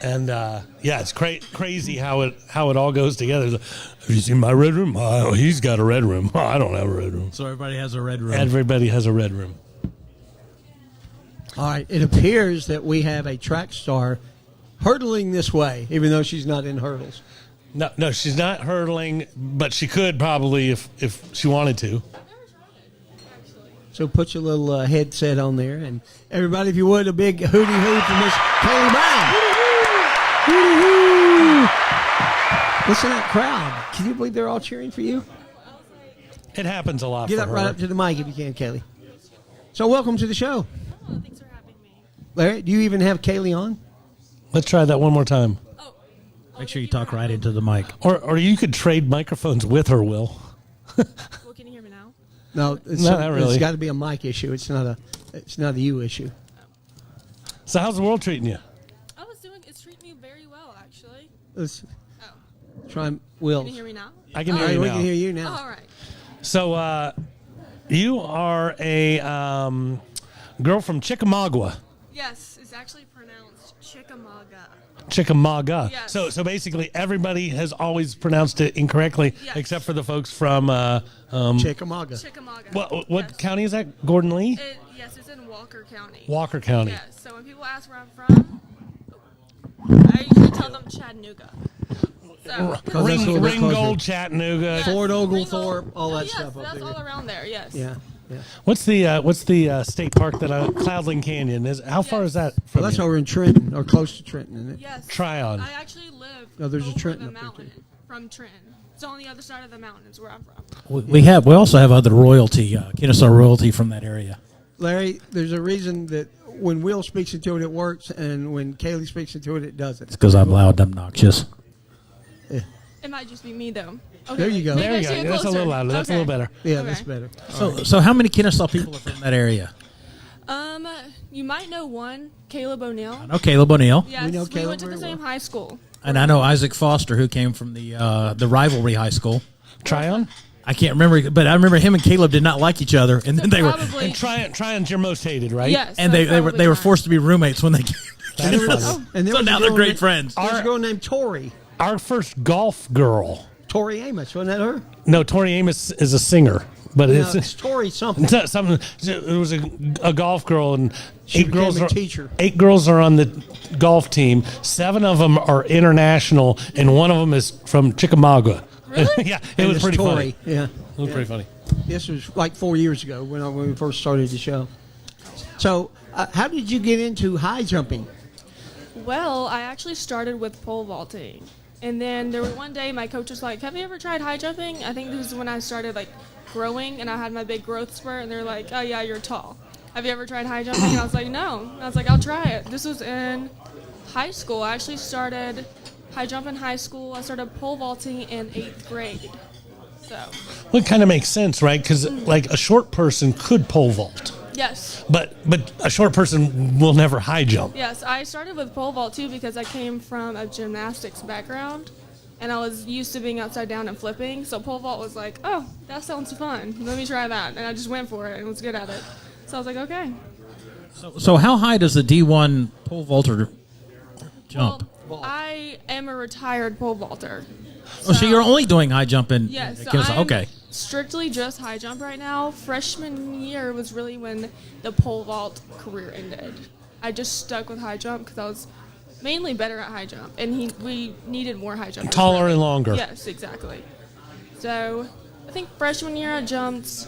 And, yeah, it's crazy how it all goes together. Have you seen my red room? Oh, he's got a red room. Oh, I don't have a red room. So everybody has a red room. Everybody has a red room. All right. It appears that we have a track star hurdling this way, even though she's not in hurdles. No, she's not hurdling, but she could probably if she wanted to. So put your little headset on there. And everybody, if you would, a big hooty hoo for Miss Kaylee Brown. Hooty hoo. Listen to that crowd. Can you believe they're all cheering for you? It happens a lot Get for up her. right up to the mic if you can, Kaylee. So welcome to the show. Well, thanks for having me. Larry, do you even have Kaylee on? Let's try that one more time. Make sure you talk right into the mic. Or you could trade microphones with her, Will. Well, can you hear me now? No, not really. It's got to be a mic issue. It's not a you issue. So how's the world treating you? Oh, it's treating me very well, actually. Let's try Will. Can you hear me now? I can hear you now. We can hear you now. Oh, all right. So you are a girl from Chickamauga. Yes, it's actually pronounced Chickamauga. Chickamauga. Yes. So basically everybody has always pronounced it incorrectly, Yes. except for the folks from Chickamauga. Chickamauga. What Yes. county is that? Gordon Lee? Yes, it's in Walker County. Walker County. Yes, so when people ask where I'm from, I usually tell them Chattanooga. So, Ringgold, Chattanooga, Fort Oglethorpe, all that yes, stuff up that's there. all around there. Yes. Yeah. What's the state park that Cloudland Canyon is? How far is that from Well, that's you? over in Trenton, or close to Trenton, isn't it? Yes. Tryon. I actually live No, there's a over Trenton the up there, mountain from Trenton. It's on the other side of the mountain is where I'm from. We also have other royalty, Kennesaw royalty from that area. Larry, there's a reason that when Will speaks into it, it works, and when Kaylee speaks into it, it doesn't. It's because I'm loud and obnoxious. It might just be me though. Okay, There you go. maybe There I you should go. get That's a closer. little louder. That's a Okay. little better. Yeah, Okay. that's better. So how many Kennesaw people are from that area? You might know one, Caleb O'Neill. I know Caleb O'Neill. Yes, We know we Caleb went to the very same high school. And I know Isaac Foster, who came from the rivalry high school. Tryon? I can't remember, but I remember him and Caleb did not like each other, and then they were Probably. And Tryon's your most hated, right? Yes. and so they were probably mine. forced to be roommates when they came. That's funny. And there So was a now they're girl great named- friends. There's a girl named Tori. Our first golf girl. Tori Amos, wasn't that her? No, Tori Amos is a singer, but No, it's it's Tori something. it's not something. It was a golf girl, and She became a teacher. 8 girls are on the golf team. 7 of them are international, and one of them is from Chickamauga. Really? Yeah, it And was it's pretty Tori. funny. Yeah. It was pretty funny. This was like 4 years ago when we first started the show. So, how did you get into high jumping? Well, I actually started with pole vaulting. And then there was one day my coach was like, have you ever tried high jumping? I think this is when I started like growing and I had my big growth spurt and they're like, oh yeah, you're tall. Have you ever tried high jumping? And I was like, no. And I was like, I'll try it. This was in high school. I actually started high jump in high school. I started pole vaulting in 8th grade. So, Well, it kind of makes sense, right? Because like a short person could pole vault, yes. but a short person will never high jump. Yes, I started with pole vault too because I came from a gymnastics background and I was used to being upside down and flipping. So pole vault was like, oh, that sounds fun. Let me try that. And I just went for it and was good at it. So I was like, okay. So how high does the D1 pole vaulter jump? Well, I am a retired pole vaulter. So you're only doing high jump in Yes. So Kennesaw. I'm Okay. strictly just high jump right now. Freshman year was really when the pole vault career ended. I just stuck with high jump because I was mainly better at high jump, and we needed more high jumpers. Taller and longer. Yes, exactly. So I think freshman year I jumped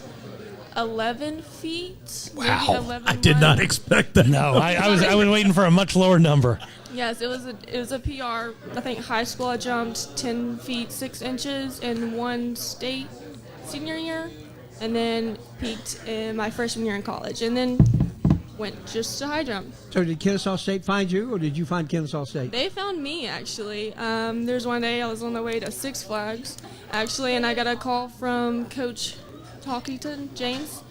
11 feet. maybe Wow. 11 I did not expect that. No, I was waiting for a much lower number. Yes, it was a PR. I think high school I jumped 10 feet 6 inches in one state senior year, and then peaked in my freshman year in college, and then went just to high jump. So did Kennesaw State find you, or did you find Kennesaw State? They found me, actually. There's one day I was on the way to Six Flags, actually, and I got a call from Coach Talkington, James,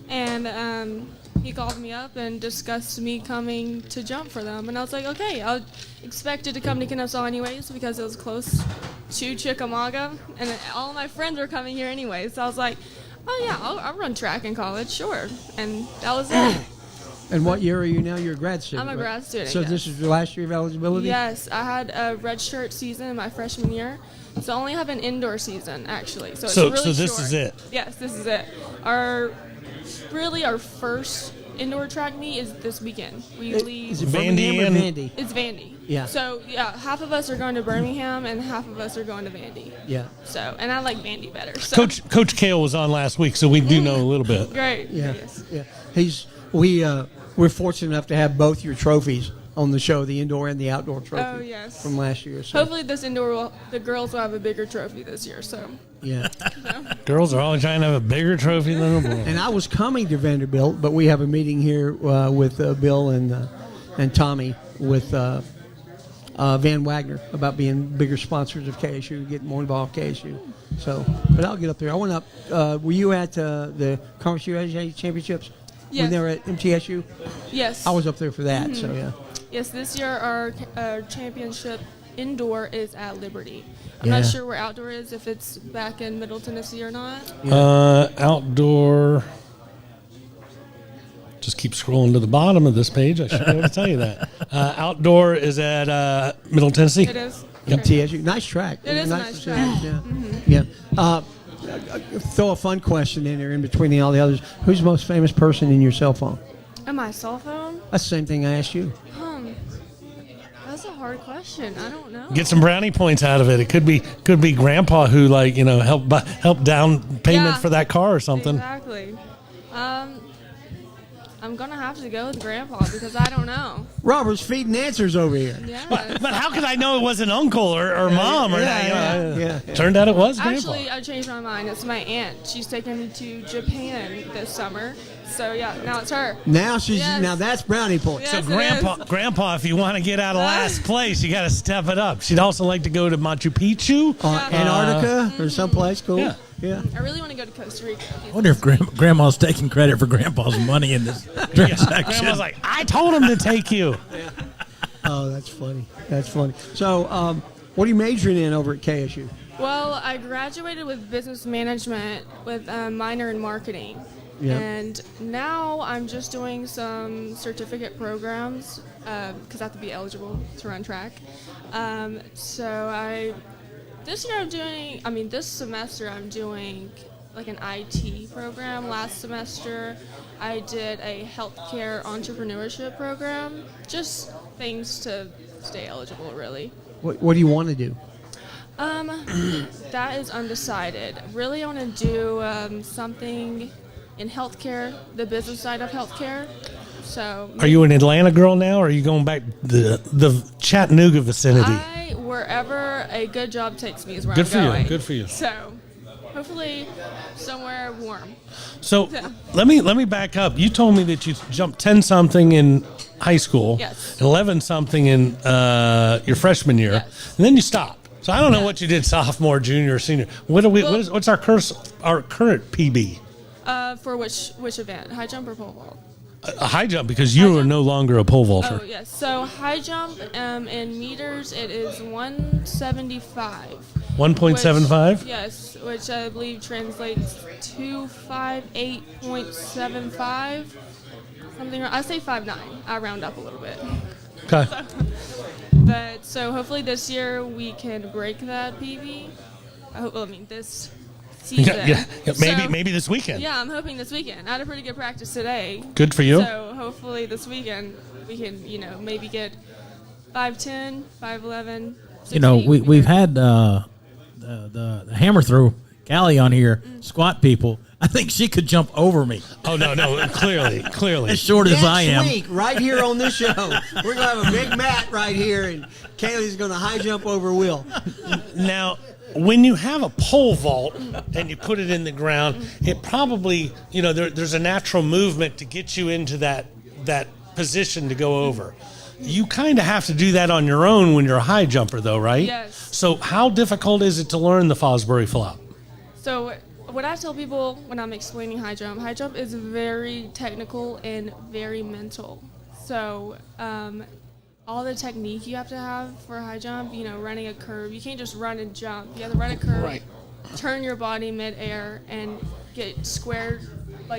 and he called me up and discussed me coming to jump for them. And I was like, okay, I expected to come to Kennesaw anyways because it was close to Chickamauga, and all my friends were coming here anyways. So I was like, oh, yeah, I'll run track in college, sure. And that was it. And what year are you now? You're a grad student. I'm a right? grad student, So yes. this is your last year of eligibility? Yes, I had a redshirt season in my freshman year, so I only have an indoor season actually. So it's really So this short. is it. Yes, this is it. Our first indoor track meet is this weekend. We leave. Is it Birmingham or Vandy? It's Vandy. Yeah. So yeah, half of us are going to Birmingham and half of us are going to Vandy. Yeah. So, and I like Vandy better. So. Coach Kale was on last week, so we do know a little bit. Great. Yeah. Yes. Yeah. We're fortunate enough to have both your trophies on the show, the indoor and the outdoor trophy. Oh, yes. From last year. So. Hopefully this indoor the girls will have a bigger trophy this year. So. Yeah. Girls are always trying to have a bigger trophy than a boy. And I was coming to Vanderbilt, but we have a meeting here with Bill and Tommy with Van Wagner about being bigger sponsors of KSU, getting more involved with KSU. So, but I'll get up there. I went up. Were you at the Conference USA Championships? Yes. When they were at MTSU? Yes. I was up there for that. Mhm. So yeah. Yes, this year our championship indoor is at Liberty. I'm Yeah. not sure where outdoor is, if it's back in Middle Tennessee or not. Outdoor. Just keep scrolling to the bottom of this page. I should be able to tell you that. Outdoor is at Middle Tennessee. It is. MTSU. Nice track. It is a nice facility, track. Yeah. Yeah. Throw a fun question in there in between all the others. Who's the most famous person in your cell phone? And my cell phone? That's the same thing I asked you. That's a hard question. I don't know. Get some brownie points out of it. It could be Grandpa who helped down payment for that car or something. Exactly. I'm gonna have to go with Grandpa because I don't know. Robert's feeding answers over here. Yeah. But how could I know it wasn't uncle or mom or that? Yeah. Turned out it was Grandpa. Actually, I changed my mind. It's my aunt. She's taking me to Japan this summer. So yeah, now it's her. Now Yes. now that's brownie points. Yes, So it Grandpa, if you want to get out of last place, you got to step it up. She'd also like to go to Machu Picchu, Antarctica or someplace cool. Yeah. I really want to go to Costa Rica. I wonder if Grandma's taking credit for Grandpa's money in this transaction. Grandma's like, I told him to take you. Oh, that's funny. That's funny. So, what are you majoring in over at KSU? Well, I graduated with business management with a minor in marketing. Yeah. And now I'm just doing some certificate programs because I have to be eligible to run track. This semester I'm doing like an IT program. Last semester I did a healthcare entrepreneurship program. Just things to stay eligible, really. What do you want to do? That is undecided. Really, I want to do something in healthcare, the business side of healthcare. So, Are you an Atlanta girl now, or are you going back the Chattanooga vicinity? Wherever a good job takes me is where Good I'm for you, going. good for you. So, hopefully, somewhere warm. So Yeah. let me back up. You told me that you jumped 10-something in high school, Yes. 11-something in your freshman year, and then you stopped. So I don't know what you did sophomore, junior, senior. What's our current PB? For which event? High jump or pole vault? A high jump, because you are no longer a pole vaulter. Oh, yes. So high jump in meters, it is 175. 1.75? Yes, which I believe translates to 5'8.75. Something. I say 5'9". I round up a little bit. Okay. But so hopefully this year we can break that PB. This season. Yeah, So, maybe this weekend. Yeah, I'm hoping this weekend. I had a pretty good practice today. Good for you. So hopefully this weekend we can, maybe get 5'10", 5'11". 6 feet. We've had the hammer throw Callie on here, squat people. I think she could jump over me. Oh, no, clearly. As short as I am. Next week, right here on this show, we're going to have a big mat right here, and Kaylee's going to high jump over Will. Now, when you have a pole vault and you put it in the ground, it probably, there's a natural movement to get you into that position to go over. You kind of have to do that on your own when you're a high jumper, though, right? Yes. So how difficult is it to learn the Fosbury flop? So what I tell people when I'm explaining high jump is very technical and very mental. So all the technique you have to have for a high jump, running a curve, you can't just run and jump. You have to run a curve, Right. turn your body midair, and get squared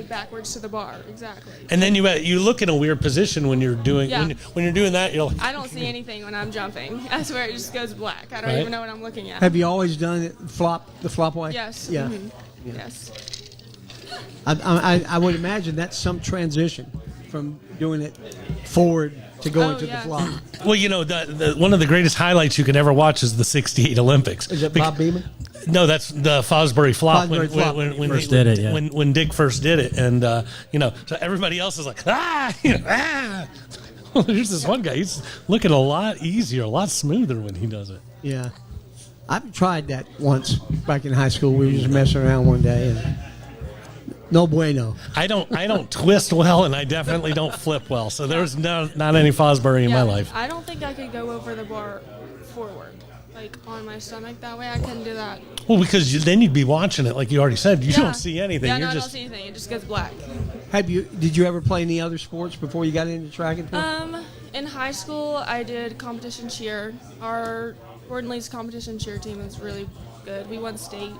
backwards to the bar. Exactly. And then you look in a weird position when you're doing Yeah. when you're doing that. You're like, I don't see anything when I'm jumping. I swear it just goes black. I don't Right. even know what I'm looking at. Have you always done it the flop way? Yes. Yeah. Mhm. Yeah. Yes. I would imagine that's some transition from doing it forward to going to yeah. the flop. well, the one of the greatest highlights you can ever watch is the '68 Olympics. Is it Bob Beeman? No, that's the Fosbury flop. Fosbury flop. When First did it, yeah. when Dick first did it, and so everybody else is like, ah. Well, there's this one guy. He's looking a lot easier, a lot smoother when he does it. Yeah. I've tried that once back in high school. We were just messing around one day, and no bueno. I don't twist well, and I definitely don't flip well. So there's not any Fosbury in my life. I don't think I could go over the bar forward, on my stomach that way. I couldn't do that. Well, because then you'd be watching it, like you already said. You don't see anything. Yeah, You're no, I just don't see anything. It just goes black. Did you ever play any other sports before you got into track and field? In high school, I did competition cheer. Our Gordon Lee's competition cheer team is really good. We won state.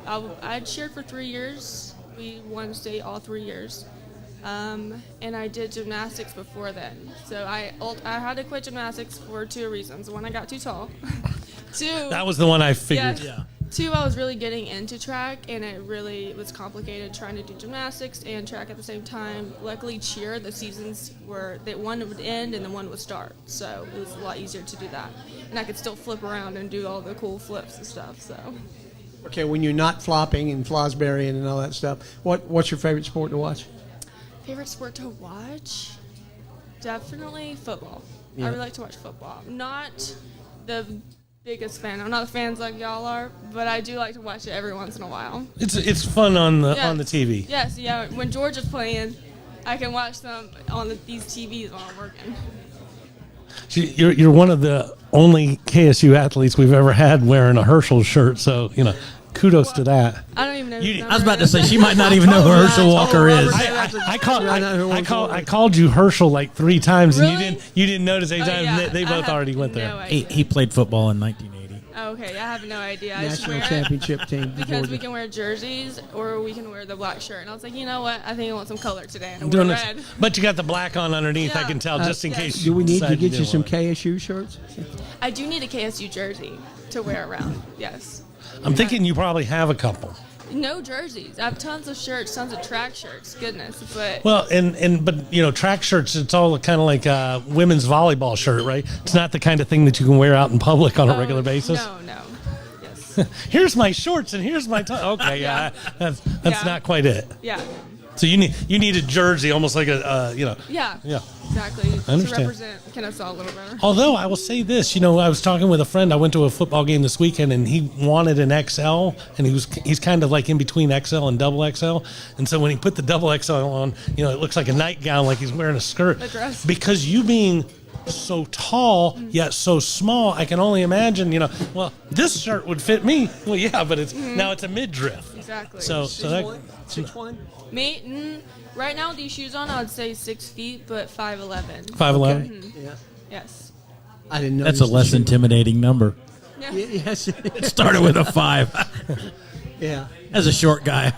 I cheered for 3 years. We won state all 3 years. And I did gymnastics before then. So I had to quit gymnastics for 2 reasons. One, I got too tall. 2, that was the one I figured. yeah. 2, I was really getting into track, and it really was complicated trying to do gymnastics and track at the same time. Luckily, cheer, the seasons were that one would end and the one would start, so it was a lot easier to do that. And I could still flip around and do all the cool flips and stuff. So, Okay, when you're not flopping and Fosbury and all that stuff, what's your favorite sport to watch? favorite sport to watch? Definitely football. Yeah. I really like to watch football. Not the biggest fan. I'm not fans like y'all are, but I do like to watch it every once in a while. It's fun on the Yes. on the TV. Yes, yeah. When Georgia's playing, I can watch them on these TVs while I'm working. You're one of the only KSU athletes we've ever had wearing a Herschel shirt, so kudos to that. I don't even know. I was about to say she might not even know who Herschel Walker is. I called you Herschel like 3 times, and you didn't notice any time. yeah. They both already went there. He played football in 1980. Okay, I have no idea. I just National wear it championship team. because Georgia. we can wear jerseys or we can wear the black shirt. And I was like, you know what? I think I want some color today. And I Doing wear this- red. But you got the black on underneath. I Yeah. can tell, just in case. Do we need to decide get you didn't some want it. KSU shirts? I do need a KSU jersey to wear around. Yes. I'm thinking you probably have a couple. No jerseys. I have tons of shirts, tons of track shirts. Goodness, but Well, but track shirts, it's all kind of like a women's volleyball shirt, right? It's not the kind of thing that you can wear out in public on a regular basis. No. Here's my shorts and here's my top. Okay, yeah, that's Yeah. not quite it. Yeah. So you need a jersey, almost like a Yeah. Yeah. Exactly. I understand. To represent Kennesaw a little better. Although I will say this, I was talking with a friend. I went to a football game this weekend, and he wanted an XL, and he's kind of like in between XL and double XL. And so when he put the double XL on, it looks like a nightgown, like he's wearing a skirt. A dress. Because you being so tall yet so small, I can only imagine. Well, this shirt would fit me. Well, yeah, but now it's a midriff. Exactly. So that 6'1"? Me, right now with these shoes on, I would say 6 feet, but 5'11". 5'11". Yeah. Yes. I didn't know. That's a less intimidating number. Yeah. Yes. It started with a 5. Yeah. As a short guy,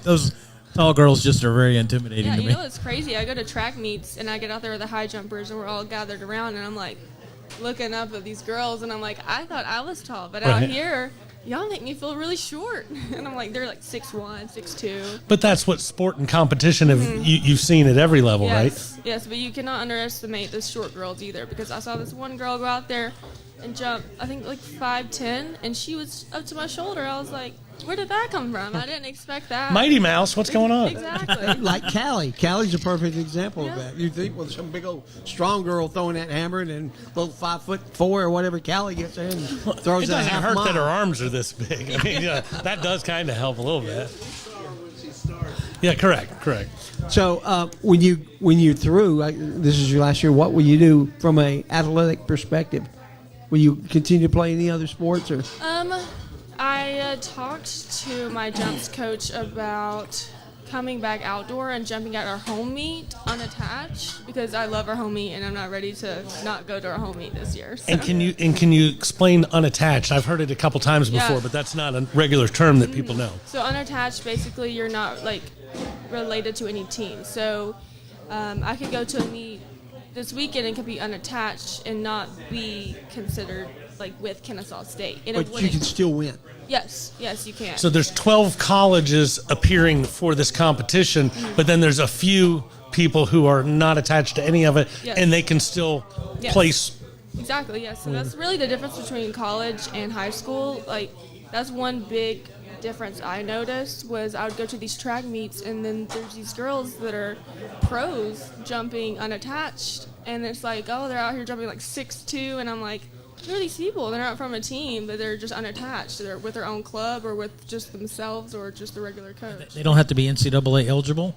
those tall girls just are very intimidating Yeah, to you me. know it's crazy. I go to track meets and I get out there with the high jumpers and we're all gathered around and I'm like, looking up at these girls, and I'm like, I thought I was tall, but Right. out here, y'all make me feel really short. And I'm like, they're like 6'1", 6'2". But that's what sport and competition you've seen at every level, Yes, right? yes, but you cannot underestimate the short girls either, because I saw this one girl go out there and jump, I think like 5'10", and she was up to my shoulder. I was like, where did that come from? I didn't expect that. Mighty Mouse, what's going on? Exactly. Like Callie. Callie's a perfect example Yeah. of that. You think, well, some big old strong girl throwing that hammer, and then little 5'4" or whatever Callie gets in and throws It that doesn't half hurt mile. that her arms are this big. I mean, yeah, that does kind of help a little bit. Yeah, correct. So when you threw, this is your last year. What will you do from a athletic perspective? Will you continue to play any other sports or? I talked to my jumps coach about coming back outdoor and jumping at our home meet unattached, because I love our home meet and I'm not ready to not go to our home meet this year. So. And can you explain unattached? I've heard it a couple times before, Yeah. but that's not a regular term that people know. So unattached, basically, you're not like related to any team. So I could go to a meet this weekend and could be unattached and not be considered like with Kennesaw State. And it But you wouldn't- can still win. Yes, you can. So there's 12 colleges appearing for this competition, but then there's a few people who are not attached to any of it, Yes. and they can still Yes. place. Exactly, yes. So that's really the difference between college and high school. Like, that's one big difference I noticed was I would go to these track meets, and then there's these girls that are pros jumping unattached, and it's like, oh, they're out here jumping like 6'2", and I'm like, who are these people? They're not from a team, but they're just unattached. They're with their own club or with just themselves or just the regular coach. They don't have to be NCAA eligible?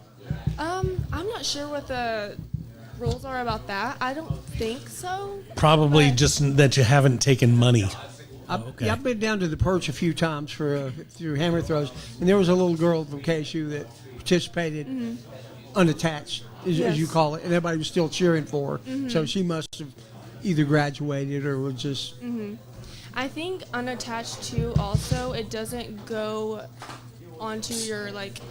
I'm not sure what the rules are about that. I don't think so. Probably but- just that you haven't taken money. Yeah, I've been down to the perch a few times for through hammer throws, and there was a little girl from KSU that participated unattached, as you Yes. call it, and everybody was still cheering for her. So she must have either graduated or was just. I think unattached too. Also, it doesn't go onto your like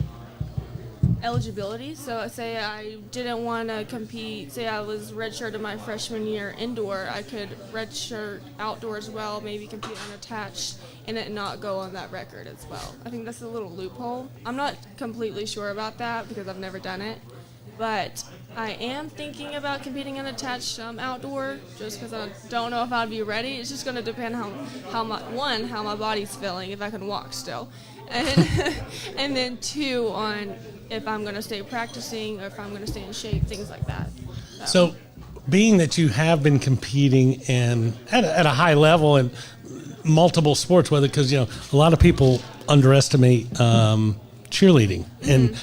eligibility. So, say I didn't want to compete. Say I was redshirted my freshman year indoor, I could redshirt outdoor as well. Maybe compete unattached and it not go on that record as well. I think that's a little loophole. I'm not completely sure about that because I've never done it. But I am thinking about competing unattached outdoor, just because I don't know if I'd be ready. It's just going to depend how my body's feeling, if I can walk still, and then two, on if I'm going to stay practicing or if I'm going to stay in shape, things like that. So, being that you have been competing and at a high level in multiple sports, whether because a lot of people underestimate cheerleading, and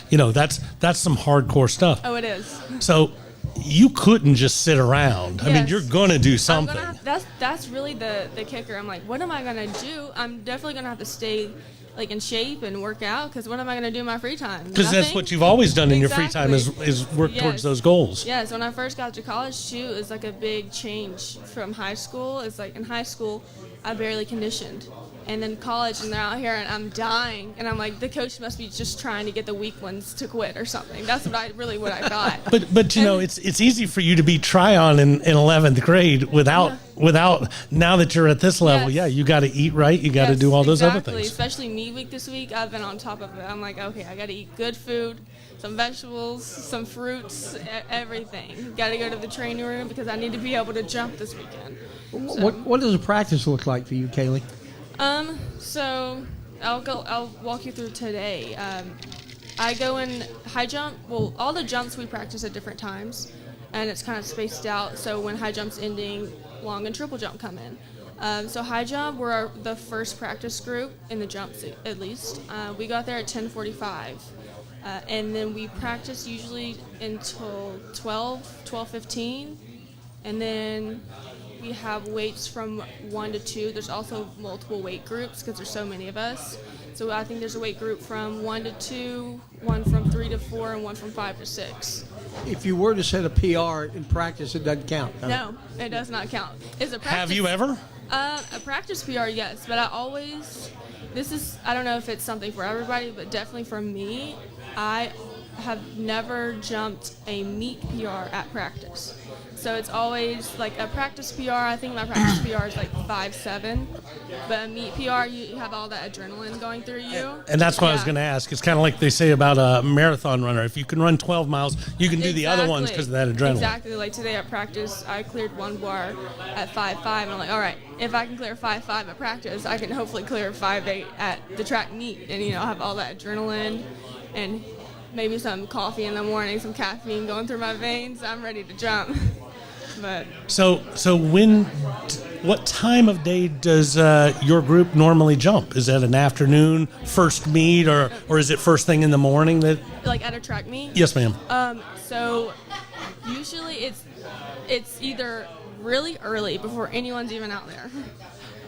that's some hardcore stuff. Oh, it is. So you couldn't just sit around. I mean, Yes. you're gonna do something. That's really the kicker. I'm like, what am I gonna do? I'm definitely gonna have to stay like in shape and work out, because what am I gonna do in my free time? Because that's Nothing? what you've always done in your free time Exactly. is work Yes. towards those goals. Yes, when I first got to college too, it's like a big change from high school. It's like in high school, I barely conditioned. And then college, and they're out here, and I'm dying. And I'm like, the coach must be just trying to get the weak ones to quit or something. That's what I thought. But it's easy for you to be try-on in 11th grade without now that you're at this level. Yes. Yeah, you got to eat right. You got to do all those other things. Especially meat week this week, I've been on top of it. I'm like, okay, I got to eat good food, some vegetables, some fruits, everything. Got to go to the training room because I need to be able to jump this weekend. So. What does a practice look like for you, Kaylee? So I'll walk you through today. I go in high jump. Well, all the jumps we practice at different times, and it's kind of spaced out. So when high jump's ending, long and triple jump come in. So high jump, we're the first practice group in the jumps, at least. We got there at 10:45, and then we practice usually until 12:15, and then we have weights from 1 to 2. There's also multiple weight groups because there's so many of us. So I think there's a weight group from 1 to 2, one from 3 to 4, and one from 5 to 6. If you were to set a PR in practice, it doesn't count. huh? No, it does not count. It's a practice. Have you ever? A practice PR, yes, but I don't know if it's something for everybody, but definitely for me, I have never jumped a meet PR at practice. So it's always like a practice PR. I think my practice PR is like 5.7, but a meet PR, you have all that adrenaline going through you. And that's what I was going to ask. It's kind of like they say about a marathon runner. If you can run 12 miles, you can do the other ones because of that adrenaline. Exactly. Like today at practice, I cleared one bar at 5.5, and I'm like, all right, if I can clear 5.5 at practice, I can hopefully clear 5.8 at the track meet, and have all that adrenaline and maybe some coffee in the morning, some caffeine going through my veins. I'm ready to jump. But so what time of day does your group normally jump? Is that an afternoon first meet, or is it first thing in the morning? That like at a track meet? Yes, ma'am. So usually it's either really early before anyone's even out there,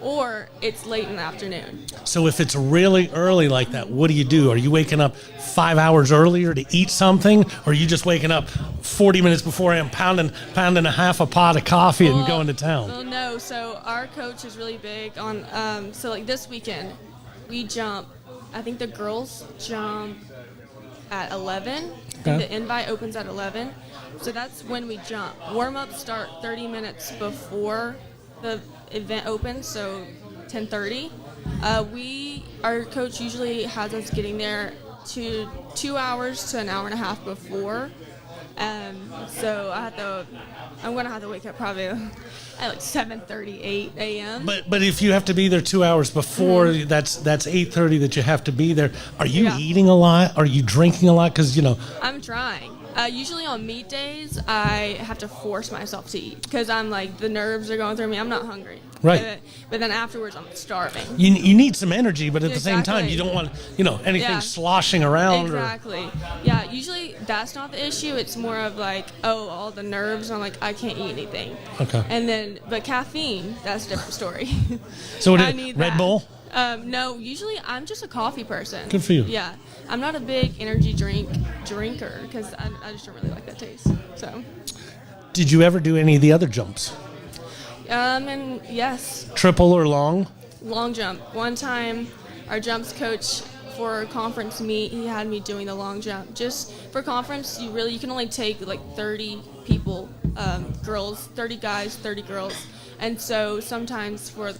or it's late in the afternoon. So if it's really early like that, what do? Are you waking up 5 hours earlier to eat something, or are you just waking up 40 minutes before and pounding a half a pot of coffee and going to town? Well, no. So our coach is really big on. So like this weekend, we jump. I think the girls jump at 11. Okay. The invite opens at 11. So that's when we jump. Warm-ups start 30 minutes before the event opens, so 10:30. Our coach usually has us getting there 2 hours to an hour and a half before. So I'm gonna have to wake up probably at like 7:30, 8 a.m. But if you have to be there 2 hours before, that's 8:30 that you have to be there. Are you eating a lot? Are you drinking a lot? Because I'm trying. Usually on meet days, I have to force myself to eat because I'm like, the nerves are going through me. I'm not hungry. Right. But then afterwards, I'm starving. You need some energy, but at the same time, you don't want anything sloshing around. Exactly. Yeah, usually that's not the issue. It's more of like, all the nerves. I'm like, I can't eat anything. Okay. But caffeine, that's a different story. So I need Red that. Bull? No, usually I'm just a coffee person. Good for you. Yeah. I'm not a big energy drinker because I just don't really like that taste. So. Did you ever do any of the other jumps? And yes. Triple or long? Long jump. One time, our jumps coach for a conference meet, he had me doing the long jump. Just for conference, you can only take like 30 people, girls, 30 guys, 30 girls. And so sometimes for the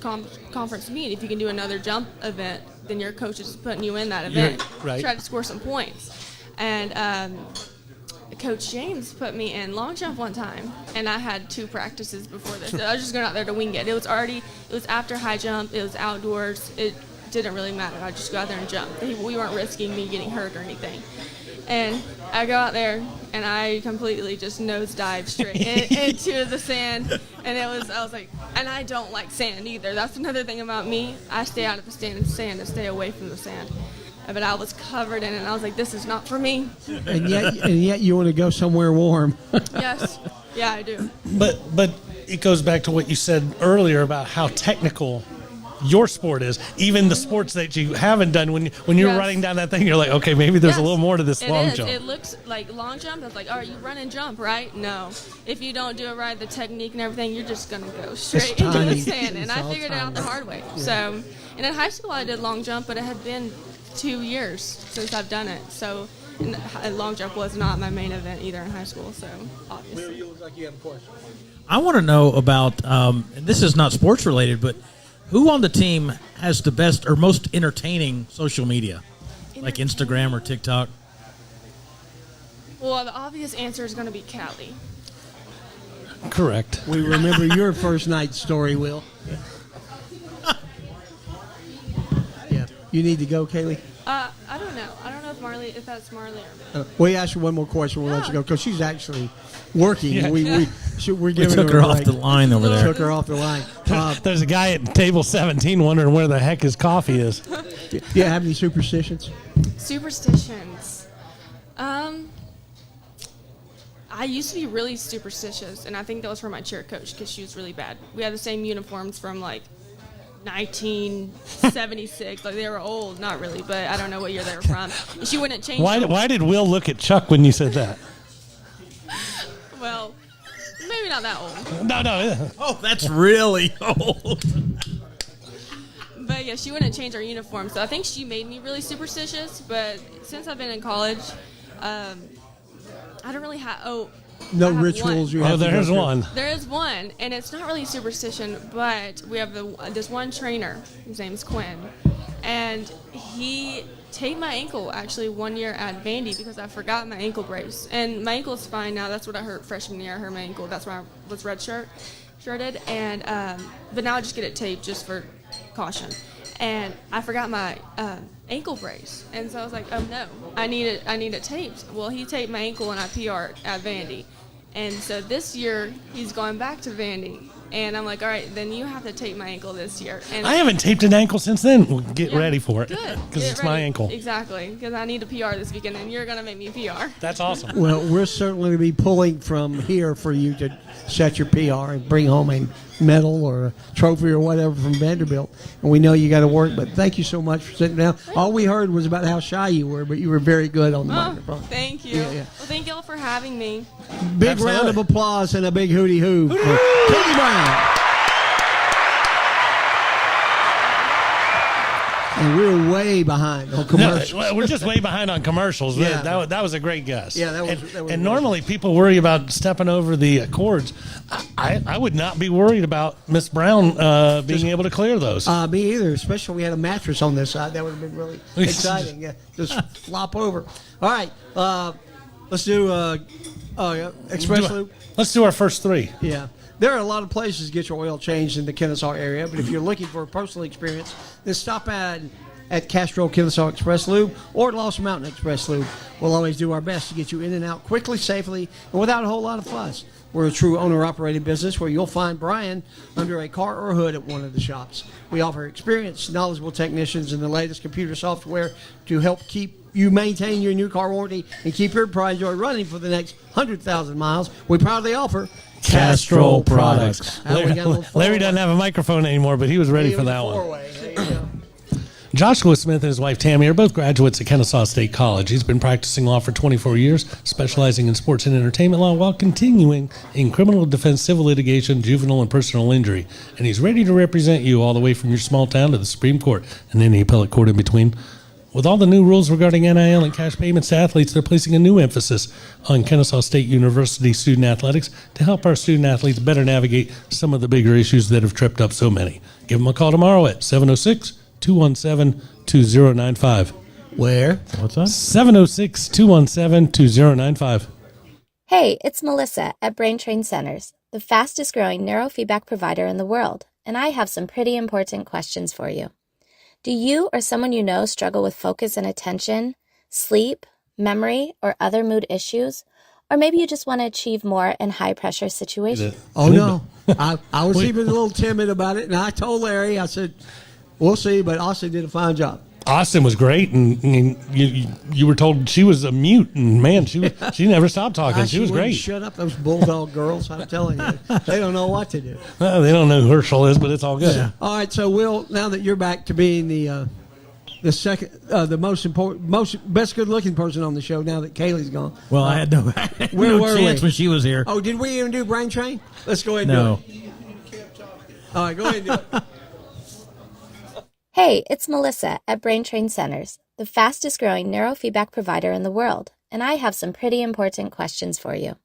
conference meet, if you can do another jump event, then your coach is putting you in that event. Right. Try to score some points. And Coach James put me in long jump one time, and I had 2 practices before this. So I was just going out there to wing it. It was after high jump. It was outdoors. It didn't really matter. I just go out there and jump. We weren't risking me getting hurt or anything. And I go out there, and I completely just nosedive straight into the sand. And I was like, and I don't like sand either. That's another thing about me. I stay out of the sand and stay away from the sand. But I was covered in it, and I was like, this is not for me. And yet you want to go somewhere warm. Yes. Yeah, I do. But it goes back to what you said earlier about how technical your sport is. Even the sports that you haven't done, when you're running down that thing, you're like, okay, maybe there's a little more to this long jump. It looks like long jump. It's like, oh, you run and jump, right? No. If you don't do it right, the technique and everything, you're just going to go straight into the sand. And I figured it out the hard way. Yeah. So, and in high school, I did long jump, but it had been 2 years since I've done it. So, and long jump was not my main event either in high school. So, obviously. You look like you have a question. I want to know about, and this is not sports related, but who on the team has the best or most entertaining social media, like Instagram or TikTok? Well, the obvious answer is going to be Callie. Correct. We remember your first night story, Will. Yeah. You need to go, Kaylee? I don't know. I don't know if that's Marley or me. We ask you one more question. We'll let you go because she's actually working. Yeah. We're giving took her off the line over there. Took her off the line. There's a guy at table 17 wondering where the heck his coffee is. Do you have any superstitions? Superstitions. I used to be really superstitious, and I think that was from my cheer coach because she was really bad. We had the same uniforms from like 1976. Like they were old, not really, but I don't know what year they were from. And she wouldn't change. Why did Will look at Chuck when you said that? Well, maybe not that old. No. Oh, that's really old. But yeah, she wouldn't change our uniform, so I think she made me really superstitious. But since I've been in college, I don't really have. No I have rituals. one. You have to go there's through. one. There is one, and it's not really superstition, but we have this one trainer. His name's Quinn, and he taped my ankle actually 1 year at Vandy because I forgot my ankle brace, and my ankle's fine now. That's what I hurt freshman year. I hurt my ankle. That's why I was shirted, and but now I just get it taped just for caution. And I forgot my ankle brace, and so I was like, "Oh no, I need it taped." Well, he taped my ankle, and I PR'd at Vandy, and so this year he's going back to Vandy, and I'm like, "All right, then you have to tape my ankle this year." And I haven't taped an ankle since then. Well, get ready for it. Good, Because Get it's my ready. ankle. Exactly, because I need to PR this weekend, and you're gonna make me PR. That's awesome. Well, we're certainly going to be pulling from here for you to set your PR and bring home a medal or a trophy or whatever from Vanderbilt. And we know you got to work, but thank you so much for sitting down. All we heard was about how shy you were, but you were very good on the microphone. Thank you. Yeah, yeah. Well, thank y'all for having me. Big round of applause and a big hooty hoo for Katie Brown. And we're way behind on commercials. No, we're just way behind on commercials. Yeah. That was a great guess. Yeah, that was And really normally people worry about stepping over the cords. I would not be worried about Miss Brown being able to clear those. Me either, especially if we had a mattress on this side. That would have been really exciting. Yeah, just flop over. All right, let's do Express Loop. Let's do our first three. Yeah. There are a lot of places to get your oil changed in the Kennesaw area, but if you're looking for a personal experience, then stop at Castro Kennesaw Express Lube or Lost Mountain Express Lube. We'll always do our best to get you in and out quickly, safely, and without a whole lot of fuss. We're a true owner-operated business where you'll find Brian under a car or hood at one of the shops. We offer experienced, knowledgeable technicians and the latest computer software to help keep you maintain your new car warranty and keep your Pride Joy running for the next 100,000 miles. We proudly offer Castrol Products. We got a little Larry four-way. doesn't have a microphone anymore, but he was ready for that one. Joshua Smith and his wife Tammy are both graduates at Kennesaw State College. He's been practicing law for 24 years, specializing in sports and entertainment law while continuing in criminal defense, civil litigation, juvenile, and personal injury. And he's ready to represent you all the way from your small town to the Supreme Court and any appellate court in between. With all the new rules regarding NIL and cash payments to athletes, they're placing a new emphasis on Kennesaw State University student athletics to help our student athletes better navigate some of the bigger issues that have tripped up so many. Give them a call tomorrow at 706-217-2095. Where? What's that? 706-217-2095. Hey, it's Melissa at Brain Train Centers, the fastest growing neurofeedback provider in the world, and I have some pretty important questions for you. Do you or someone you know struggle with focus and attention, sleep, memory, or other mood issues? Or maybe you just want to achieve more in high-pressure situations? Oh, no. I was even a little timid about it, and I told Larry, I said, we'll see, but Austin did a fine job. Austin was great, and you were told she was a mute, and man, she never stopped talking. She was wouldn't great. Shut up, those bulldog girls! I'm telling you, they don't know what to do. They don't know who Herschel is, but it's all good. Yeah. All right, so Will, now that you're back to being the second, the most important, best good-looking person on the show, now that Kaylee's gone. Well, I had no, Where no were chance we? when she was here. Oh, did we even do Brain Train? Let's go ahead and No. do it. All right, go ahead and do it. Hey, it's Melissa at Brain Train Centers, the fastest growing neurofeedback provider in the world, and I have some pretty important questions for you.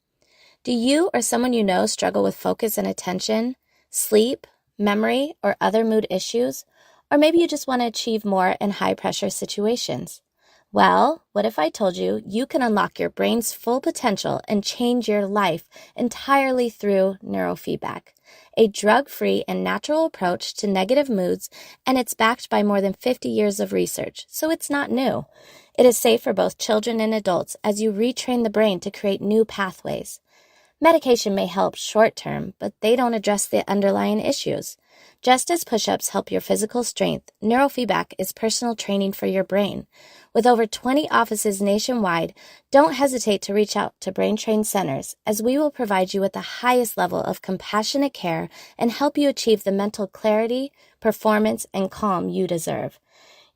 Do you or someone you know struggle with focus and attention, sleep, memory, or other mood issues? Or maybe you just want to achieve more in high-pressure situations? Well, what if I told you you can unlock your brain's full potential and change your life entirely through neurofeedback? A drug-free and natural approach to negative moods, and it's backed by more than 50 years of research, so it's not new. It is safe for both children and adults as you retrain the brain to create new pathways. Medication may help short-term, but they don't address the underlying issues. Just as push-ups help your physical strength, neurofeedback is personal training for your brain. With over 20 offices nationwide, don't hesitate to reach out to Brain Train Centers, as we will provide you with the highest level of compassionate care and help you achieve the mental clarity, performance, and calm you deserve.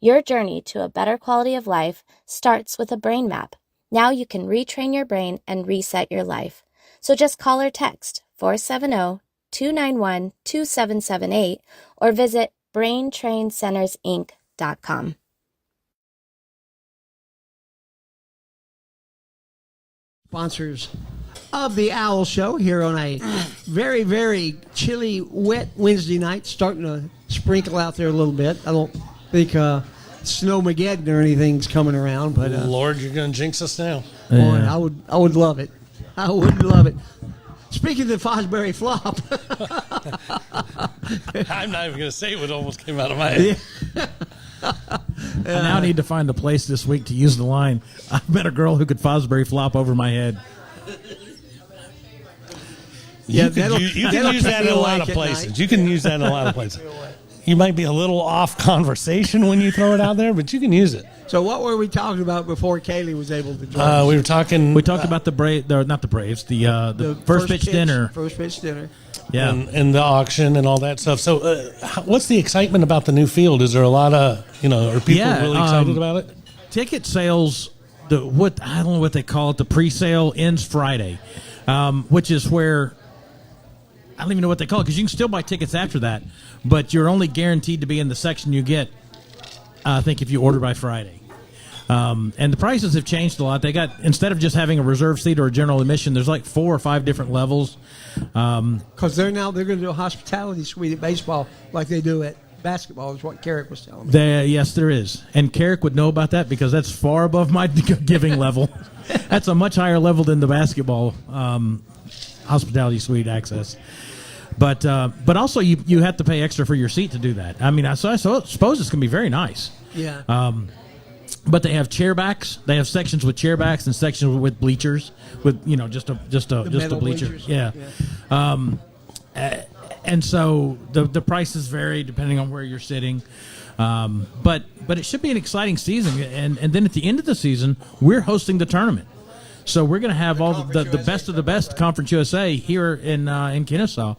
Your journey to a better quality of life starts with a brain map. Now you can retrain your brain and reset your life. So just call or text 470-291-2778 or visit braintraincentersinc.com. Sponsors of the Owl Show here on a very, very chilly, wet Wednesday night. Starting to sprinkle out there a little bit. I don't think Snowmageddon or anything's coming around, but Lord, you're going to jinx us now. boy, I would love it. I would love it. Speaking of the Fosbury flop, I'm not even going to say what almost came out of my head. I now need to find a place this week to use the line. I met a girl who could Fosbury flop over my head. You can use that in a lot of places. You can use that in a lot of places. You might be a little off conversation when you throw it out there, but you can use it. So what were we talking about before Kaylee was able to join? We talked about the not the Braves, the first pitch dinner. First pitch dinner. Yeah, and the auction and all that stuff. So, what's the excitement about the new field? Is there a lot of are people really excited about it? Ticket sales, I don't know what they call it. The pre-sale ends Friday, which is where I don't even know what they call it because you can still buy tickets after that, but you're only guaranteed to be in the section you get. I think if you order by Friday. And the prices have changed a lot. They got, instead of just having a reserve seat or a general admission, there's like 4 or 5 different levels. Because they're going to do a hospitality suite at baseball like they do at basketball, is what Carrick was telling me. Yes, there is. And Carrick would know about that because that's far above my giving level. That's a much higher level than the basketball hospitality suite access. But also you have to pay extra for your seat to do that. I mean, I suppose it's going to be very nice. Yeah. But they have chairbacks. They have sections with chairbacks and sections with bleachers, with just a bleacher. Bleachers. Yeah. And so the prices vary depending on where you're sitting. But it should be an exciting season. And then at the end of the season, we're hosting the tournament. So we're going to have all the best of the best Conference USA here in Kennesaw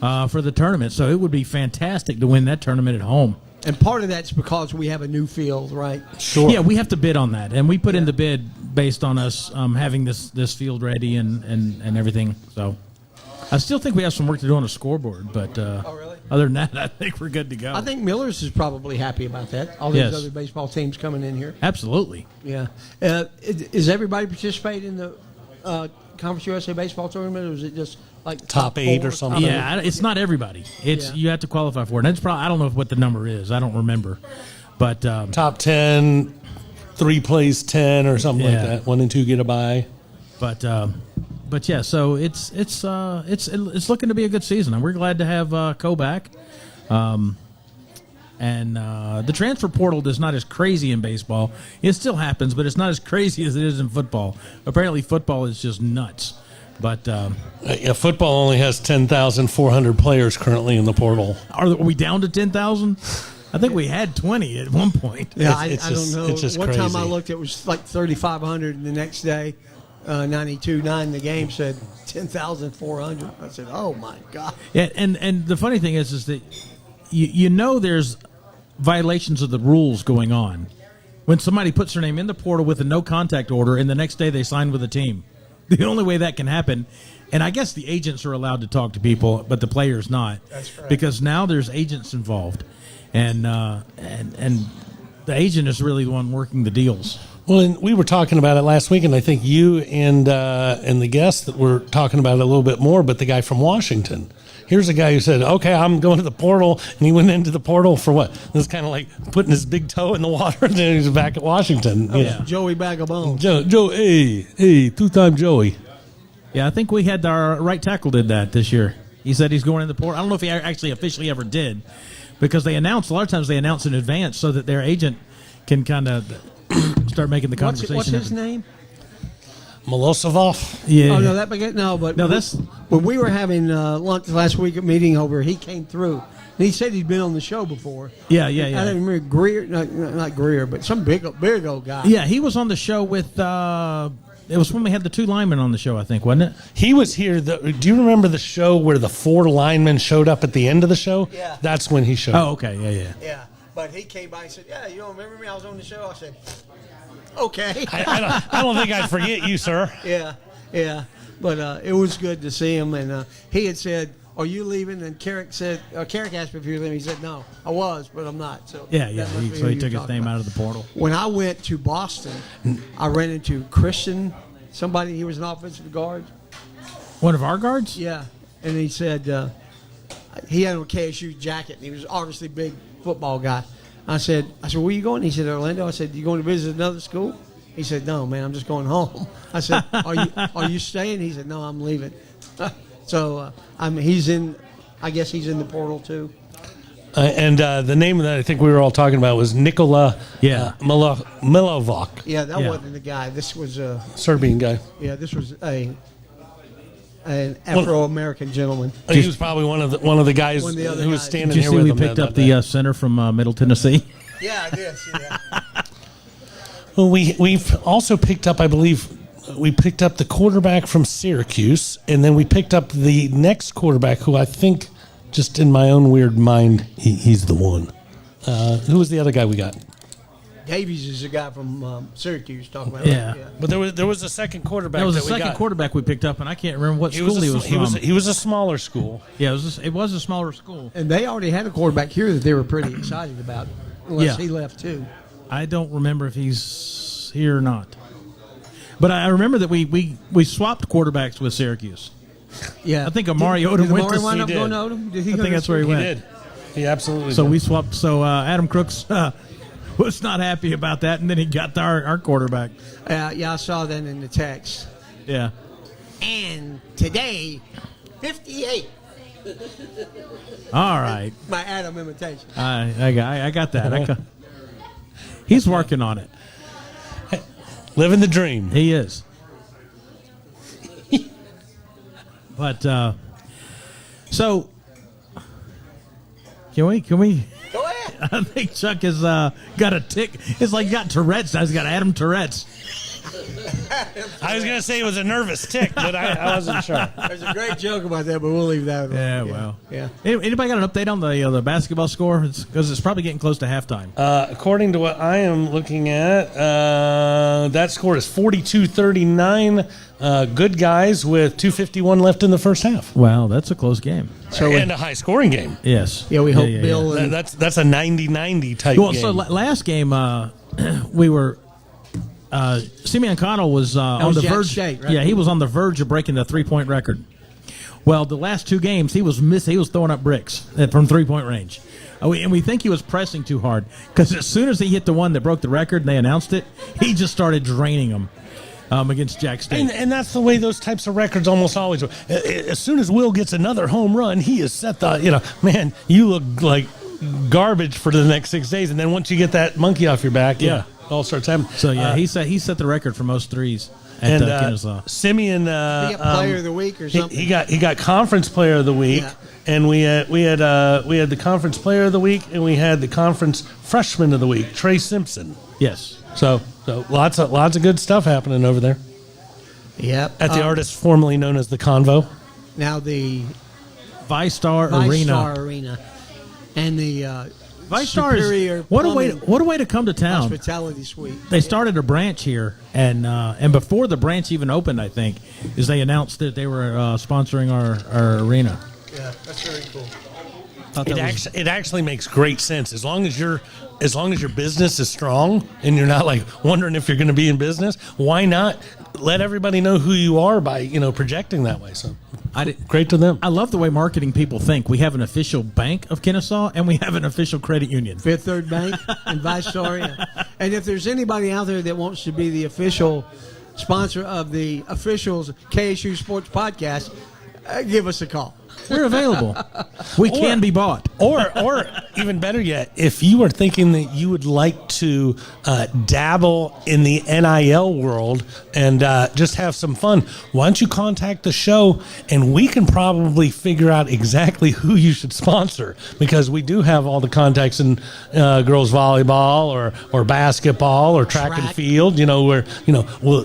for the tournament. So it would be fantastic to win that tournament at home. And part of that's because we have a new field, right? Sure. Yeah, we have to bid on that, and we put in the bid based on us having this field ready and everything. So I still think we have some work to do on the scoreboard, but really? Other than that, I think we're good to go. I think Miller's is probably happy about that. All these other baseball teams coming in here. Absolutely. Yeah. Is everybody participating in the Conference USA baseball tournament, or is it just like top 8 4 or something? Yeah, it's not everybody. You have to qualify for it. And it's probably, I don't know what the number is. I don't remember, but top 10, 3 plays 10 or something like that. 1 and 2 get a bye. But yeah, so it's looking to be a good season, and we're glad to have Co back. And the transfer portal is not as crazy in baseball. It still happens, but it's not as crazy as it is in football. Apparently, football is just nuts. But football only has 10,400 players currently in the portal. Are we down to 10,000? I think we had 20 at one point. Yeah, I don't know. It's just one crazy. time I looked, it was like 3,500, and the next day, 92.9, the game said 10,400. I said, "Oh my God!" Yeah, and the funny thing is that you know there's violations of the rules going on when somebody puts their name in the portal with a no contact order, and the next day they sign with a team. The only way that can happen, and I guess the agents are allowed to talk to people, but the players not. That's correct. Because now there's agents involved, and the agent is really the one working the deals. Well, and we were talking about it last week, and I think you and the guests that were talking about it a little bit more, but the guy from Washington. Here's a guy who said, okay, I'm going to the portal, and he went into the portal for what? It's kind of like putting his big toe in the water, and then he's back at Washington. Yeah. Joey Bag of Bones. Joe, hey, two-time Joey. Yeah, I think we had our right tackle did that this year. He said he's going in the portal. I don't know if he actually officially ever did, because they announce, a lot of times they announce in advance so that their agent can kind of start making the conversation. What's his name? Milosavov? Yeah. Oh, no, that's when we were having lunch last week at meeting over, he came through. And he said he'd been on the show before. Yeah. I don't remember Greer, not Greer, but some big old guy. Yeah, he was on the show with, it was when we had the 2 linemen on the show, I think, wasn't it? He was here. Do you remember the show where the 4 linemen showed up at the end of the show? Yeah. That's when he showed up. Oh, okay, Yeah, but he came by and said, yeah, you don't remember me? I was on the show. I said, okay. I don't think I'd forget you, sir. Yeah. But it was good to see him. And he had said, are you leaving? And Carrick asked me if you were leaving. He said, no, I was, but I'm not. So yeah. So he took his name out of the portal. When I went to Boston, I ran into Christian, somebody, he was an offensive guard. One of our guards? Yeah, and he said he had a KSU jacket, and he was obviously a big football guy. I said, where you going? He said, Orlando. I said, you going to visit another school? He said, no, man, I'm just going home. I said, are you staying? He said, no, I'm leaving. So he's in. I guess he's in the portal too. And the name that I think we were all talking about was Nikola Milovac. Yeah, that wasn't the guy. This was a Serbian guy. Yeah, this was an Afro-American gentleman. He was probably one of the guys One of the other who was guys. standing Did you here see with we him picked that up day. the center from Middle Tennessee? Yeah, I did see that. Well, we've also picked up, I believe, we picked up the quarterback from Syracuse, and then we picked up the next quarterback, who I think, just in my own weird mind, he's the one. Who was the other guy we got? Davies is a guy from Syracuse talking about. Yeah. But there was a second quarterback. That was that the we second got. quarterback we picked up, and I can't remember what school he was from. He was a smaller school. Yeah, it was a smaller school. And they already had a quarterback here that they were pretty excited about, unless he left too. I don't remember if he's here or not. But I remember that we swapped quarterbacks with Syracuse. Yeah, I think Amari Odom went to. wind up going to Odom? Did he I go think to that's where he Syracuse? went. He did. He absolutely So did. we swapped. So Adam Crooks was not happy about that, and then he got our quarterback. Yeah, I saw that in the text. Yeah. And today, 58. All right. My Adam imitation. I got that. He's working on it. Living the dream. He is. But so can we? Go ahead. I think Chuck has got a tick. It's like he got Tourette's. Now he's got Adam Tourette's. I was going to say it was a nervous tick, but I wasn't sure. There's a great joke about that, but we'll leave that alone. Yeah, well. Yeah. Anybody got an update on the basketball score? Because it's probably getting close to halftime. According to what I am looking at, that score is 42-39. Good guys with 2:51 left in the first half. Wow, that's a close game. And a high-scoring game. Yes. Yeah, we hope Bill. That's a 90-90 type Well, game. so last game we were. Simeon Connell was on was the Jack verge. State, right? Yeah, he was on the verge of breaking the 3-point record. Well, the last two games he was throwing up bricks from 3-point range, and we think he was pressing too hard because as soon as he hit the one that broke the record and they announced it, he just started draining them against Jack State. And that's the way those types of records almost always. As soon as Will gets another home run, he is set the. Man, you look like garbage for the next 6 days, and then once you get that monkey off your back, all starts happening. So he set the record for most threes at Kennesaw. Simeon, He got player of the week or something. he got conference player of the week, and we had the conference player of the week, and we had the conference freshman of the week, Trey Simpson. Yes. So lots of good stuff happening over there. Yep. At the artist formerly known as the Convo. Now the ViStar Arena. And the ViStar Superior is what a way to come to town. Hospitality Suite. They started a branch here, and before the branch even opened, I think, is they announced that they were sponsoring our arena. Yeah, that's very cool. It actually makes great sense as long as your business is strong and you're not like wondering if you're going to be in business. Why not let everybody know who you are by projecting that way? So great to them. I love the way marketing people think. We have an official bank of Kennesaw and we have an official credit union. Fifth Third Bank and ViStar. Yeah. And if there's anybody out there that wants to be the official sponsor of the officials KSU Sports Podcast, give us a call. We're available. We can be bought. Or even better yet, if you are thinking that you would like to dabble in the NIL world and just have some fun, why don't you contact the show and we can probably figure out exactly who you should sponsor, because we do have all the contacts in girls volleyball or basketball or track and field, where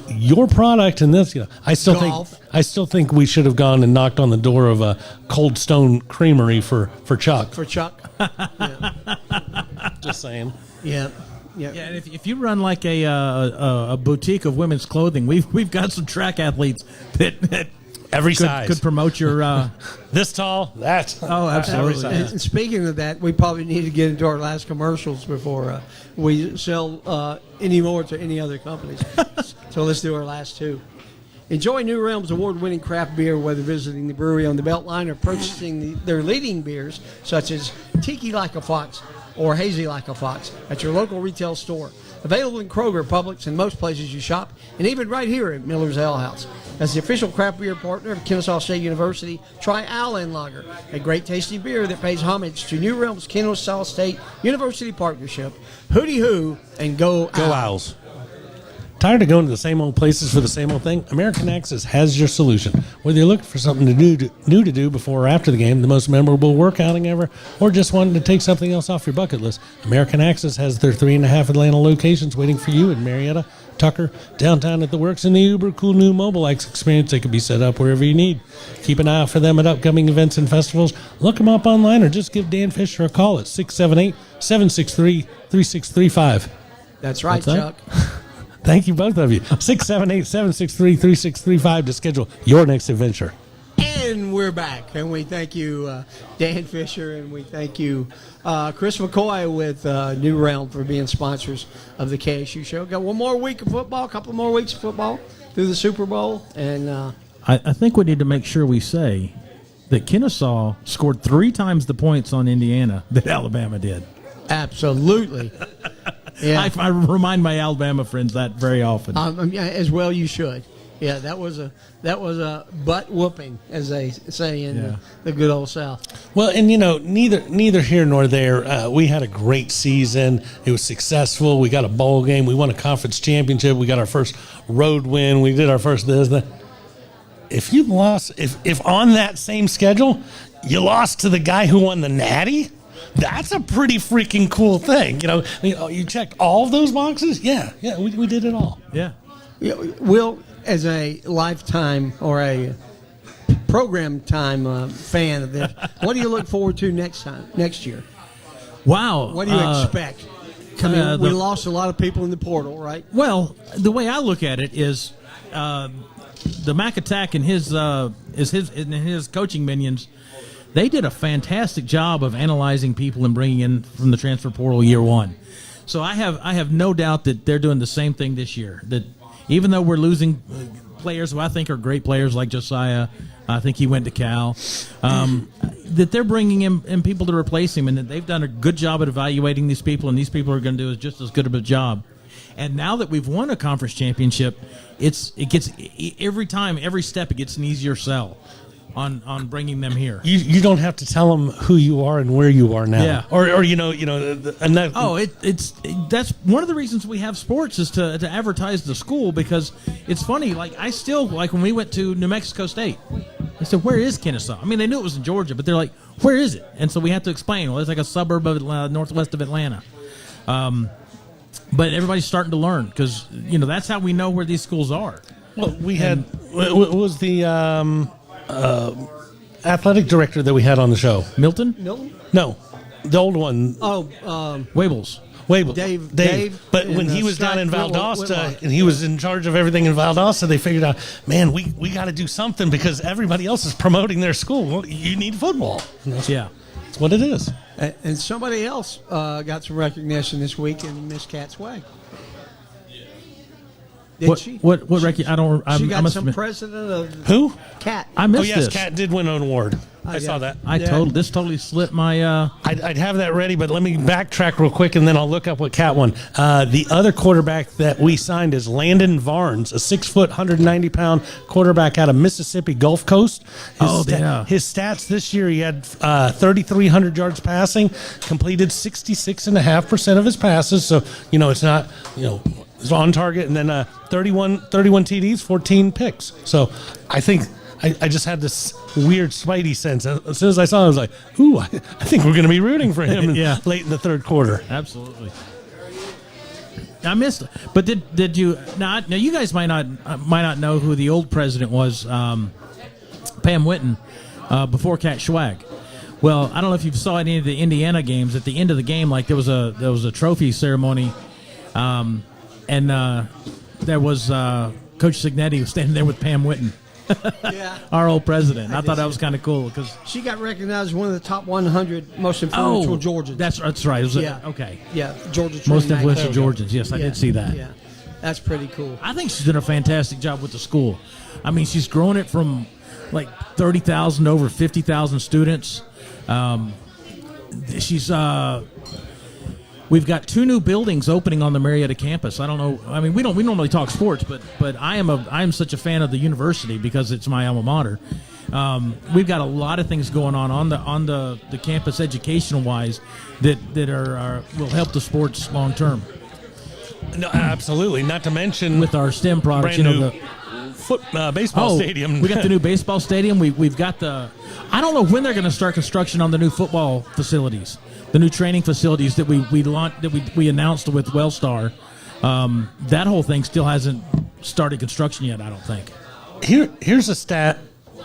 your product and this, I still think we should have gone and knocked on the door of a Cold Stone Creamery for Chuck. For Chuck. Yeah. Just saying. Yeah. Yeah, and if you run like a boutique of women's clothing, we've got some track athletes that every size could promote your this tall, that. Oh, absolutely. And speaking of that, we probably need to get into our last commercials before we sell any more to any other companies. So let's do our last two. Enjoy New Realm's award-winning craft beer, whether visiting the brewery on the Beltline or purchasing their leading beers, such as Tiki Like a Fox or Hazy Like a Fox, at your local retail store. Available in Kroger, Publix, and most places you shop, and even right here at Miller's Ale House. As the official craft beer partner of Kennesaw State University, try Allen Lager, a great tasting beer that pays homage to New Realm's Kennesaw State University partnership. Hooty hoo and go Owls. Tired of going to the same old places for the same old thing? American Access has your solution. Whether you're looking for something new to do before or after the game, the most memorable work outing ever, or just wanting to take something else off your bucket list, American Access has their 3.5 Atlanta locations waiting for you in Marietta, Tucker, downtown at the Works, and the uber cool new Mobile X experience. They can be set up wherever you need. Keep an eye out for them at upcoming events and festivals. Look them up online or just give Dan Fisher a call at 678-763-3635. That's right, Chuck. Thank you, both of you. 678-763-3635 to schedule your next adventure. And we're back. And we thank you, Dan Fisher, and we thank you, Chris McCoy with New Realm for being sponsors of the KSU show. Got one more week of football, a couple more weeks of football through the Super Bowl. And I think we need to make sure we say that Kennesaw scored 3 times the points on Indiana that Alabama did. Absolutely. Yeah. I remind my Alabama friends that very often. As well you should. Yeah, that was a butt whooping, as they say in the good old South. Well, and neither here nor there. We had a great season. It was successful. We got a bowl game. We won a conference championship. We got our first road win. We did our first this. If you lost, if on that same schedule, you lost to the guy who won the Natty, that's a pretty freaking cool thing. You checked all of those boxes. Yeah, we did it all. Yeah. Will, as a lifetime or a program time fan of this, what do you look forward to next year? Wow. What do you expect? We lost a lot of people in the portal, right? Well, the way I look at it is the Mac Attack and his coaching minions, they did a fantastic job of analyzing people and bringing in from the transfer portal year one. So I have no doubt that they're doing the same thing this year. That even though we're losing players who I think are great players like Josiah, I think he went to Cal, that they're bringing in people to replace him, and that they've done a good job at evaluating these people, and these people are going to do just as good of a job. And now that we've won a conference championship, it gets every step it gets an easier sell on bringing them here. You don't have to tell them who you are and where you are now. Yeah. Or that's one of the reasons we have sports is to advertise the school, because it's funny. Like I still when we went to New Mexico State, they said, "Where is Kennesaw?" I mean, they knew it was in Georgia, but they're like, "Where is it?" And so we have to explain. Well, it's like a suburb of northwest of Atlanta. But everybody's starting to learn because that's how we know where these schools are. Well, we had what was the athletic director that we had on the show? Milton? No, the old one. Wabels. Dave. But when he was down in Valdosta and he was in charge of everything in Valdosta, they figured out, man, we got to do something because everybody else is promoting their school. Well, you need football. That's what it is. And somebody else got some recognition this week in Miss Cat's way. She got some president of who? Cat. I missed this. this. Cat did win an award. I saw that. This totally slipped my. I'd have that ready, but let me backtrack real quick, and then I'll look up what Cat won. The other quarterback that we signed is Landon Varnes, a 6-foot, 190-pound quarterback out of Mississippi Gulf Coast. His stats this year: he had 3,300 yards passing, completed 66.5% of his passes. So it's not it's on target, and then 31 TDs, 14 picks. So I think I just had this weird Spidey sense. As soon as I saw him, I was like, ooh, I think we're going to be rooting for him late in the third quarter. Absolutely. I missed it. But did you not? Now, you guys might not know who the old president was, Pam Whitten, before Cat Schwag. Well, I don't know if you saw any of the Indiana games. At the end of the game, there was a trophy ceremony, and there was Coach Signetti was standing there with Pam Whitten. Our old president. I thought that was kind of cool because she got recognized as one of the top 100 most influential Georgians. That's right. Okay. Yeah, Georgia. Most influential Georgians. Yes, I did see that. Yeah. That's pretty cool. I think she's done a fantastic job with the school. I mean, she's grown it from like 30,000 to over 50,000 students. We've got 2 new buildings opening on the Marietta campus. I don't know. I mean, we normally talk sports, but I am such a fan of the university because it's my alma mater. We've got a lot of things going on the campus educational wise that will help the sports long term. No, absolutely. Not to mention with our STEM products, brand new baseball stadium. We got the new baseball stadium. We've got I don't know when they're going to start construction on the new football facilities, the new training facilities that we announced with Wellstar. That whole thing still hasn't started construction yet, I don't think. Here's a stat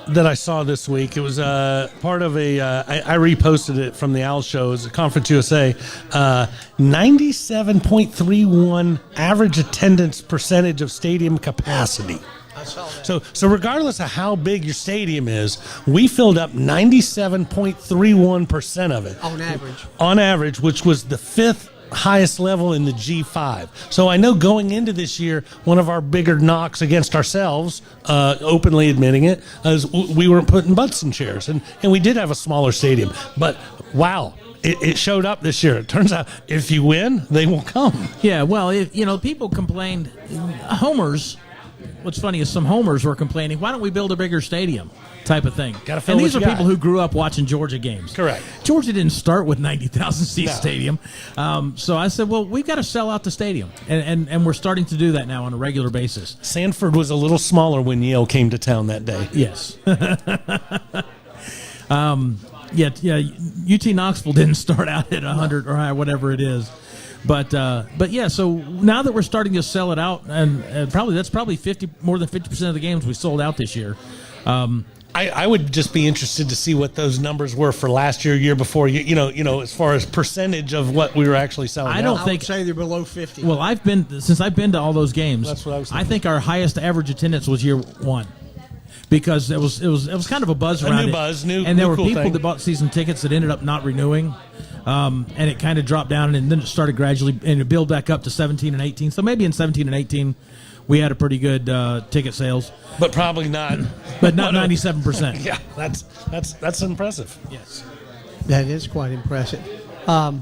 that I saw this week. It was part of I reposted it from the Owl Show. It was a Conference USA. 97.31 average attendance percentage of stadium capacity. I saw that. So regardless of how big your stadium is, we filled up 97.31% of it. On average. On average, which was the 5th highest level in the G5. So I know going into this year, one of our bigger knocks against ourselves, openly admitting it, is we weren't putting butts in chairs. And we did have a smaller stadium. But, wow, it showed up this year. It turns out if you win, they will come. Yeah, well, people complained. Homers, what's funny is some homers were complaining, why don't we build a bigger stadium? Type of thing. And these are people who grew up watching Georgia games. Correct. Georgia didn't start with 90,000 seat stadium. So I said, well, we've got to sell out the stadium. And we're starting to do that now on a regular basis. Sanford was a little smaller when Yale came to town that day. Yes. UT Knoxville didn't start out at 100 or whatever it is. But yeah, so now that we're starting to sell it out, and that's probably more than 50% of the games we sold out this year. I would just be interested to see what those numbers were for last year before. You know, as far as percentage of what we were actually selling. I would say they're below 50. Well, since I've been to all those games. That's what I was thinking. I think our highest average attendance was year 1. Because it was kind of a buzz around it. And there were cool people thing. that bought season tickets that ended up not renewing. And it kind of dropped down, and then it started gradually and it built back up to 17 and 18. So maybe in 17 and 18 we had a pretty good ticket sales. But probably not. But not 97%. Yeah, that's impressive. Yes. That is quite impressive. A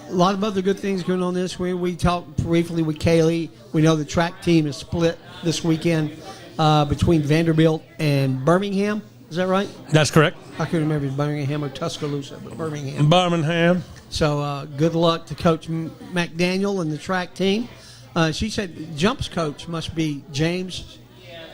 lot of other good things going on this week. We talked briefly with Kaylee. We know the track team is split this weekend between Vanderbilt and Birmingham. Is that right? That's correct. I couldn't remember if Birmingham or Tuscaloosa, but Birmingham. Birmingham. So good luck to Coach McDaniel and the track team. She said jumps coach must be James.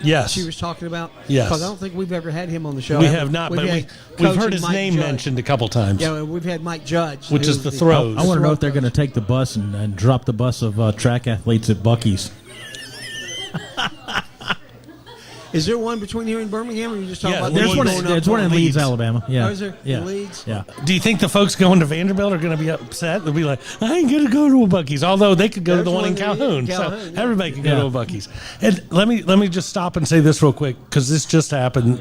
Yes. She was talking about. Yes. Because I don't think we've ever had him on the show. We have not, but we've heard his Mike name Judge. mentioned a couple times. Yeah, we've had Mike Judge. Which is the throws. I want to know if they're going to take the bus and drop the bus of track athletes at Buc-ee's. Is there one between here and Birmingham, or are you just talking about there's one in Leeds, Alabama. Yeah. Oh, is there? Yeah. In Leeds? Yeah. Do you think the folks going to Vanderbilt are going to be upset? They'll be like, I ain't going to go to a Buc-ee's, although they could go to the one in Calhoun. So everybody can go to a Buc-ee's. And let me just stop and say this real quick, because this just happened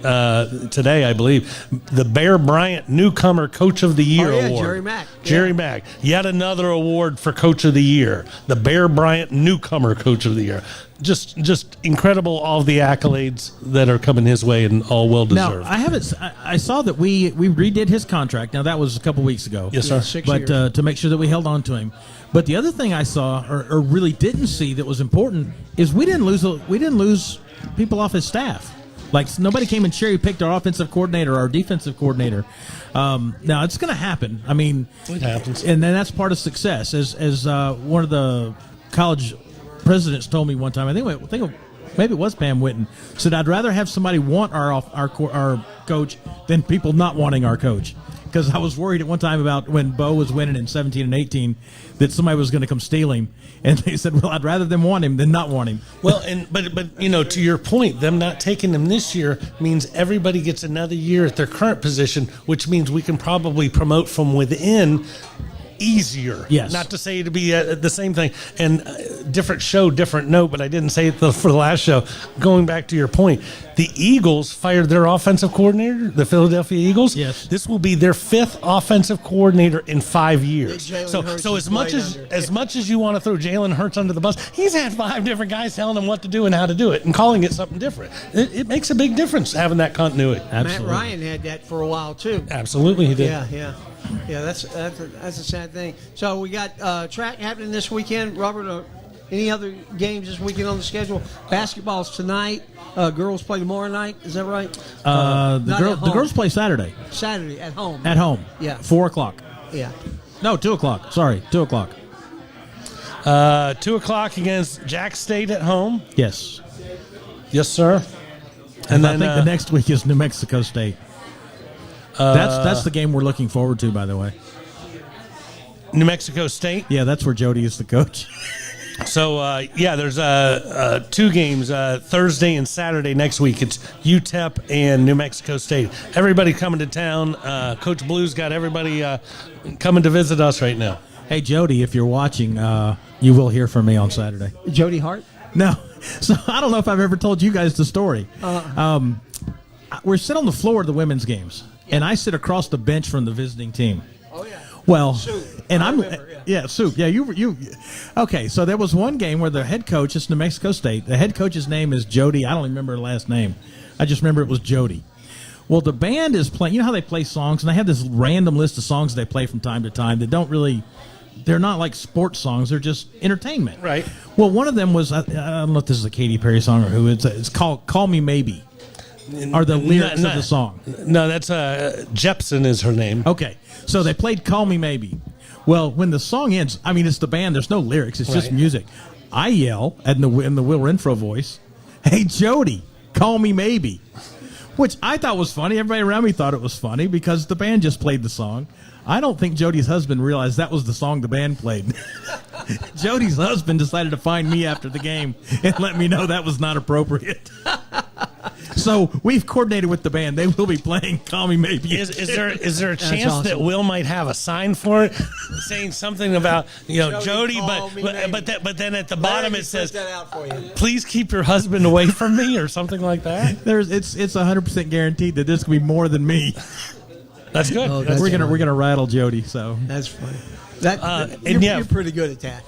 today, I believe. The Bear Bryant Newcomer Coach of the Year Award. Jerry Mack. Jerry Mack. Yet another award for Coach of the Year. The Bear Bryant Newcomer Coach of the Year. Just incredible, all the accolades that are coming his way, and all well deserved. Now, I saw that we redid his contract. Now, that was a couple weeks ago. Yes, sir. 6 But years. to make sure that we held on to him. But the other thing I saw, or really didn't see, that was important is we didn't lose people off his staff. Like, nobody came and cherry picked our offensive coordinator or our defensive coordinator. Now, it's going to happen. I mean, it happens, and then that's part of success. As one of the college presidents told me one time, I think maybe it was Pam Whitten, said, I'd rather have somebody want our coach than people not wanting our coach. Because I was worried at one time about when Bo was winning in 17 and 18 that somebody was going to come steal him. And they said, well, I'd rather them want him than not want him. Well, but to your point, them not taking him this year means everybody gets another year at their current position, which means we can probably promote from within easier. Yes. Not to say it'd be the same thing. And different show, different note, but I didn't say it for the last show. Going back to your point, the Eagles fired their offensive coordinator, the Philadelphia Eagles. Yes. This will be their 5th offensive coordinator in 5 years. Jalen Hurts So is as much as you want to throw Jalen Hurts under the bus, he's had 5 different guys telling him what to do and how to do it and calling it something different. It makes a big difference having that continuity. Absolutely. Matt Ryan had that for a while too. Absolutely, he did. Yeah. That's a sad thing. So we got track happening this weekend. Robert, any other games this weekend on the schedule? Basketball's tonight. Girls play tomorrow night. Is that right? The girls play Saturday. Saturday at home. At home. Yeah. 4:00. Yeah. No, 2:00. Sorry, 2:00. 2:00 against Jack State at home. Yes. Yes, sir. And I think the next week is New Mexico State. That's the game we're looking forward to, by the way. New Mexico State? Yeah, that's where Jody is the coach. So, there's 2 games, Thursday and Saturday next week. It's UTEP and New Mexico State. Everybody coming to town. Coach Blue's got everybody coming to visit us right now. Hey, Jody, if you're watching, you will hear from me on Saturday. Jody Hart? No. So I don't know if I've ever told you guys the story. We're sitting on the floor of the women's games, and I sit across the bench from the visiting team. Oh, yeah. Well, Soup. and I remember, Soup. Yeah, you. Okay, so there was one game where the head coach, it's New Mexico State. The head coach's name is Jody. I don't remember her last name. I just remember it was Jody. Well, the band is playing. You know how they play songs, and they have this random list of songs they play from time to time that don't really. They're not like sports songs. They're just entertainment. Right. Well, one of them was, I don't know if this is a Katy Perry song or who. It's called Call Me Maybe. Are the lyrics of the song. No, that's Jepsen is her name. Okay. So they played Call Me Maybe. Well, when the song ends, I mean, it's the band. There's no lyrics. It's just music. I yell in the Will Renfro voice, "Hey, Jody, call me maybe," which I thought was funny. Everybody around me thought it was funny because the band just played the song. I don't think Jody's husband realized that was the song the band played. Jody's husband decided to find me after the game and let me know that was not appropriate. So we've coordinated with the band. They will be playing Call Me Maybe. Is there a chance that Will might have a sign for it saying something about, Jody, but then at the bottom it says, "Please keep your husband away from me," or something like that? It's 100% guaranteed that this will be more than me. That's good. Oh, that's we're gonna rattle Jody. So that's funny. You're pretty good at that.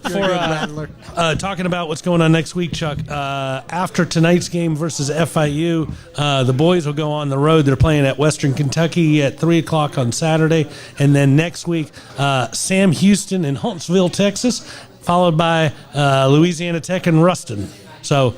For talking about what's going on next week, Chuck, after tonight's game versus FIU, the boys will go on the road. They're playing at Western Kentucky at 3 o'clock on Saturday. And then next week, Sam Houston in Huntsville, Texas, followed by Louisiana Tech and Ruston. So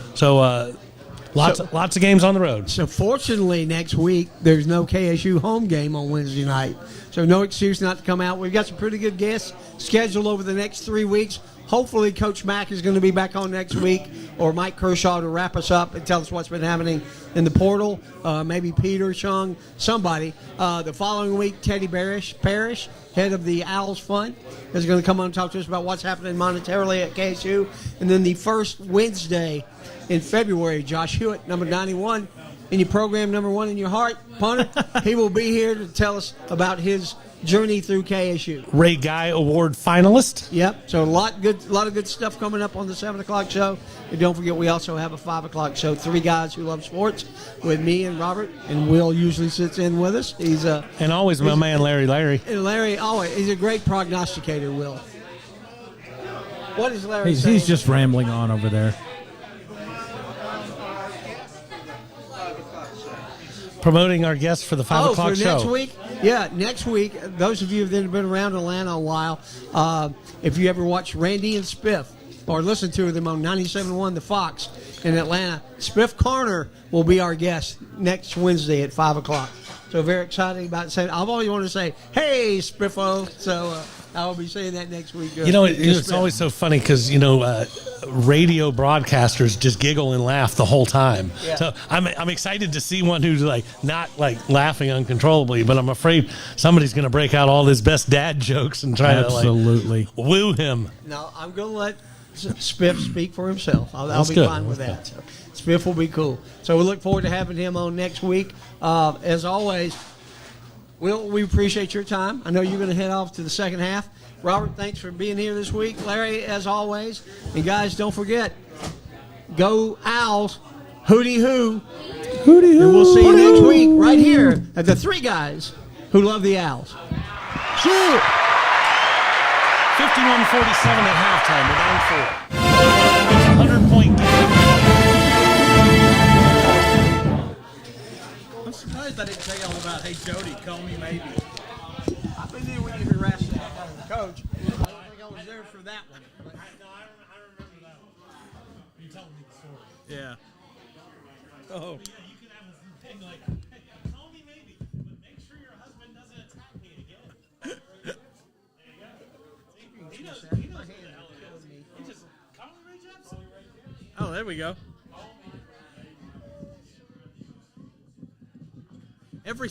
lots of games on the road. So fortunately, next week, there's no KSU home game on Wednesday night. So no excuse not to come out. We've got some pretty good guests scheduled over the next 3 weeks. Hopefully, Coach Mack is going to be back on next week, or Mike Kershaw to wrap us up and tell us what's been happening in the portal. Maybe Peter, Chung, somebody. The following week, Teddy Parrish, head of the Owls Fund, is going to come on and talk to us about what's happening monetarily at KSU. And then the first Wednesday in February, Josh Hewitt, number 91, in your program, number 1 in your heart, punter. He will be here to tell us about his journey through KSU. Ray Guy Award finalist. Yep. So a lot of good stuff coming up on the 7 o'clock show. And don't forget, we also have a 5 o'clock show, 3 Guys Who Love Sports, with me and Robert. And Will usually sits in with us. And always my man Larry. And Larry, always. He's a great prognosticator, Will. What is Larry saying? He's just rambling on over there. Promoting our guests for the 5 o'clock show. Next week? Yeah, next week, those of you that have been around Atlanta a while, if you ever watch Randy and Spiff or listen to them on 97.1 The Fox in Atlanta, Spiff Carner will be our guest next Wednesday at 5 o'clock. So very exciting about saying, I've always wanted to say, "Hey, Spiffo." So I will be saying that next week. It's always so funny because, radio broadcasters just giggle and laugh the whole time. Yeah. So I'm excited to see one who's not laughing uncontrollably, but I'm afraid somebody's going to break out all his best dad jokes and try to woo him. No, I'm going to let Spiff speak for himself. I'll be good. fine with that. So Spiff will be cool. So we look forward to having him on next week. As always, We appreciate your time. I know you're going to head off to the second half. Robert, thanks for being here this week. Larry, as always. And guys, don't forget, go Owls, hooty hoo. Hooty hoo. And we'll see you next week right here at the Three Guys Who Love the Owls. Shoot! 51-47 at halftime. We're down 4. It's a 100-point game. I'm surprised I didn't tell you all about, hey, Jody, call me maybe. I knew we could harass that kind of coach. I don't think I was there for that one. No, I remember that one. You telling me the story. Yeah. Oh. Yeah, you could have a thing like, hey, call me maybe, but make sure your husband doesn't attack me again. There you go. He knows what the hell it is. He just, call me Ray Jepson. Oh, there we go. Every